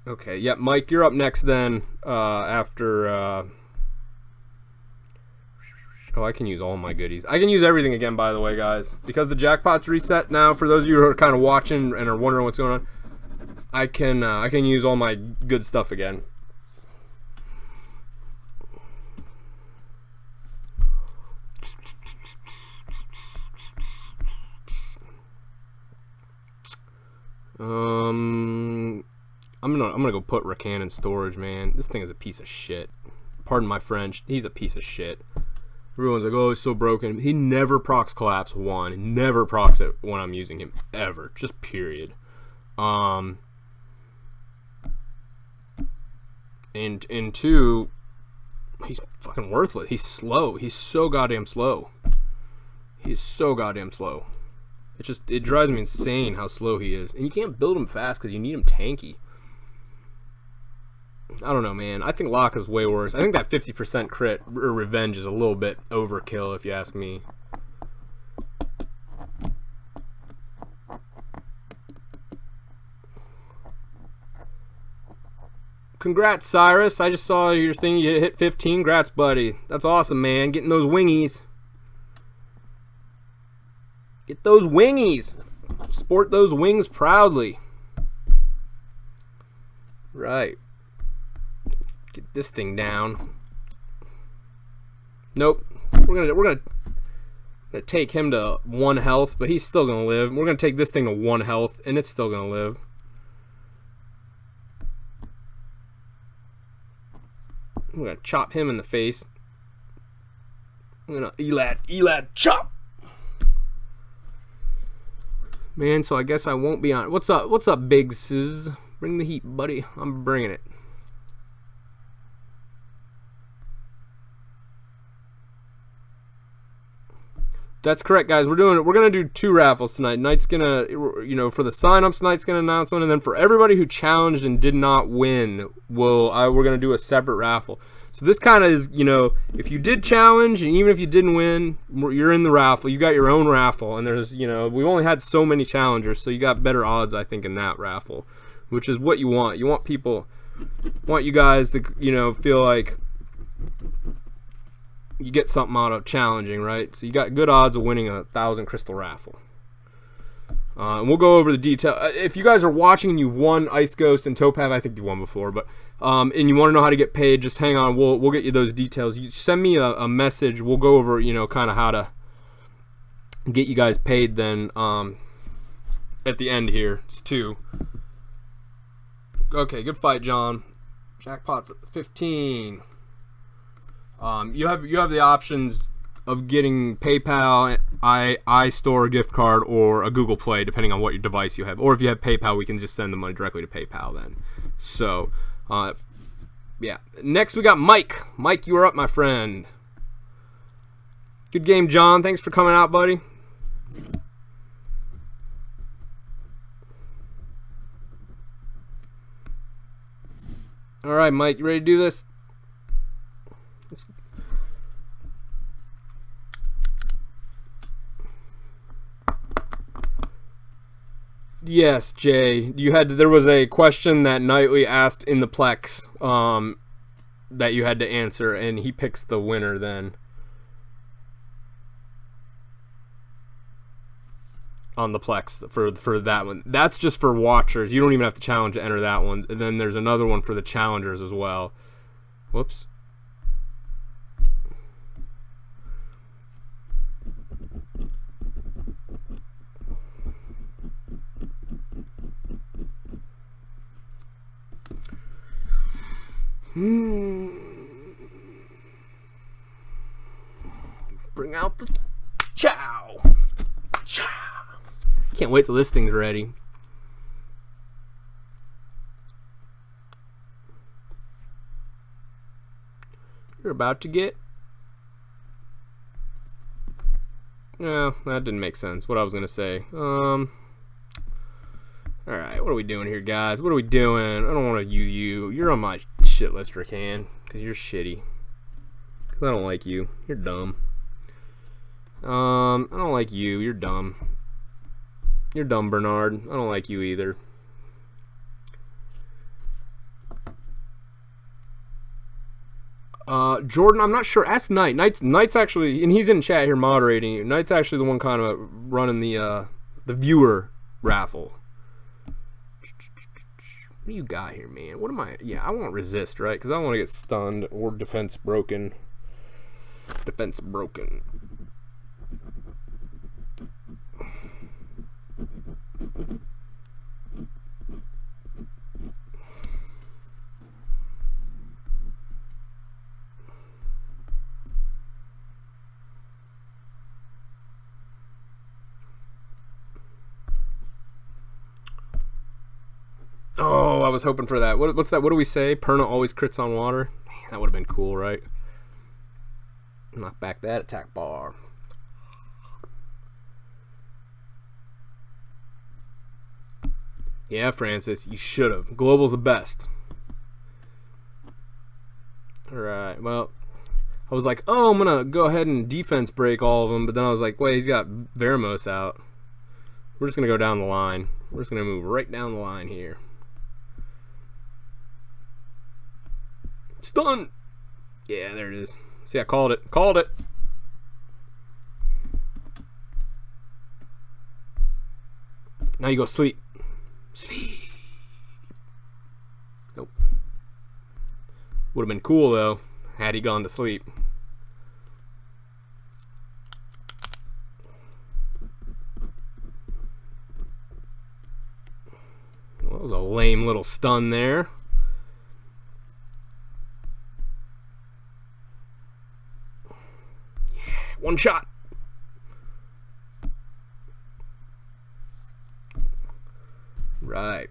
Okay, yep, Mike, you're up next then, after, oh, I can use all my goodies. I can use everything again, by the way, guys. Because the jackpot's reset now, for those of you who are kind of watching and are wondering what's going on, I can use all my good stuff again. I'm gonna go put Rakan in storage, man. This thing is a piece of shit. Pardon my French. He's a piece of shit. Everyone's like, oh, he's so broken. He never procs collapse 1. He never procs it when I'm using him ever. Just period. And 2, he's fucking worthless. He's slow. He's so goddamn slow. He's so goddamn slow. It drives me insane how slow he is. And you can't build him fast because you need him tanky. I don't know, man. I think Locke is way worse. I think that 50% crit or revenge is a little bit overkill, if you ask me. Congrats, Cyrus. I just saw your thing. You hit 15. Congrats, buddy. That's awesome, man. Getting those wingies. Get those wingies. Sport those wings proudly. Right. Get this thing down. Nope. We're gonna take him to 1 health, but he's still gonna live. We're gonna take this thing to 1 health, and it's still gonna live. I'm gonna chop him in the face. I'm gonna elad chop. Man, so I guess I won't be on. What's up, Biggs? Bring the heat, buddy. I'm bringing it. That's correct, guys. We're gonna do 2 raffles tonight. Knight's gonna, you know, for the signups, Knight's gonna announce one, and then for everybody who challenged and did not win, we're gonna do a separate raffle. So this kind of is, you know, if you did challenge and even if you didn't win, you're in the raffle. You got your own raffle, and there's, you know, we've only had so many challengers, so you got better odds, I think, in that raffle, which is what you want. You want you guys to, you know, feel like you get something out of challenging, right? So you got good odds of winning a 1,000 crystal raffle. And we'll go over the detail. If you guys are watching and you've won Ice Ghost and Topaz, I think you won before, but and you want to know how to get paid, just hang on. We'll get you those details. You send me a message. We'll go over, you know, kind of how to get you guys paid then at the end here. It's 2. Okay, good fight, John. Jackpot's at 15. You have the options of getting PayPal, iStore gift card, or a Google Play, depending on what your device you have. Or if you have PayPal, we can just send the money directly to PayPal then. So, yeah. Next, we got Mike. Mike, you are up, my friend. Good game, John. Thanks for coming out, buddy. All right, Mike, you ready to do this? Yes, Jay. There was a question that Knightley asked in the Plex that you had to answer, and he picks the winner then. On the Plex for that one. That's just for watchers. You don't even have to challenge to enter that one. And then there's another one for the challengers as well. Whoops. Bring out the chow. Chow. Can't wait till this thing's ready. You're about to get... No, that didn't make sense. What I was going to say. Alright, what are we doing here, guys? What are we doing? I don't want to use you. You're on my shit list, Rickan, because you're shitty. Because I don't like you. You're dumb. I don't like you. You're dumb. You're dumb, Bernard. I don't like you either. Jordan, I'm not sure. Ask Knight. Knight's actually, and he's in chat here moderating you. Knight's actually the one kind of running the viewer raffle. What do you got here, man? What am I? Yeah, I want resist, right? Because I want to get stunned or defense broken. Defense broken. Oh, I was hoping for that. What's that? What do we say? Perna always crits on water. Man, that would have been cool, right? Knock back that attack bar. Yeah, Francis, you should have. Global's the best. Alright, well, I was like, oh, I'm going to go ahead and defense break all of them, but then I was like, wait, he's got Veramos out. We're just going to go down the line. We're just going to move right down the line here. Stun! Yeah, there it is. See, I called it. Called it! Now you go sleep. Sleep. Nope. Would have been cool, though, had he gone to sleep. Well, that was a lame little stun there. One shot. Right.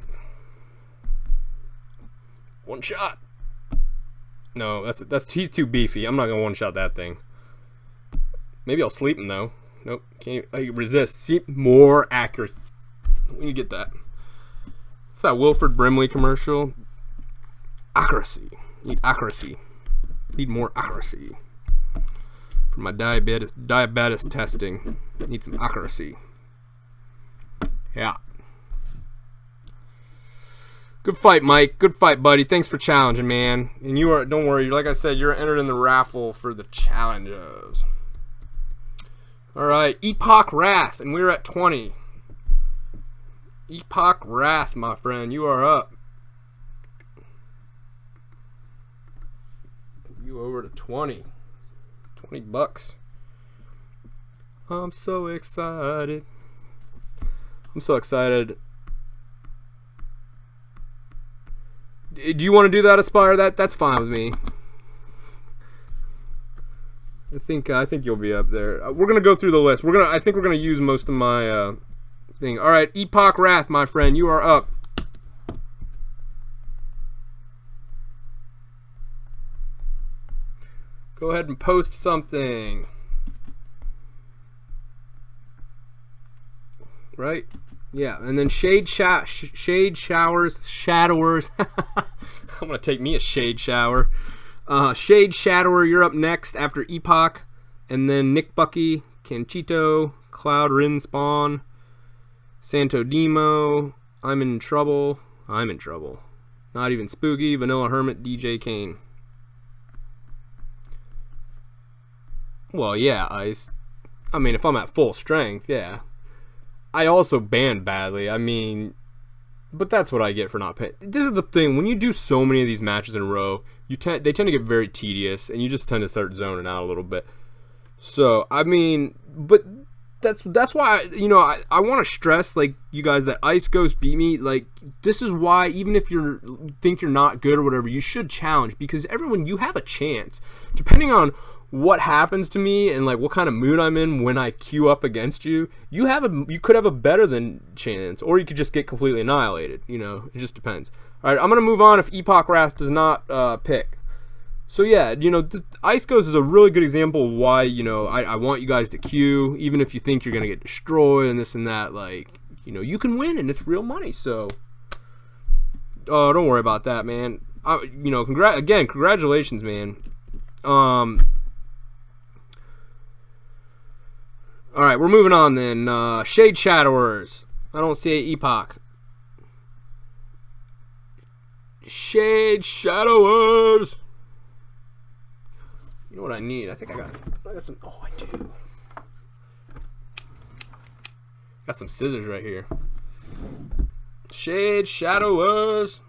One shot. No, he's too beefy. I'm not gonna one shot that thing. Maybe I'll sleep him though. Nope. Can't resist. See, more accuracy. We need to get that. It's that Wilford Brimley commercial. Accuracy. Need accuracy. Need more accuracy. For my diabetes testing. Need some accuracy. Yeah. Good fight, Mike. Good fight, buddy. Thanks for challenging, man. And you are, don't worry, like I said, you're entered in the raffle for the challenges. Alright, Epoch Wrath, and we're at 20. Epoch Wrath, my friend, you are up. You over to 20. 20 bucks. I'm so excited. I'm so excited. Do you want to do that, Aspire? That's fine with me. I think you'll be up there. We're gonna go through the list. I think we're gonna use most of my thing. All right, Epoch Wrath, my friend, you are up. Go ahead and post something. Right? Yeah, and then shade showers. I'm gonna take me a shade shower. Shade Shadower, you're up next after Epoch, and then Nick Bucky, Canchito, Cloud Rin Spawn, Santo Demo, I'm in trouble. Not even Spooky, Vanilla Hermit, DJ Kane. Well, yeah, I mean, if I'm at full strength, yeah. I also banned badly. I mean, but that's what I get for not paying. This is the thing. When you do so many of these matches in a row, they tend to get very tedious, and you just tend to start zoning out a little bit. So, I mean, but that's why, you know, I want to stress, like, you guys, that Ice Ghost beat me. Like, this is why, even if you think you're not good or whatever, you should challenge, because everyone, you have a chance. Depending on what happens to me and like what kind of mood I'm in when I queue up against you, you could have a better than chance, or you could just get completely annihilated. You know, it just depends. All right, I'm gonna move on if Epoch Wrath does not pick. So yeah, you know, Ice Ghost is a really good example of why, you know, I want you guys to queue, even if you think you're gonna get destroyed and this and that. Like, you know, you can win and it's real money. So, don't worry about that, man. You know, congratulations, man. All right, we're moving on then. Shade Shadowers. I don't see a Epoch. Shade Shadowers. You know what I need? I think I got some. Oh, I do. Got some scissors right here. Shade Shadowers.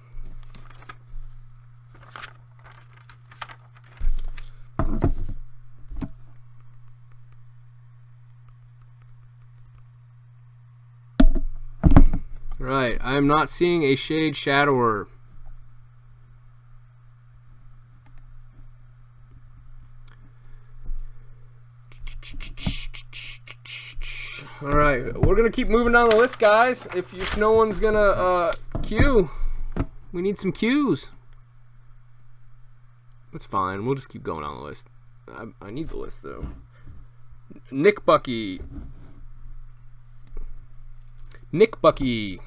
Right, I am not seeing a Shade Shadower. Alright, we're going to keep moving down the list, guys. If no one's going to queue, we need some queues. That's fine, we'll just keep going down the list. I need the list, though. Nick Bucky. Nick Bucky.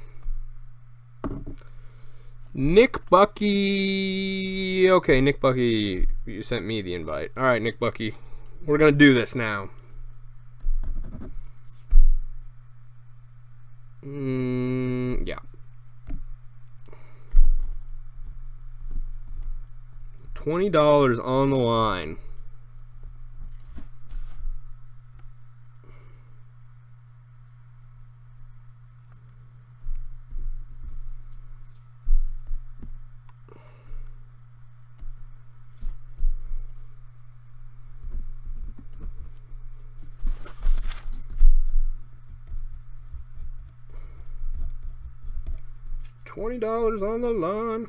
Okay, Nick Bucky, you sent me the invite. All right, Nick Bucky, we're gonna do this now. Yeah. $20 on the line. $20 on the line.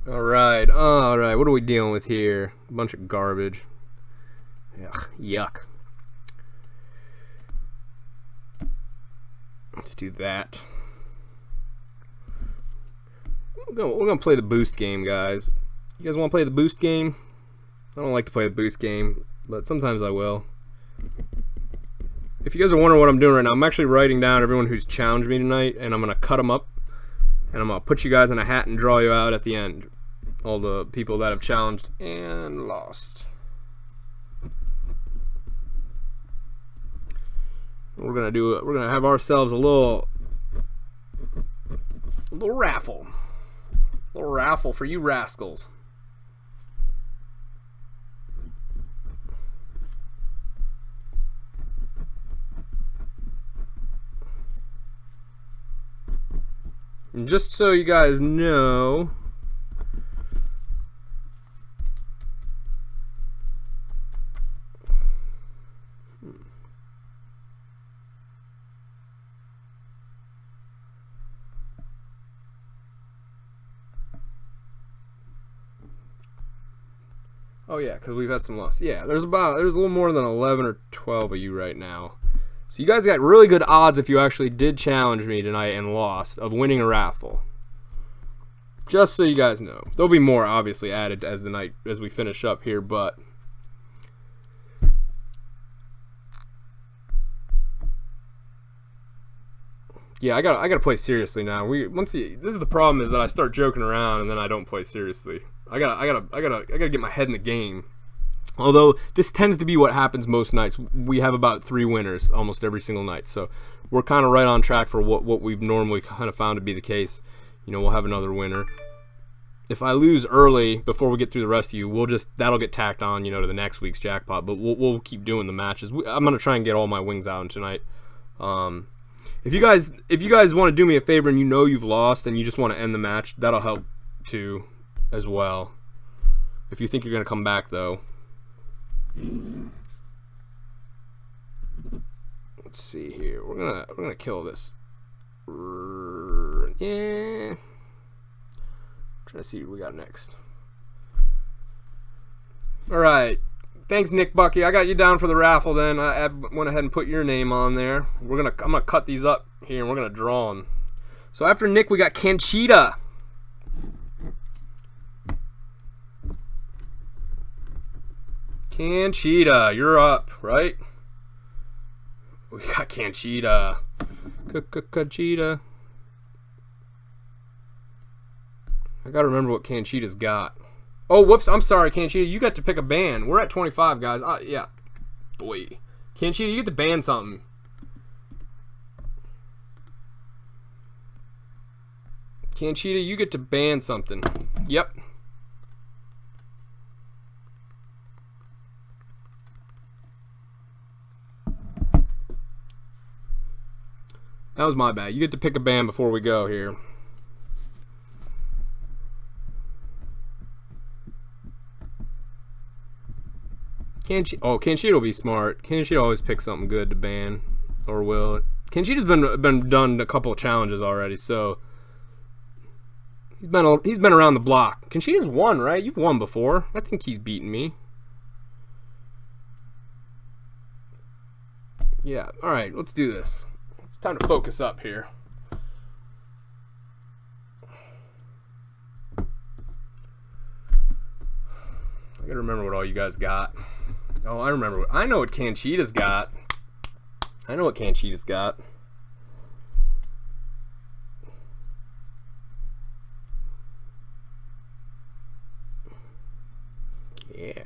Right. All right. What are we dealing with here? A bunch of garbage. Ugh, yuck. Let's do that. we're gonna play the boost game, guys. You guys want to play the boost game? I don't like to play the boost game, but sometimes I will. If you guys are wondering what I'm doing right now, I'm actually writing down everyone who's challenged me tonight, and I'm gonna cut them up, and I'm gonna put you guys in a hat and draw you out at the end. All the people that have challenged and lost. We're gonna have ourselves a little raffle. A little raffle for you rascals. And just so you guys know, oh yeah, because we've had some loss. Yeah, there's a little more than 11 or 12 of you right now. So you guys got really good odds if you actually did challenge me tonight and lost of winning a raffle. Just so you guys know. There'll be more obviously added as we finish up here, but yeah, I gotta play seriously now. This is the problem, is that I start joking around and then I don't play seriously. I gotta get my head in the game. Although this tends to be what happens most nights. We have about 3 winners almost every single night, so we're kind of right on track for what we've normally kind of found to be the case. You know, we'll have another winner. If I lose early before we get through the rest of you, that'll get tacked on, you know, to the next week's jackpot. But we'll keep doing the matches. I'm gonna try and get all my wings out tonight. If you guys want to do me a favor and you know you've lost and you just want to end the match, that'll help too, as well. If you think you're gonna come back though. Let's see here. We're gonna kill this. Yeah. Try to see what we got next. All right. Thanks, Nick Bucky. I got you down for the raffle. Then I went ahead and put your name on there. I'm gonna cut these up here and we're gonna draw them. So after Nick, we got Conchita. Conchita, you're up, right? We got Conchita. Conchita. I gotta remember what Conchita's got. Oh, whoops, I'm sorry, Conchita. You got to pick a band. We're at 25, guys. Yeah. Boy. Conchita, you get to ban something. Conchita, you get to ban something. Yep. That was my bad. You get to pick a band before we go here. Conchita will be smart. Conchita always picks something good to ban, or will. Conchita's been done a couple of challenges already, so he's been around the block. Conchita's won, right? You've won before. I think he's beaten me. Yeah. All right. Let's do this. It's time to focus up here. I gotta remember what all you guys got. Oh, I remember. I know what Conchita's got. I know what Conchita's got. Yeah.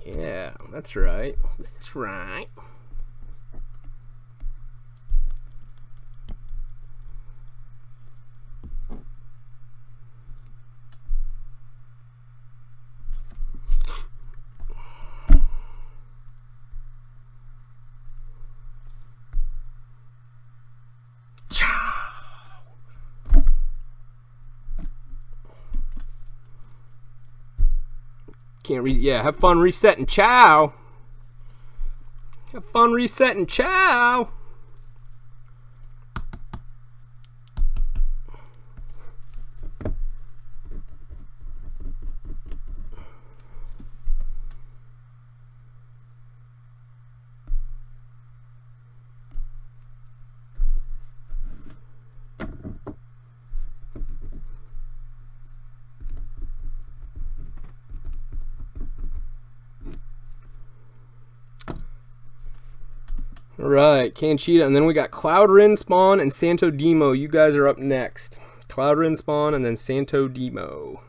Yeah, that's right. That's right. Yeah, have fun resetting. Ciao. Have fun resetting. Ciao. All right, Canchita, and then we got Cloud Rin Spawn and Santo Demo. You guys are up next. Cloud Rin Spawn and then Santo Demo.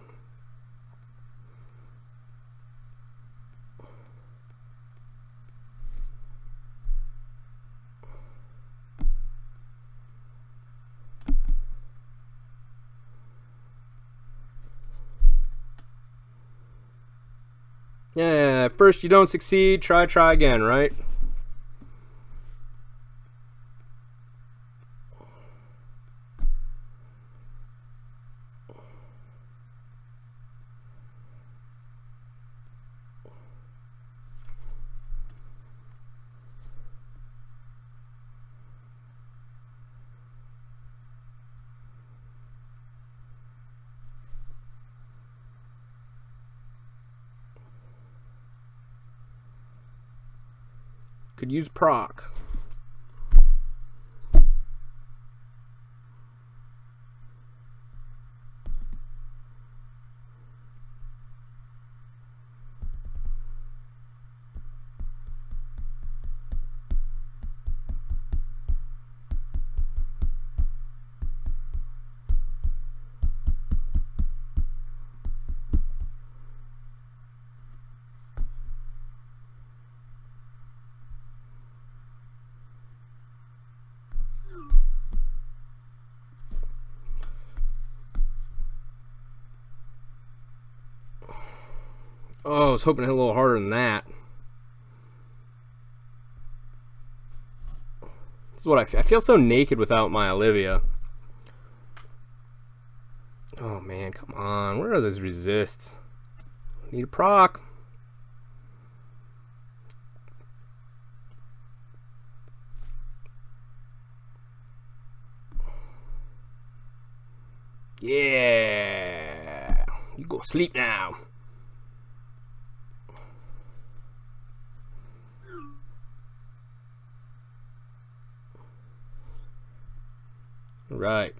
Yeah, first you don't succeed, try again, right? Could use proc. Oh, I was hoping to hit a little harder than that. This is what I feel so naked without my Olivia. Oh man, come on. Where are those resists? Need a proc. Yeah. You go sleep now. Right.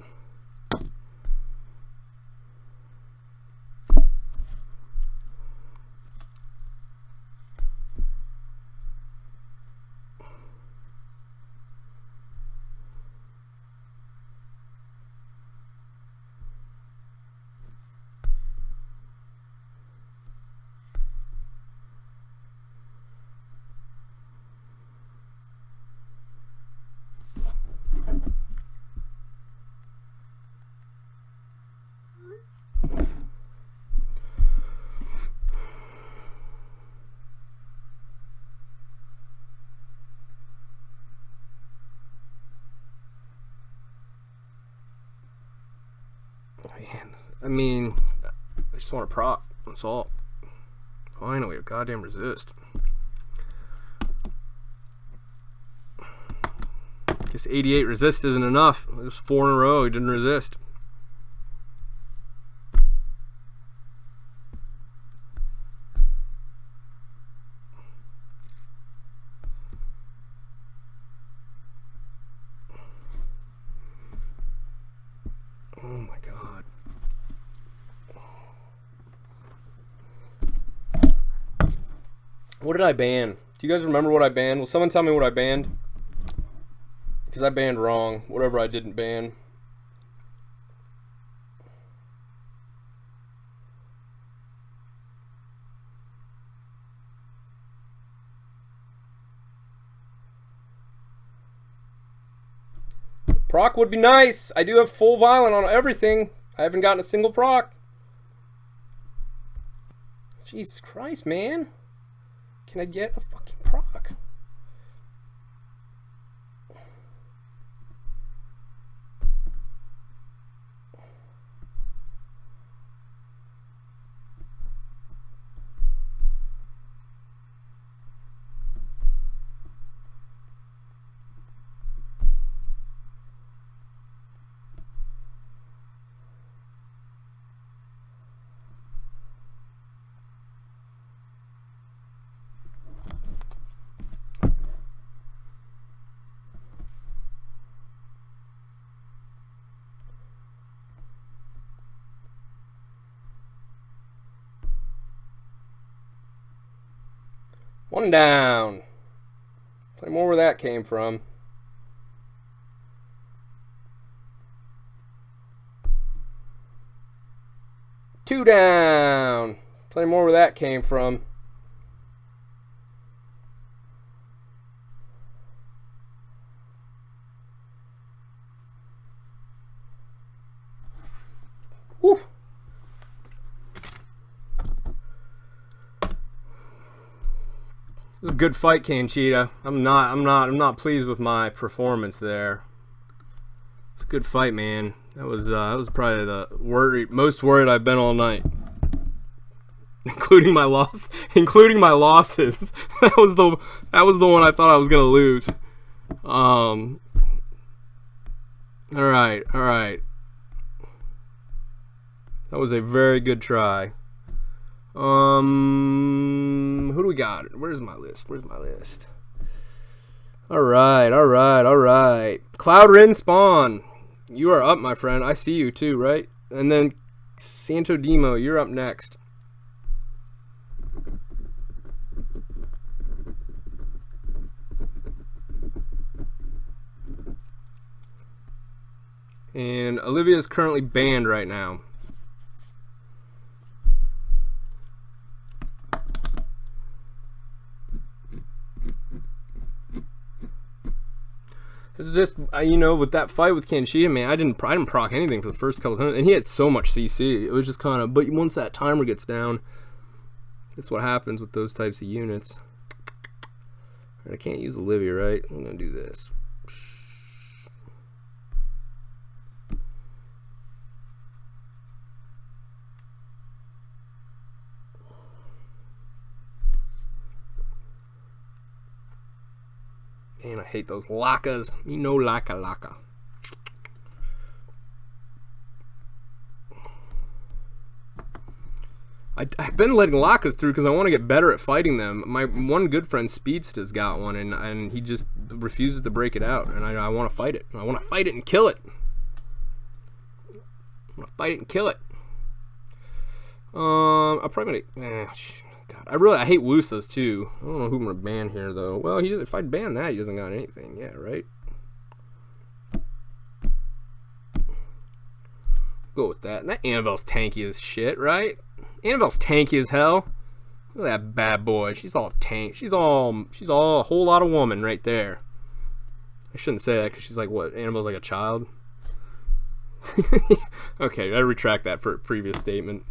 Man, I mean, I just want a prop. That's all. Finally, a goddamn resist. Guess 88 resist isn't enough. It was 4 in a row. He didn't resist. Oh my god. What did I ban? Do you guys remember what I banned? Will someone tell me what I banned? Because I banned wrong. Whatever I didn't ban. Proc would be nice. I do have full violent on everything. I haven't gotten a single proc. Jesus Christ, man. Can I get a fucking proc? One down. Play more where that came from. Two down. Play more where that came from. Woo. It was a good fight, Canchita. I'm not pleased with my performance there. It's a good fight, man. That was probably the most worried I've been all night. Including my losses. that was the one I thought I was gonna lose. All right. That was a very good try. Who do we got? Where's my list? All right. Cloud Rin Spawn. You are up, my friend. I see you too, right? And then Santo Demo, you're up next. And Olivia is currently banned right now. It's just, you know, with that fight with Canchita, man, I didn't proc anything for the first couple of times, and he had so much CC. It was just kind of, but once that timer gets down, that's what happens with those types of units. I can't use Olivia, right? I'm gonna do this. Man, I hate those lakas. You know, laka. I've been letting lakas through because I want to get better at fighting them. My one good friend, Speedsta's got one, and he just refuses to break it out. And I want to fight it. I want to fight it and kill it. I'm probably gonna. God, I hate Wusas too. I don't know who I'm gonna ban here though. Well, if I ban that, he doesn't got anything. Yeah, right. Go with that. And that Annabelle's tanky as shit, right? Annabelle's tanky as hell. Look at that bad boy. She's all tank. She's all a whole lot of woman right there. I shouldn't say that because she's like what? Annabelle's like a child. Okay, I retract that for a previous statement.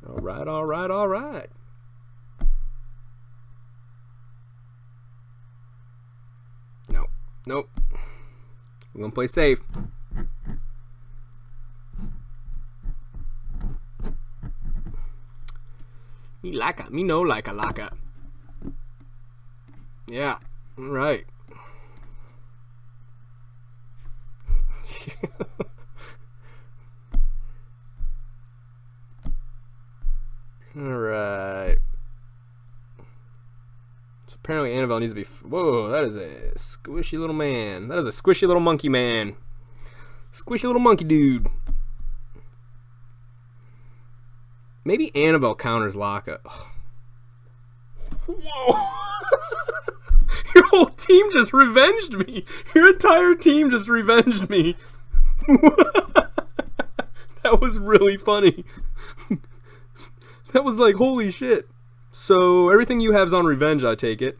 All right. Nope. I'm gonna play safe. Me no like a laka. Yeah, right. Alright. So apparently Annabelle needs to be... Whoa, that is a squishy little man. That is a squishy little monkey man. Squishy little monkey dude. Maybe Annabelle counters Laka. Whoa. Your whole team just revenged me. Your entire team just revenged me. That was really funny. That was like, holy shit. So, everything you have is on revenge, I take it.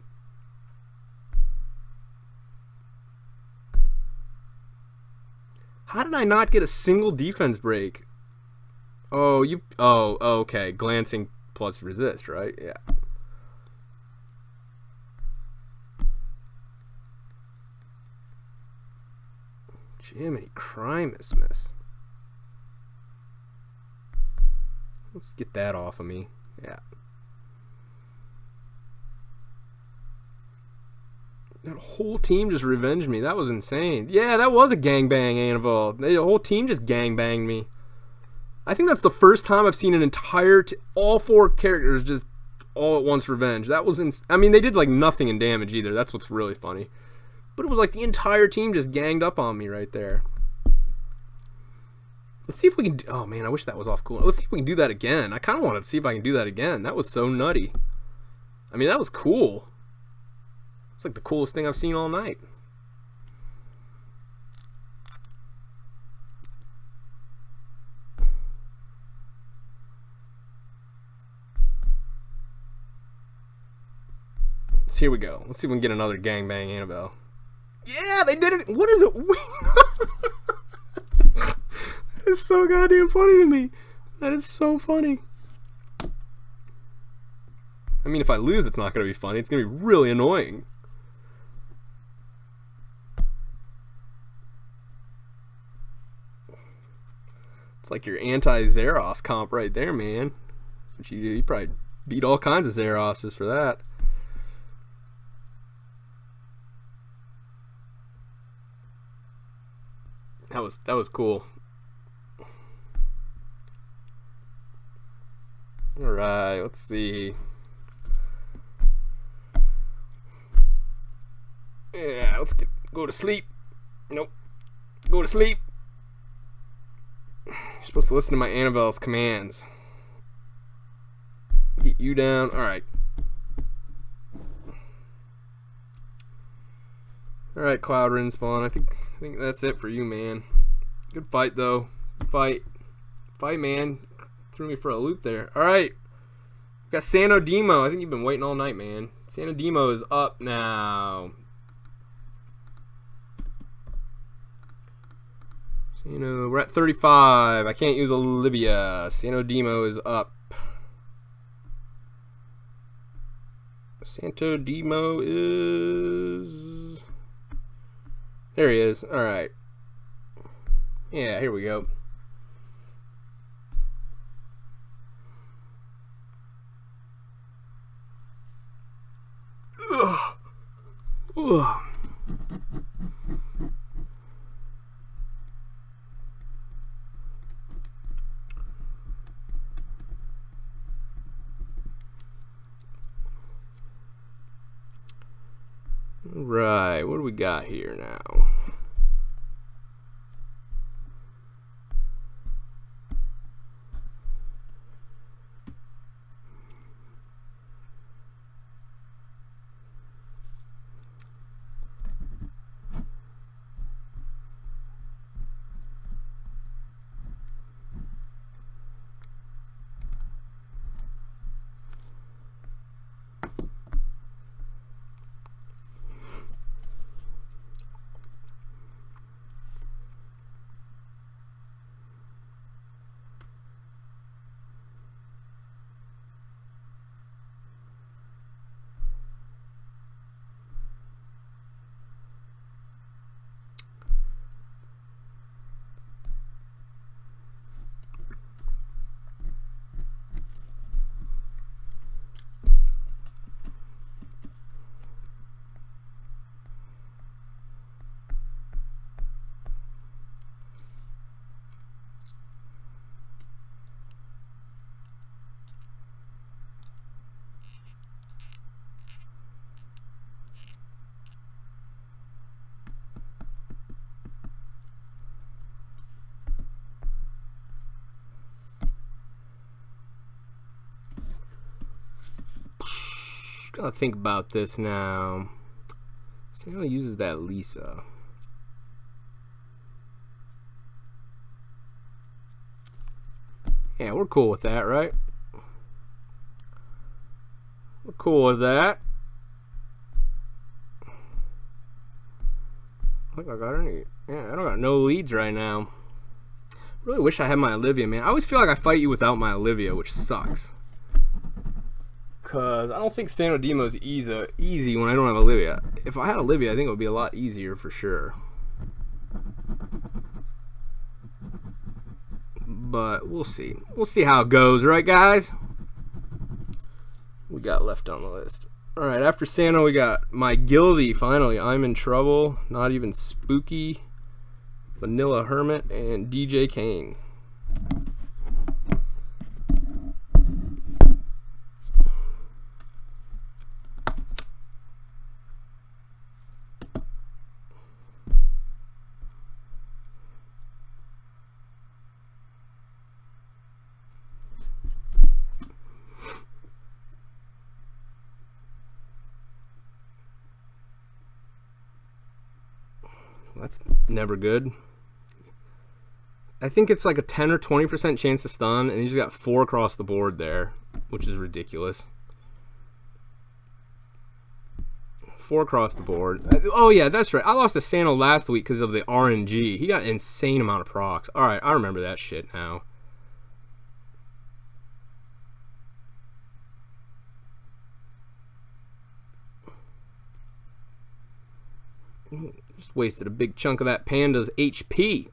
How did I not get a single defense break? Oh, okay. Glancing plus resist, right? Yeah. Jiminy Christmas. Let's get that off of me. Yeah. That whole team just revenged me. That was insane. Yeah, that was a gangbang, Annabelle. The whole team just gangbanged me. I think that's the first time I've seen an entire... all four characters just all at once revenge. That was... I mean, they did like nothing in damage either. That's what's really funny. But it was like the entire team just ganged up on me right there. Let's see if we can. Oh man, I wish that was off cool. Let's see if we can do that again. I kind of want to see if I can do that again. That was so nutty. I mean, that was cool. It's like the coolest thing I've seen all night. So here we go. Let's see if we can get another gangbang Annabelle. Yeah, they did it. What is it? That is so goddamn funny to me. That is so funny. I mean, if I lose, it's not going to be funny. It's going to be really annoying. It's like your anti-Zeros comp right there, man. But you probably beat all kinds of Zeroses for that. That was cool. All right, let's see. Yeah, let's go to sleep. Nope. Go to sleep. You're supposed to listen to my Annabelle's commands. Get you down. All right. All right, Cloud Rinspawn. I think that's it for you, man. Good fight, though. Good fight, man. Threw me for a loop there. All right. We got Sano Demo. I think you've been waiting all night, man. Sano Demo is up now. Sano, we're at 35. I can't use Olivia. Sano Demo is up. Santo Demo is... There he is. All right. Yeah, here we go. Ugh. Ugh. Right, what do we got here now? Gotta think about this now. Sano uses that Lisa. Yeah, we're cool with that, right? We're cool with that. I think I got any. Yeah, I don't got no leads right now. Really wish I had my Olivia, man. I always feel like I fight you without my Olivia, which sucks. Because I don't think Sano Demo is easy when I don't have Olivia. If I had Olivia, I think it would be a lot easier for sure. But we'll see. We'll see how it goes, right, guys? We got left on the list. Alright, after Sano, we got my Guilty, finally. I'm in Trouble, Not Even Spooky, Vanilla Hermit, and DJ Kane. That's never good. I think it's like a 10 or 20% chance to stun, and he's got 4 across the board there, which is ridiculous. 4 across the board. Oh yeah, that's right. I lost to Sano last week because of the RNG. He got an insane amount of procs. All right, I remember that shit now. Just wasted a big chunk of that panda's HP.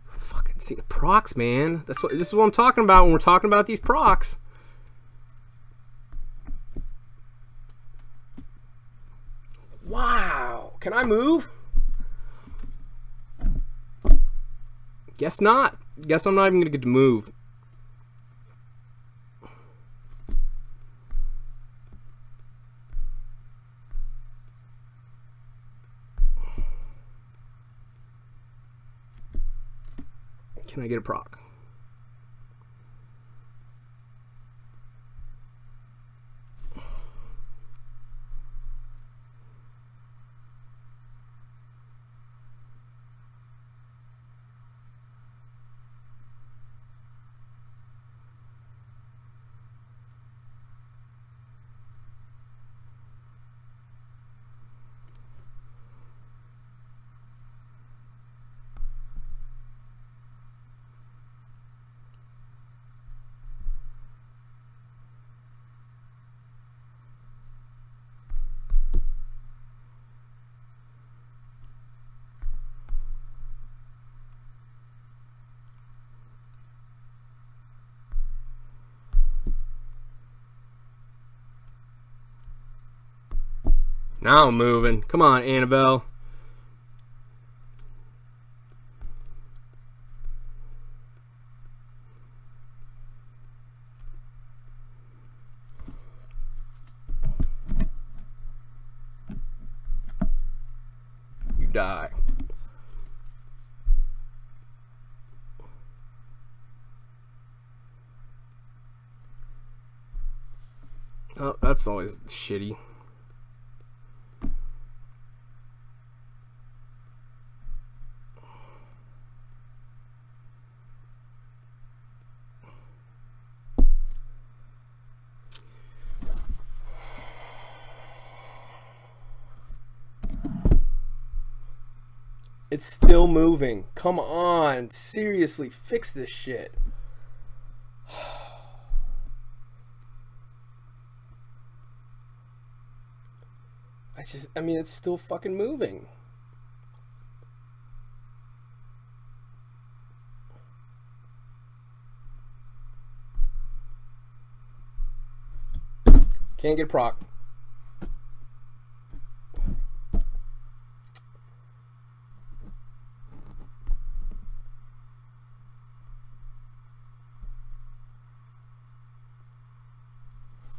Fucking see the procs, man. This is what I'm talking about when we're talking about these procs. Wow. Can I move? Guess not. Guess I'm not even gonna get to move. Can I get a proc? Now I'm moving. Come on, Annabelle. You die. Oh, that's always shitty. It's still moving. Come on. Seriously, fix this shit. I mean, it's still fucking moving. Can't get a proc.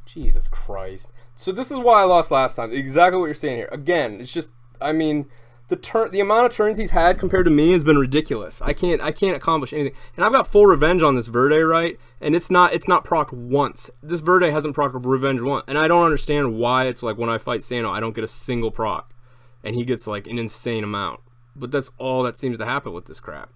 Jesus Christ. So this is why I lost last time. Exactly what you're saying here. Again, it's just, I mean, the amount of turns he's had compared to me has been ridiculous. I can't accomplish anything. And I've got full revenge on this Verde, right? And it's not procced once. This Verde hasn't procced revenge once. And I don't understand why it's like when I fight Sano, I don't get a single proc. And he gets like an insane amount. But that's all that seems to happen with this crap.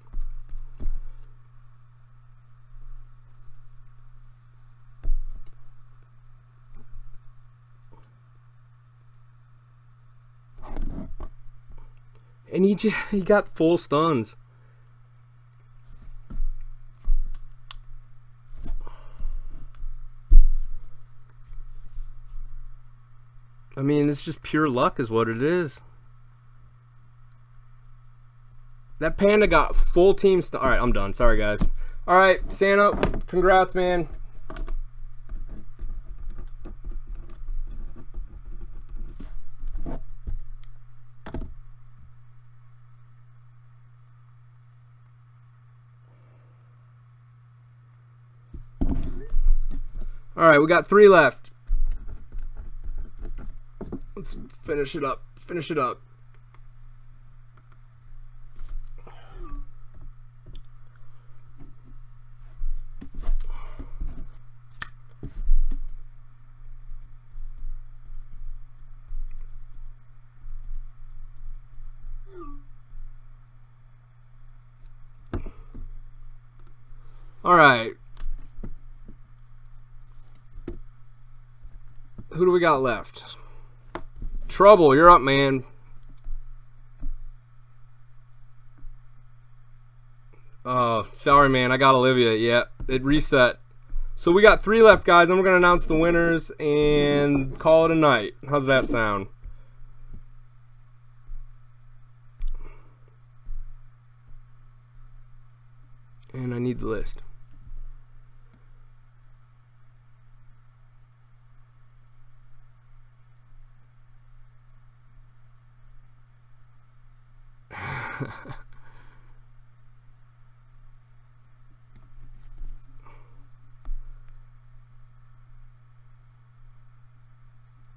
And he got full stuns. I mean, it's just pure luck is what it is. That panda got full team stun. Alright, I'm done. Sorry, guys. Alright, Sano, congrats, man. All right, we got 3 left. Let's finish it up. Finish it up. All right. Who do we got left? Trouble, you're up, man. Oh, sorry, man. I got Olivia. Yeah, it reset. So we got 3 left, guys, and we're going to announce the winners and call it a night. How's that sound? And I need the list.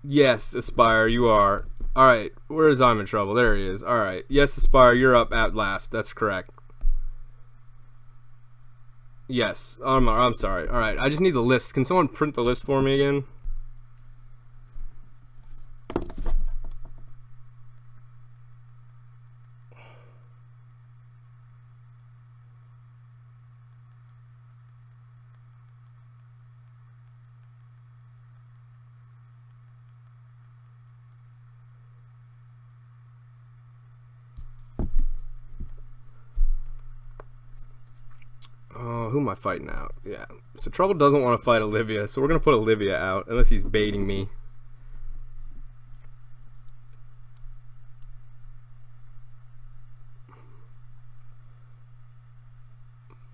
Yes, Aspire, you are. Alright, where is I'm in trouble? There he is. Alright. Yes, Aspire, you're up at last. That's correct. Yes. I'm sorry. Alright, I just need the list. Can someone print the list for me again? Who am I fighting out? Yeah. So Trouble doesn't want to fight Olivia, so we're going to put Olivia out, unless he's baiting me.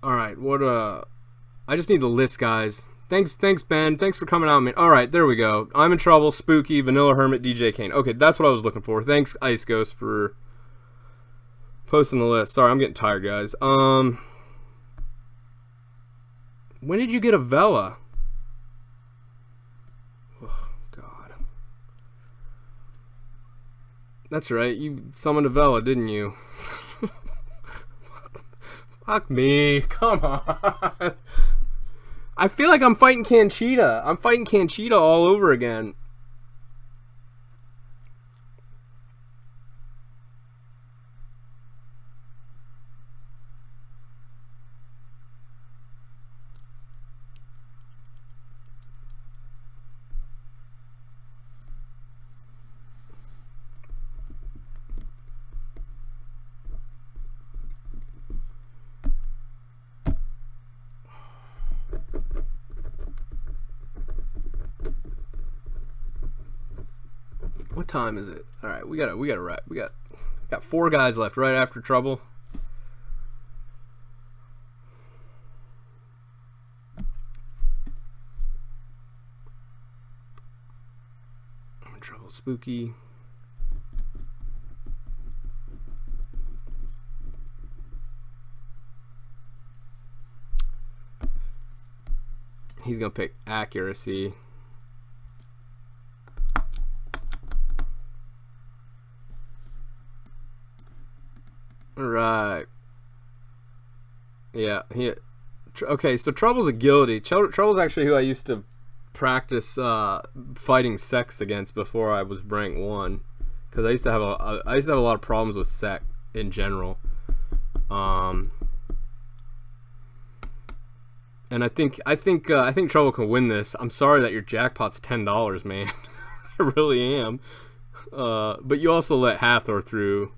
Alright, what, I just need the list, guys. Thanks, Ben. Thanks for coming out, man. Alright, there we go. I'm in Trouble, Spooky, Vanilla Hermit, DJ Kane. Okay, that's what I was looking for. Thanks, Ice Ghost, for posting the list. Sorry, I'm getting tired, guys. When did you get a Vela? Oh, God. That's right. You summoned a Vela, didn't you? Fuck me. Come on. I feel like I'm fighting Canchita. I'm fighting Canchita all over again. What time is it? All right, we got wrap. We got 4 guys left right after Trouble. I'm in Trouble, Spooky. He's gonna pick accuracy. Right. Yeah. Okay, so Trouble's a guilty. Trouble's actually who I used to practice fighting Sex against before I was rank 1, because I used to have a lot of problems with Sec in general. And I think Trouble can win this. I'm sorry that your jackpot's $10, man. I really am. But you also let Hathor through.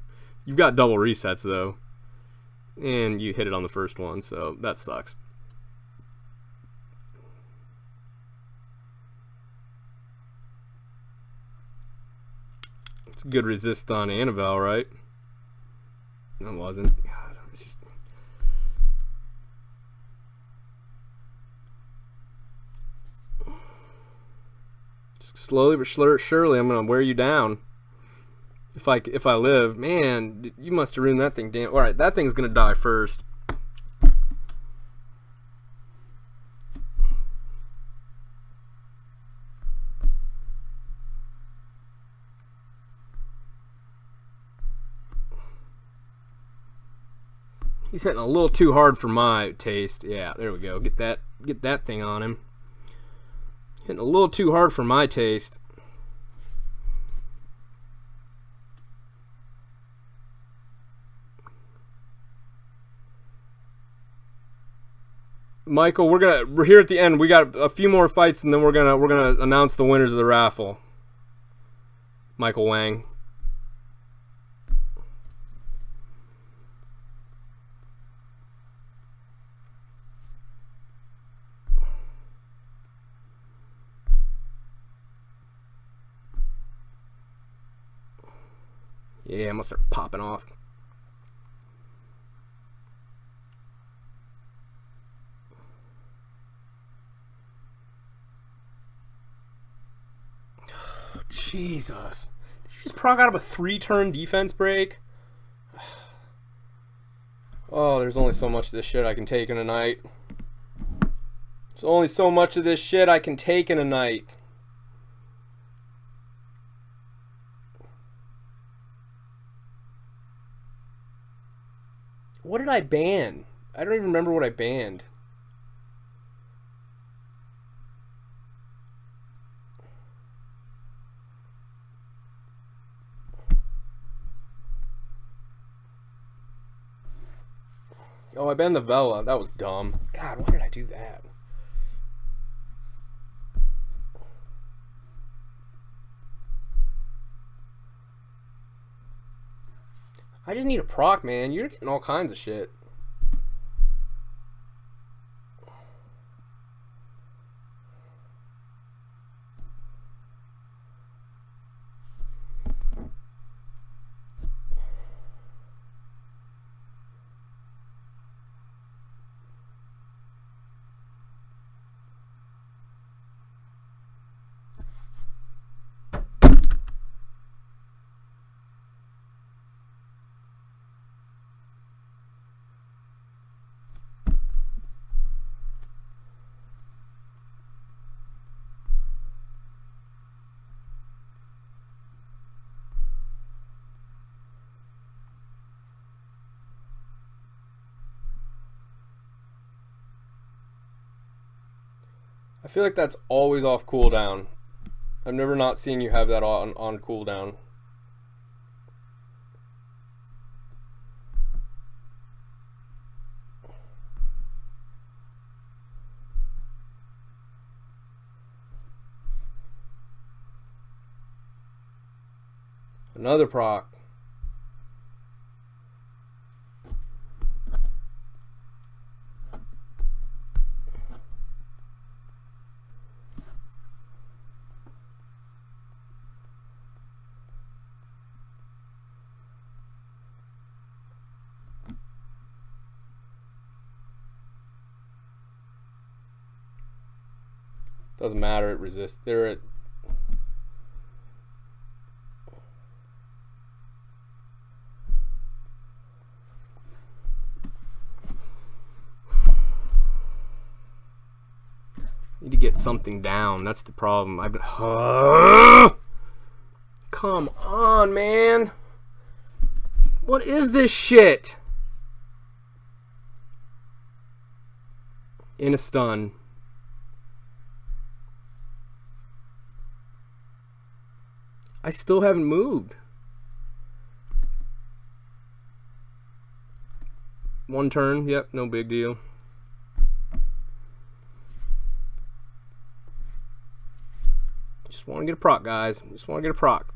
You've got double resets though, and you hit it on the first one, so that sucks. It's good resist on Annabelle, right? No, it wasn't. God, it's just slowly but surely, I'm gonna wear you down. If I live, man, you must have ruined that thing. Damn. All right, that thing's gonna die first. He's hitting a little too hard for my taste. Yeah, there we go. Get that thing on him. Hitting a little too hard for my taste. Michael, we're here at the end. We got a few more fights, and then we're gonna announce the winners of the raffle. Michael Wang. Yeah, I'm gonna start popping off. Jesus. Did you just proc out of a 3-turn defense break? Oh, there's only so much of this shit I can take in a night. There's only so much of this shit I can take in a night. What did I ban? I don't even remember what I banned. Oh, I banned the Vela. That was dumb. God, why did I do that? I just need a proc, man. You're getting all kinds of shit. I feel like that's always off cooldown. I've never not seen you have that on cooldown. Another proc. Doesn't matter, it resists. They're at need to get something down. That's the problem. I've been come on, man. What is this shit? In a stun. I still haven't moved. One turn, yep, no big deal. Just want to get a proc, guys. Just want to get a proc.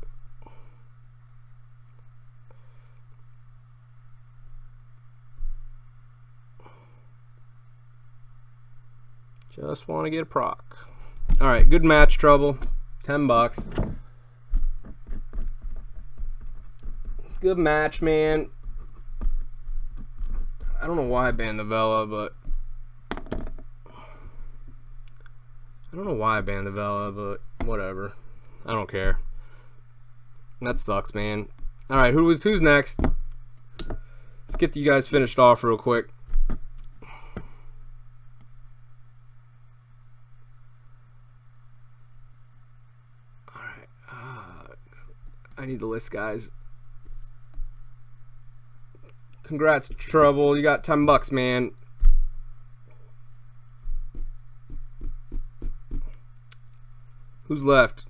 Just want to get a proc. All right, good match, Trouble. $10. Good match, man. I don't know why I banned the Vela, but whatever. I don't care. That sucks, man. All right, who's next? Let's get you guys finished off real quick. All right. I need the list, guys. Congrats, Trouble. You got $10, man. Who's left?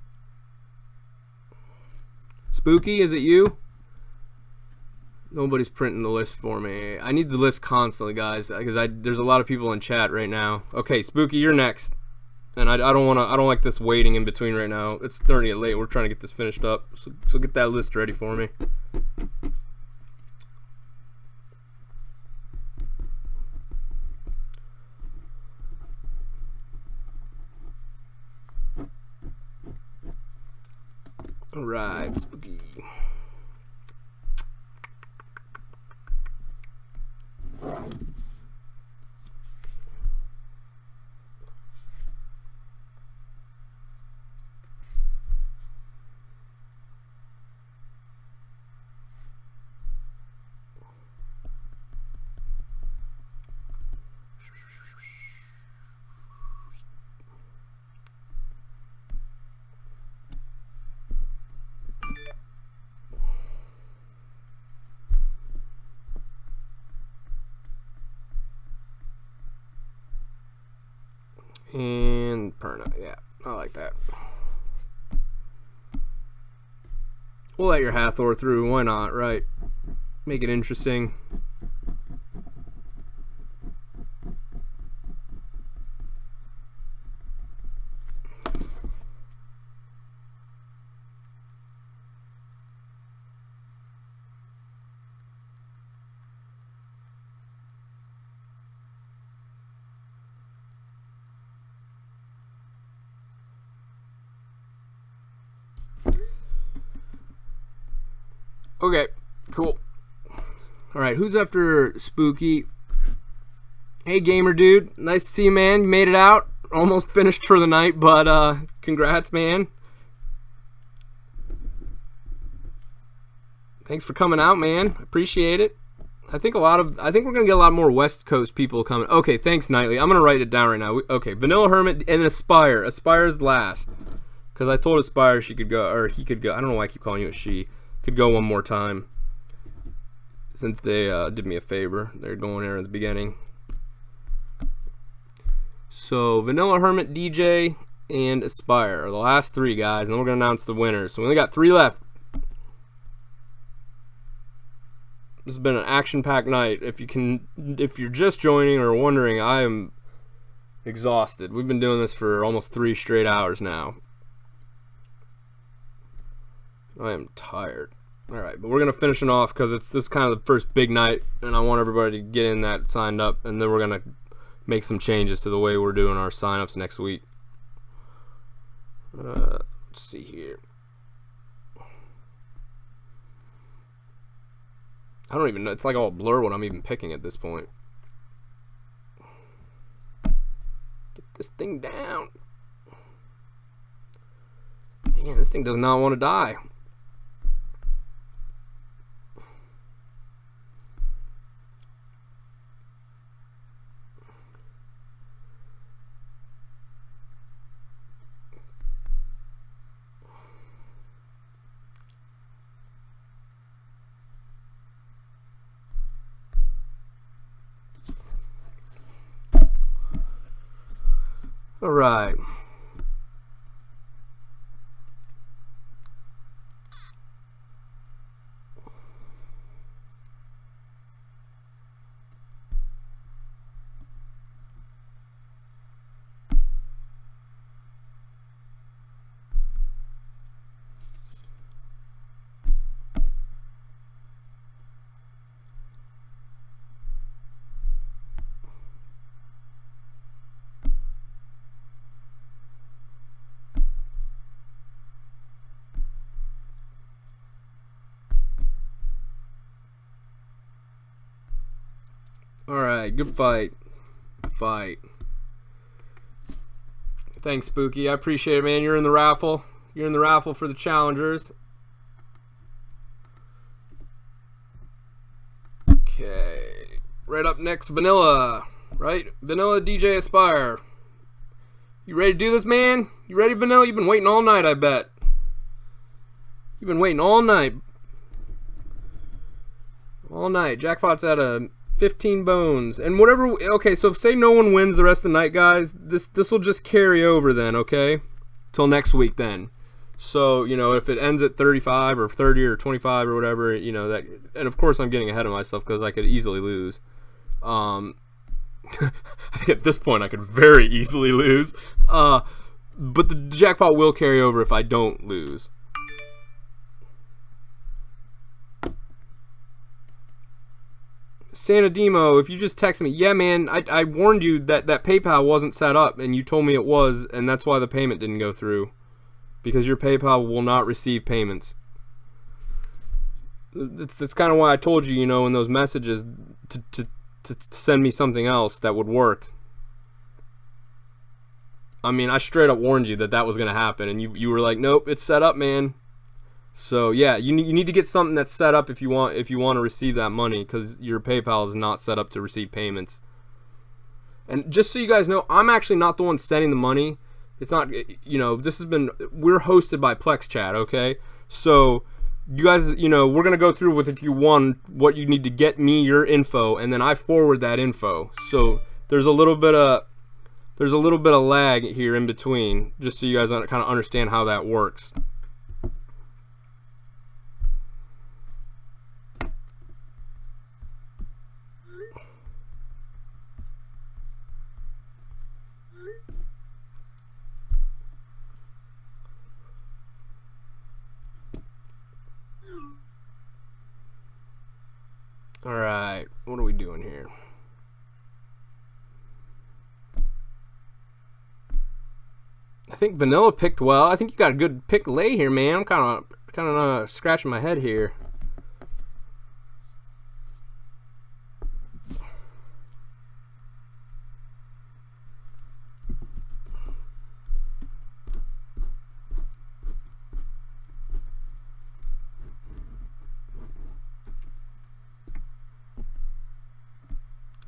Spooky, is it you? Nobody's printing the list for me. I need the list constantly, guys, because there's a lot of people in chat right now. Okay, Spooky, you're next. And I don't like this waiting in between right now. It's starting to get late. We're trying to get this finished up. So get that list ready for me. All right, Spooky. And Perna, yeah, I like that. We'll let your Hathor through, why not, right? Make it interesting. Okay, cool. Alright, who's after Spooky? Hey, gamer dude. Nice to see you, man. You made it out. Almost finished for the night, but congrats, man. Thanks for coming out, man. Appreciate it. I think we're gonna get a lot more West Coast people coming. Okay, thanks, Nightly. I'm gonna write it down right now. Okay, Vanilla Hermit and Aspire. Aspire's last. Because I told Aspire she could go, or he could go. I don't know why I keep calling you a she. Could go one more time since they did me a favor. They're going there at the beginning. So Vanilla Hermit, DJ, and Aspire are the last three guys, and then we're gonna announce the winners. So we only got 3 left. This has been an action-packed night. If you're just joining or wondering, I am exhausted. We've been doing this for almost 3 straight hours now. I am tired. Alright, but we're going to finish it off because this is kind of the first big night, and I want everybody to get in that signed up, and then we're going to make some changes to the way we're doing our sign-ups next week. Let's see here. I don't even know. It's like all blur what I'm even picking at this point. Get this thing down. Man, this thing does not want to die. All right. Alright, good fight. Thanks, Spooky. I appreciate it, man. You're in the raffle. You're in the raffle for the challengers. Okay. Right up next, Vanilla. Right? Vanilla DJ Aspire. You ready to do this, man? You ready, Vanilla? You've been waiting all night, I bet. You've been waiting all night. All night. Jackpot's at a 15 bones. And whatever. Okay, so say no one wins the rest of the night, guys. This will just carry over then, okay? Till next week then. So, you know, if it ends at 35 or 30 or 25 or whatever, you know, that, and of course I'm getting ahead of myself because I could easily lose. I think at this point I could very easily lose. But the jackpot will carry over if I don't lose. Santa Demo, if you just text me, yeah, man, I warned you that PayPal wasn't set up, and you told me it was, and that's why the payment didn't go through. Because your PayPal will not receive payments. That's kind of why I told you, you know, in those messages to send me something else that would work. I mean, I straight up warned you that was going to happen, and you were like, nope, it's set up, man. So yeah, you need to get something that's set up if you want to receive that money, because your PayPal is not set up to receive payments. And just so you guys know, I'm actually not the one sending the money. It's not, you know, we're hosted by Plexchat, okay? So you guys, you know, we're gonna go through with, if you won, what you need to get me your info, and then I forward that info. So there's a little bit of lag here in between, just so you guys kind of understand how that works. Alright, what are we doing here? I think Vanilla picked well. I think you got a good pick lay here, man. I'm kind of scratching my head here.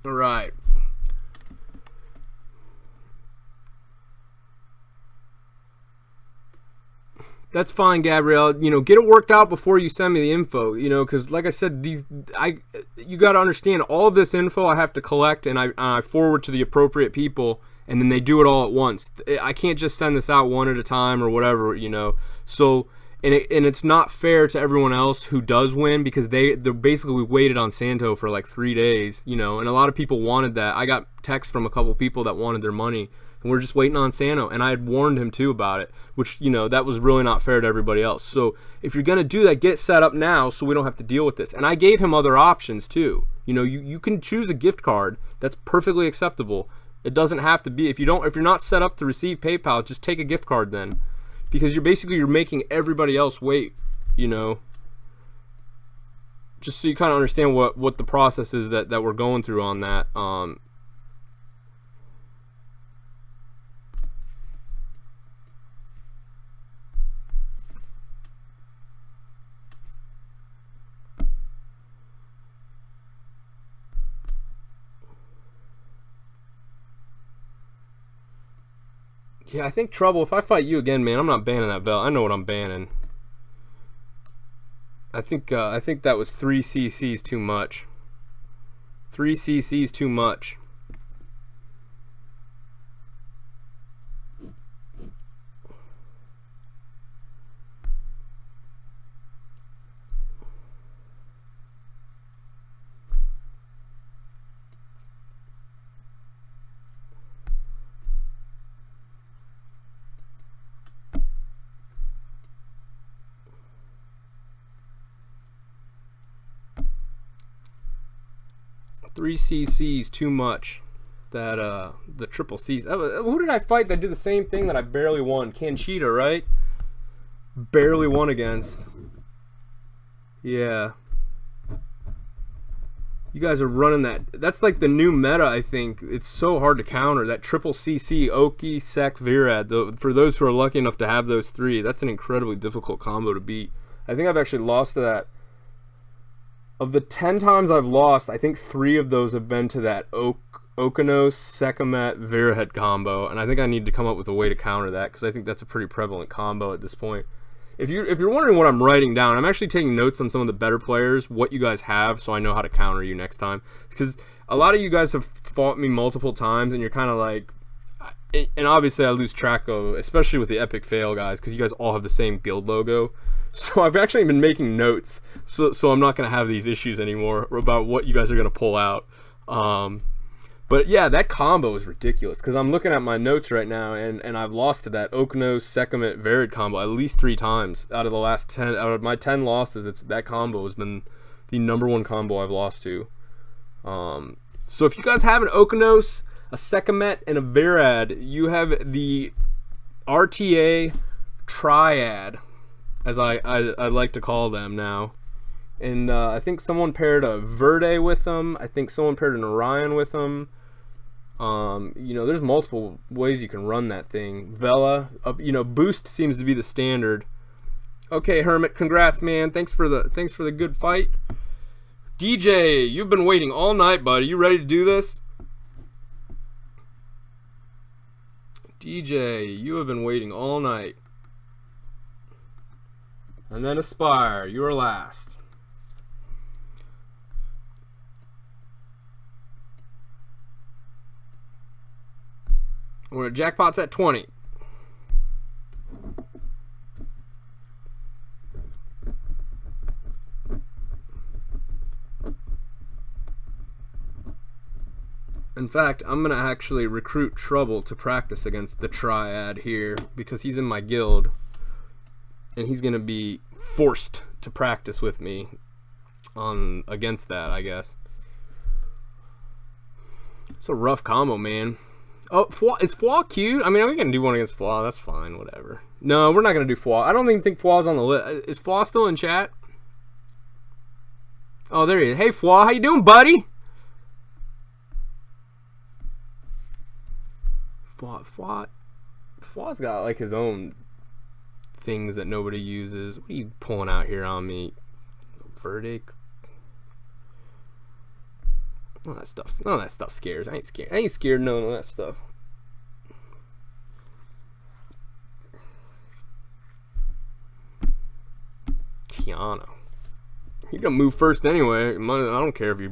All right. That's fine, Gabrielle. You know, get it worked out before you send me the info. You know, because like I said, you got to understand, all of this info I have to collect, and I forward to the appropriate people, and then they do it all at once. I can't just send this out one at a time or whatever. You know, so. And it's not fair to everyone else who does win, because they're basically waited on Santo for like 3 days, you know, and a lot of people wanted that. I got texts from a couple people that wanted their money, and we're just waiting on Santo, and I had warned him too about it, which, you know, that was really not fair to everybody else. So if you're gonna do that, get it set up now so we don't have to deal with this. And I gave him other options too. You know, you can choose a gift card. That's perfectly acceptable. It doesn't have to be, if you're not set up to receive PayPal, just take a gift card then. Because you're making everybody else wait, you know. Just so you kind of understand what the process is that we're going through on that. Yeah, I think Trouble, if I fight you again, man, I'm not banning that belt. I know what I'm banning. I think that was 3 cc's too much. 3 cc's too much. Three cc's too much. That the triple C's. Who did I fight that did the same thing that I barely won? Canchita, right? Barely won against. Yeah. You guys are running that. That's like the new meta, I think. It's so hard to counter. That triple CC, Oki, Sek, Virad. For those who are lucky enough to have those three, that's an incredibly difficult combo to beat. I think I've actually lost to that. Of the 10 times I've lost, I think 3 of those have been to that Okanos, Sekamet, Virad combo, and I think I need to come up with a way to counter that, because I think that's a pretty prevalent combo at this point. If you're wondering what I'm writing down, I'm actually taking notes on some of the better players, what you guys have, so I know how to counter you next time. Because a lot of you guys have fought me multiple times, and you're kind of like, and obviously I lose track of, especially with the epic fail guys, because you guys all have the same guild logo. So I've actually been making notes, so I'm not gonna have these issues anymore about what you guys are gonna pull out. But yeah, that combo is ridiculous, because I'm looking at my notes right now, and I've lost to that Oknos Sekhmet Varied combo at least 3 times out of the last 10. Out of my 10 losses, that combo has been the #1 combo I've lost to. So if you guys have an Oknos, a Sekhmet, and a Varied, you have the RTA triad, as I like to call them now. And I think someone paired a Verde with them. I think someone paired an Orion with them. You know, there's multiple ways you can run that thing. Vela, you know, boost seems to be the standard. Okay, Hermit, congrats, man. Thanks for the good fight. DJ, you've been waiting all night, buddy. You ready to do this? DJ, you have been waiting all night. And then Aspire, you are last. We're at jackpots at 20. In fact, I'm going to actually recruit Trouble to practice against the Triad here, because he's in my guild, and he's going to be forced to practice with me against that, I guess. It's a rough combo, man. Oh, is Fwa cute? I mean, we can do one against Fwa. That's fine, whatever. No, we're not going to do Fwa. I don't even think Fwa's on the list. Is Fwa still in chat? Oh, there he is. Hey, Fwa, how you doing, buddy? Fwa's got like his own things that nobody uses. What are you pulling out here on me? Verdict. None of that stuff scares. I ain't scared of none of that stuff. Tiana. You're gonna move first anyway. I don't care if you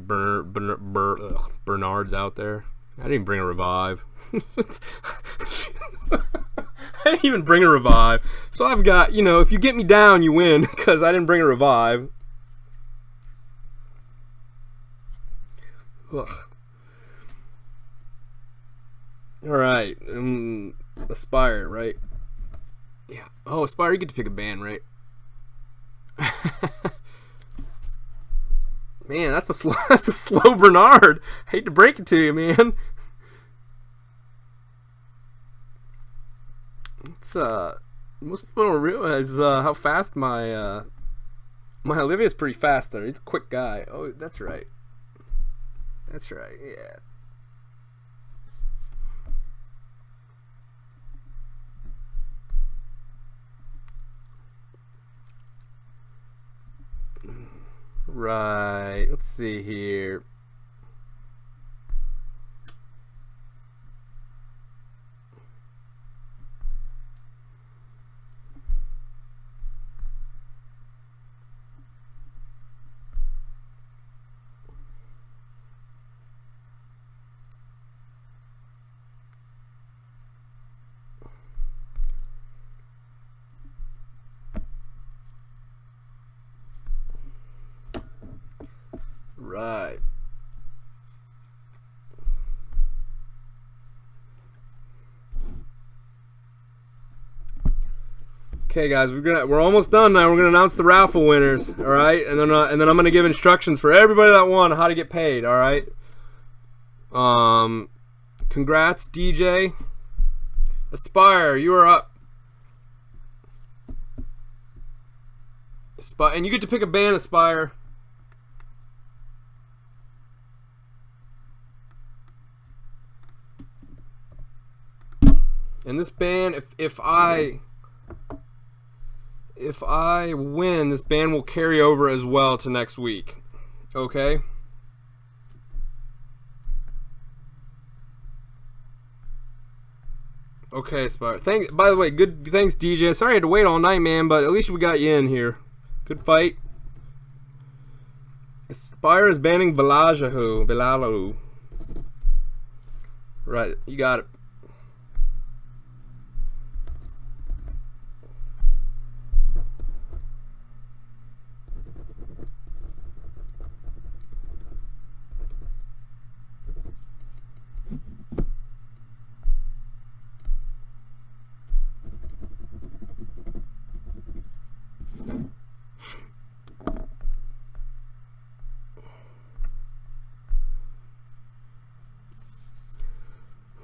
Bernard's out there. I didn't bring a revive. I didn't even bring a revive. So I've got, you know, if you get me down, you win, because I didn't bring a revive. Ugh. Alright. Aspire, right? Yeah. Oh, Aspire, you get to pick a band, right? Man, that's a slow Bernard. Hate to break it to you, man. It's most people don't realize how fast my Olivia's pretty fast there. He's a quick guy. Oh, that's right. That's right. Yeah. Right. Let's see here. Right. Okay, guys, we're almost done now. We're gonna announce the raffle winners. All right, and then I'm gonna give instructions for everybody that won how to get paid. All right. Congrats, DJ. Aspire, you are up. And you get to pick a band, Aspire. And this band, if I win, this band will carry over as well to next week. Okay? Okay, Spire. By the way, thanks, DJ. Sorry I had to wait all night, man, but at least we got you in here. Good fight. Spire is banning Belalahu. Right, you got it.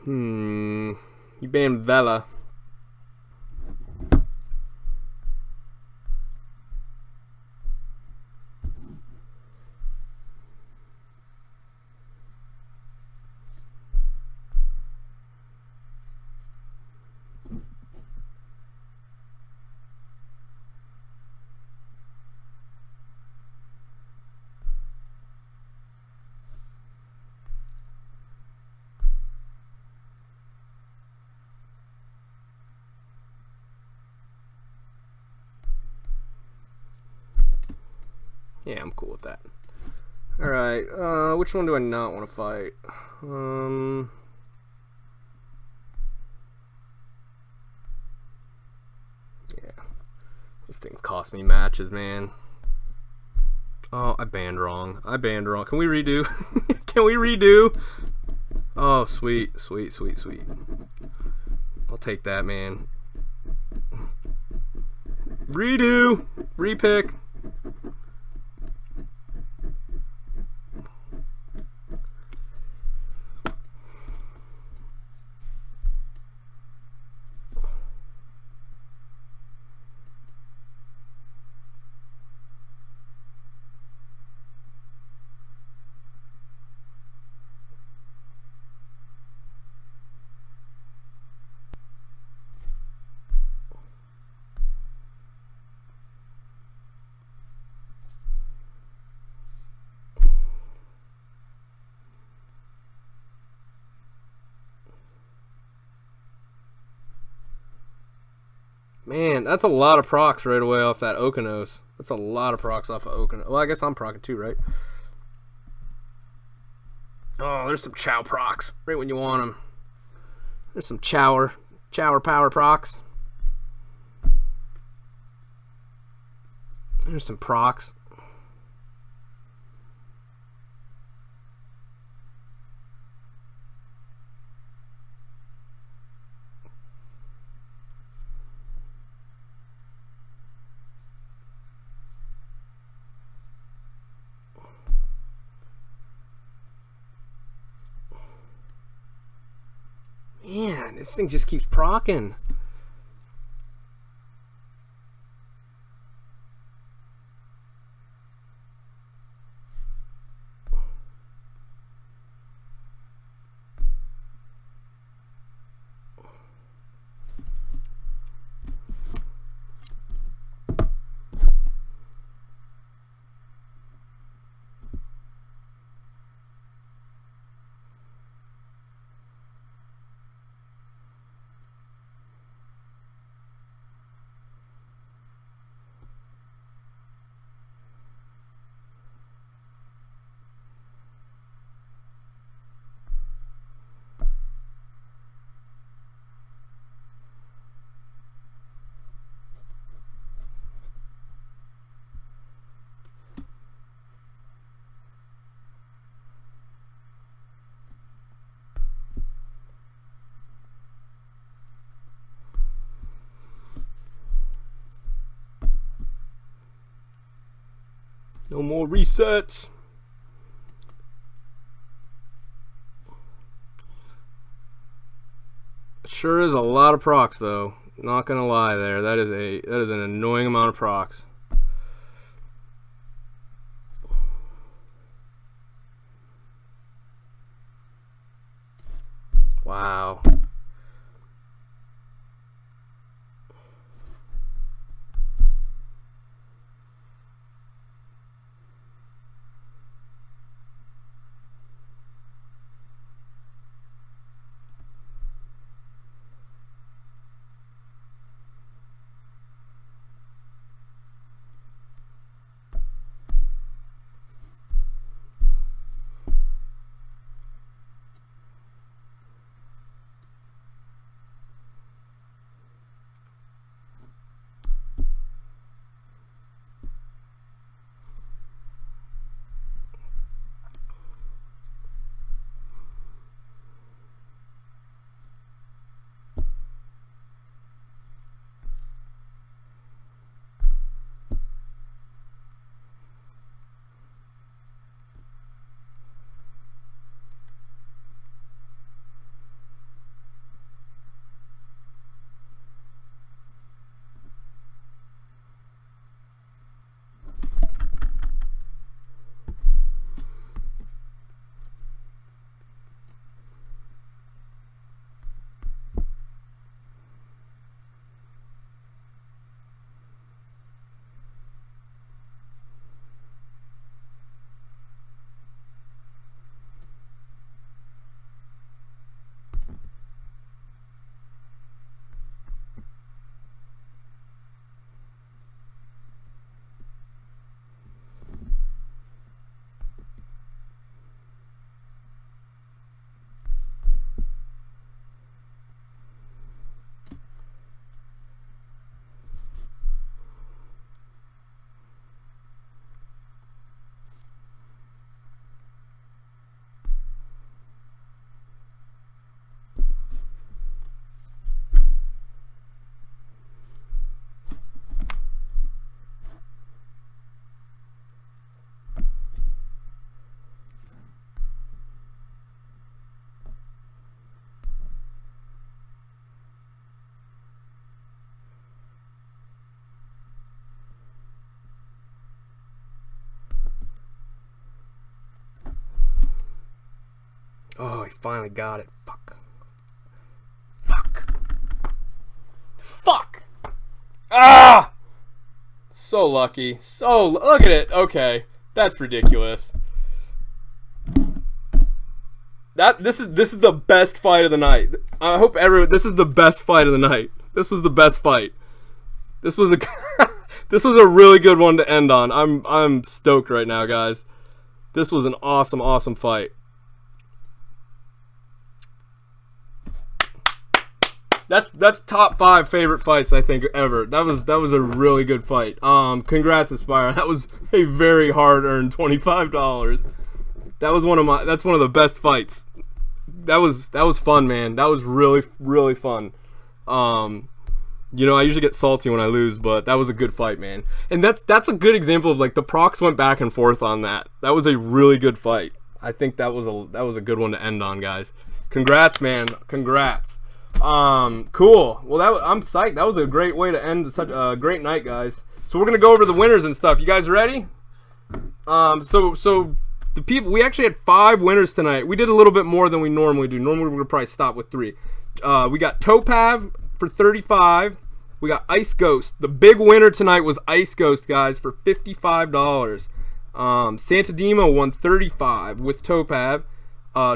You banned Vela. Yeah, I'm cool with that. Alright, which one do I not want to fight? Yeah. These things cost me matches, man. Oh, I banned wrong. Can we redo? Can we redo? Oh, sweet, sweet, sweet, sweet. I'll take that, man. Redo! Repick! Man, that's a lot of procs right away off that Okonos. That's a lot of procs off of Okonos. Well, I guess I'm procking too, right? Oh, there's some Chow procs right when you want them. There's some Chower power procs. There's some procs. Man, this thing just keeps procking. No more resets. Sure is a lot of procs though. Not gonna lie there. That is an annoying amount of procs. Wow. Oh, he finally got it. Fuck. Fuck. Fuck. Ah! So lucky. So, look at it. Okay. That's ridiculous. This is the best fight of the night. I hope this is the best fight of the night. This was the best fight. This was a this was a really good one to end on. I'm stoked right now, guys. This was an awesome fight. That's top 5 favorite fights I think ever. That was a really good fight. Congrats, Aspire. That was a very hard-earned $25. That's one of the best fights. That was fun, man. That was really fun. You know, I usually get salty when I lose, but that was a good fight, man. And that's a good example of like the procs went back and forth on that. That was a really good fight. I think that was a good one to end on, guys. Congrats, man. Congrats. Cool. Well, I'm psyched. That was a great way to end such a great night, guys. So we're gonna go over the winners and stuff. You guys ready? So the people, we actually had 5 winners tonight. We did a little bit more than we normally do. Normally we're gonna probably stop with 3. We got Topav for 35. We got Ice Ghost. The big winner tonight was Ice Ghost, guys, for $55. Santa Demo won 35 with Topav.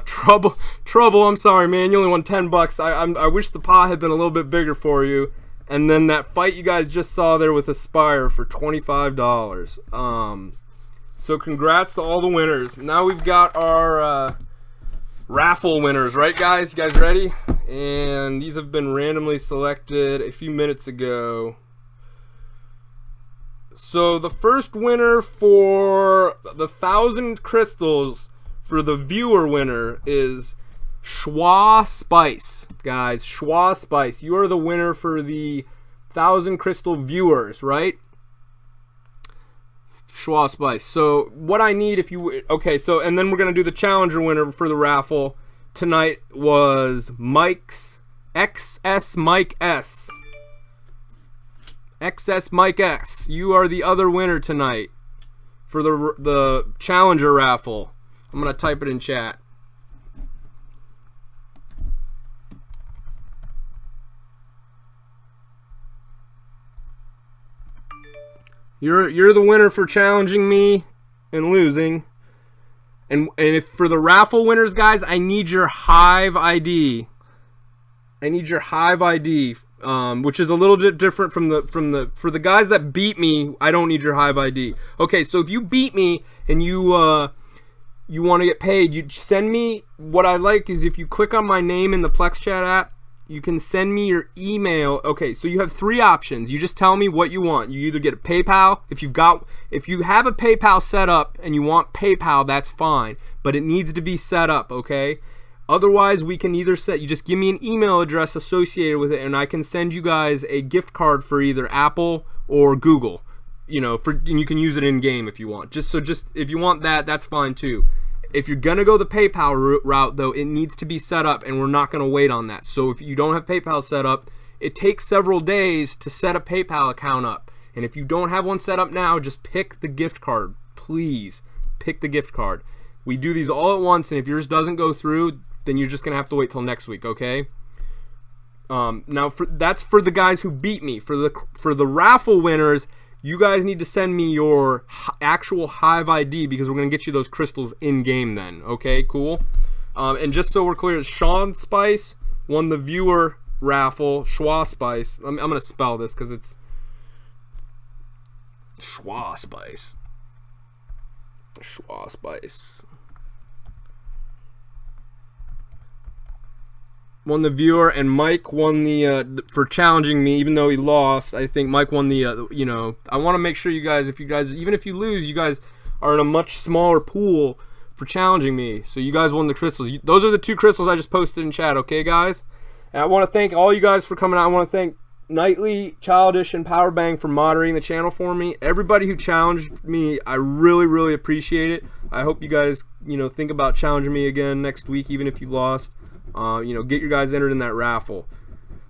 Trouble, I'm sorry, man. You only won $10. I wish the pot had been a little bit bigger for you. And then that fight you guys just saw there with Aspire for $25. So congrats to all the winners. Now we've got our raffle winners, right, guys? You guys ready? And these have been randomly selected a few minutes ago. So the first winner for the 1,000 crystals for the viewer winner is Schwa Spice, guys. Schwa Spice. You are the winner for the 1,000 crystal viewers, right? Schwa Spice. So what I need, if you okay, so and then we're gonna do the challenger winner for the raffle tonight was Mike's XS Mike S. XS Mike X. You are the other winner tonight for the challenger raffle. I'm gonna type it in chat. You're the winner for challenging me and losing. And if for the raffle winners, guys, I need your Hive ID. I need your Hive ID, which is a little bit different from for the guys that beat me. I don't need your Hive ID. Okay, so if you beat me and you want to get paid, you send me. What I like is if you click on my name in the Plexchat app, you can send me your email. Okay, so you have 3 options. You just tell me what you want. You either get a PayPal. If you have a PayPal set up and you want PayPal, that's fine, but it needs to be set up, okay? Otherwise, we can either you just give me an email address associated with it, and I can send you guys a gift card for either Apple or Google. You know, and you can use it in game if you want. Just if you want that, that's fine too. If you're gonna go the PayPal route, though, it needs to be set up, and we're not gonna wait on that. So if you don't have PayPal set up, it takes several days to set a PayPal account up. And if you don't have one set up now, just pick the gift card. Please pick the gift card. We do these all at once, and if yours doesn't go through, then you're just gonna have to wait till next week, okay? Now that's for the guys who beat me. For the raffle winners, you guys need to send me your actual Hive ID because we're going to get you those crystals in-game then. Okay, cool. And just so we're clear, Sean Spice won the viewer raffle. Schwa Spice. I'm going to spell this because it's Schwa Spice. Schwa Spice. Won the viewer, and Mike won the for challenging me. Even though he lost, I think Mike won the you know, I want to make sure you guys, even if you lose, you guys are in a much smaller pool for challenging me. So you guys won the crystals. Those are the 2 crystals I just posted in chat, okay, guys? And I want to thank all you guys for coming out. I want to thank Nightly, Childish, and Powerbang for moderating the channel for me. Everybody who challenged me, I really appreciate it. I hope you guys, you know, think about challenging me again next week, even if you lost. You know, get your guys entered in that raffle.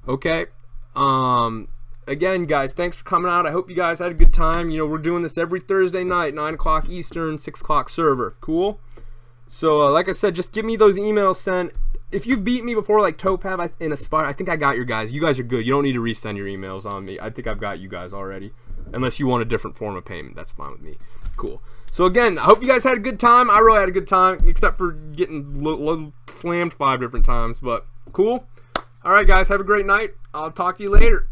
Okay. Again, guys, thanks for coming out. I hope you guys had a good time. You know, we're doing this every Thursday night, 9 o'clock Eastern, 6 o'clock server. Cool. So like I said, just give me those emails sent. If you've beat me before, like Topaz and Aspire, I think I got your guys. You guys are good. You don't need to resend your emails on me. I think I've got you guys already. Unless you want a different form of payment, that's fine with me. Cool. So again, I hope you guys had a good time. I really had a good time, except for getting slammed 5 different times. But cool. All right, guys, have a great night. I'll talk to you later.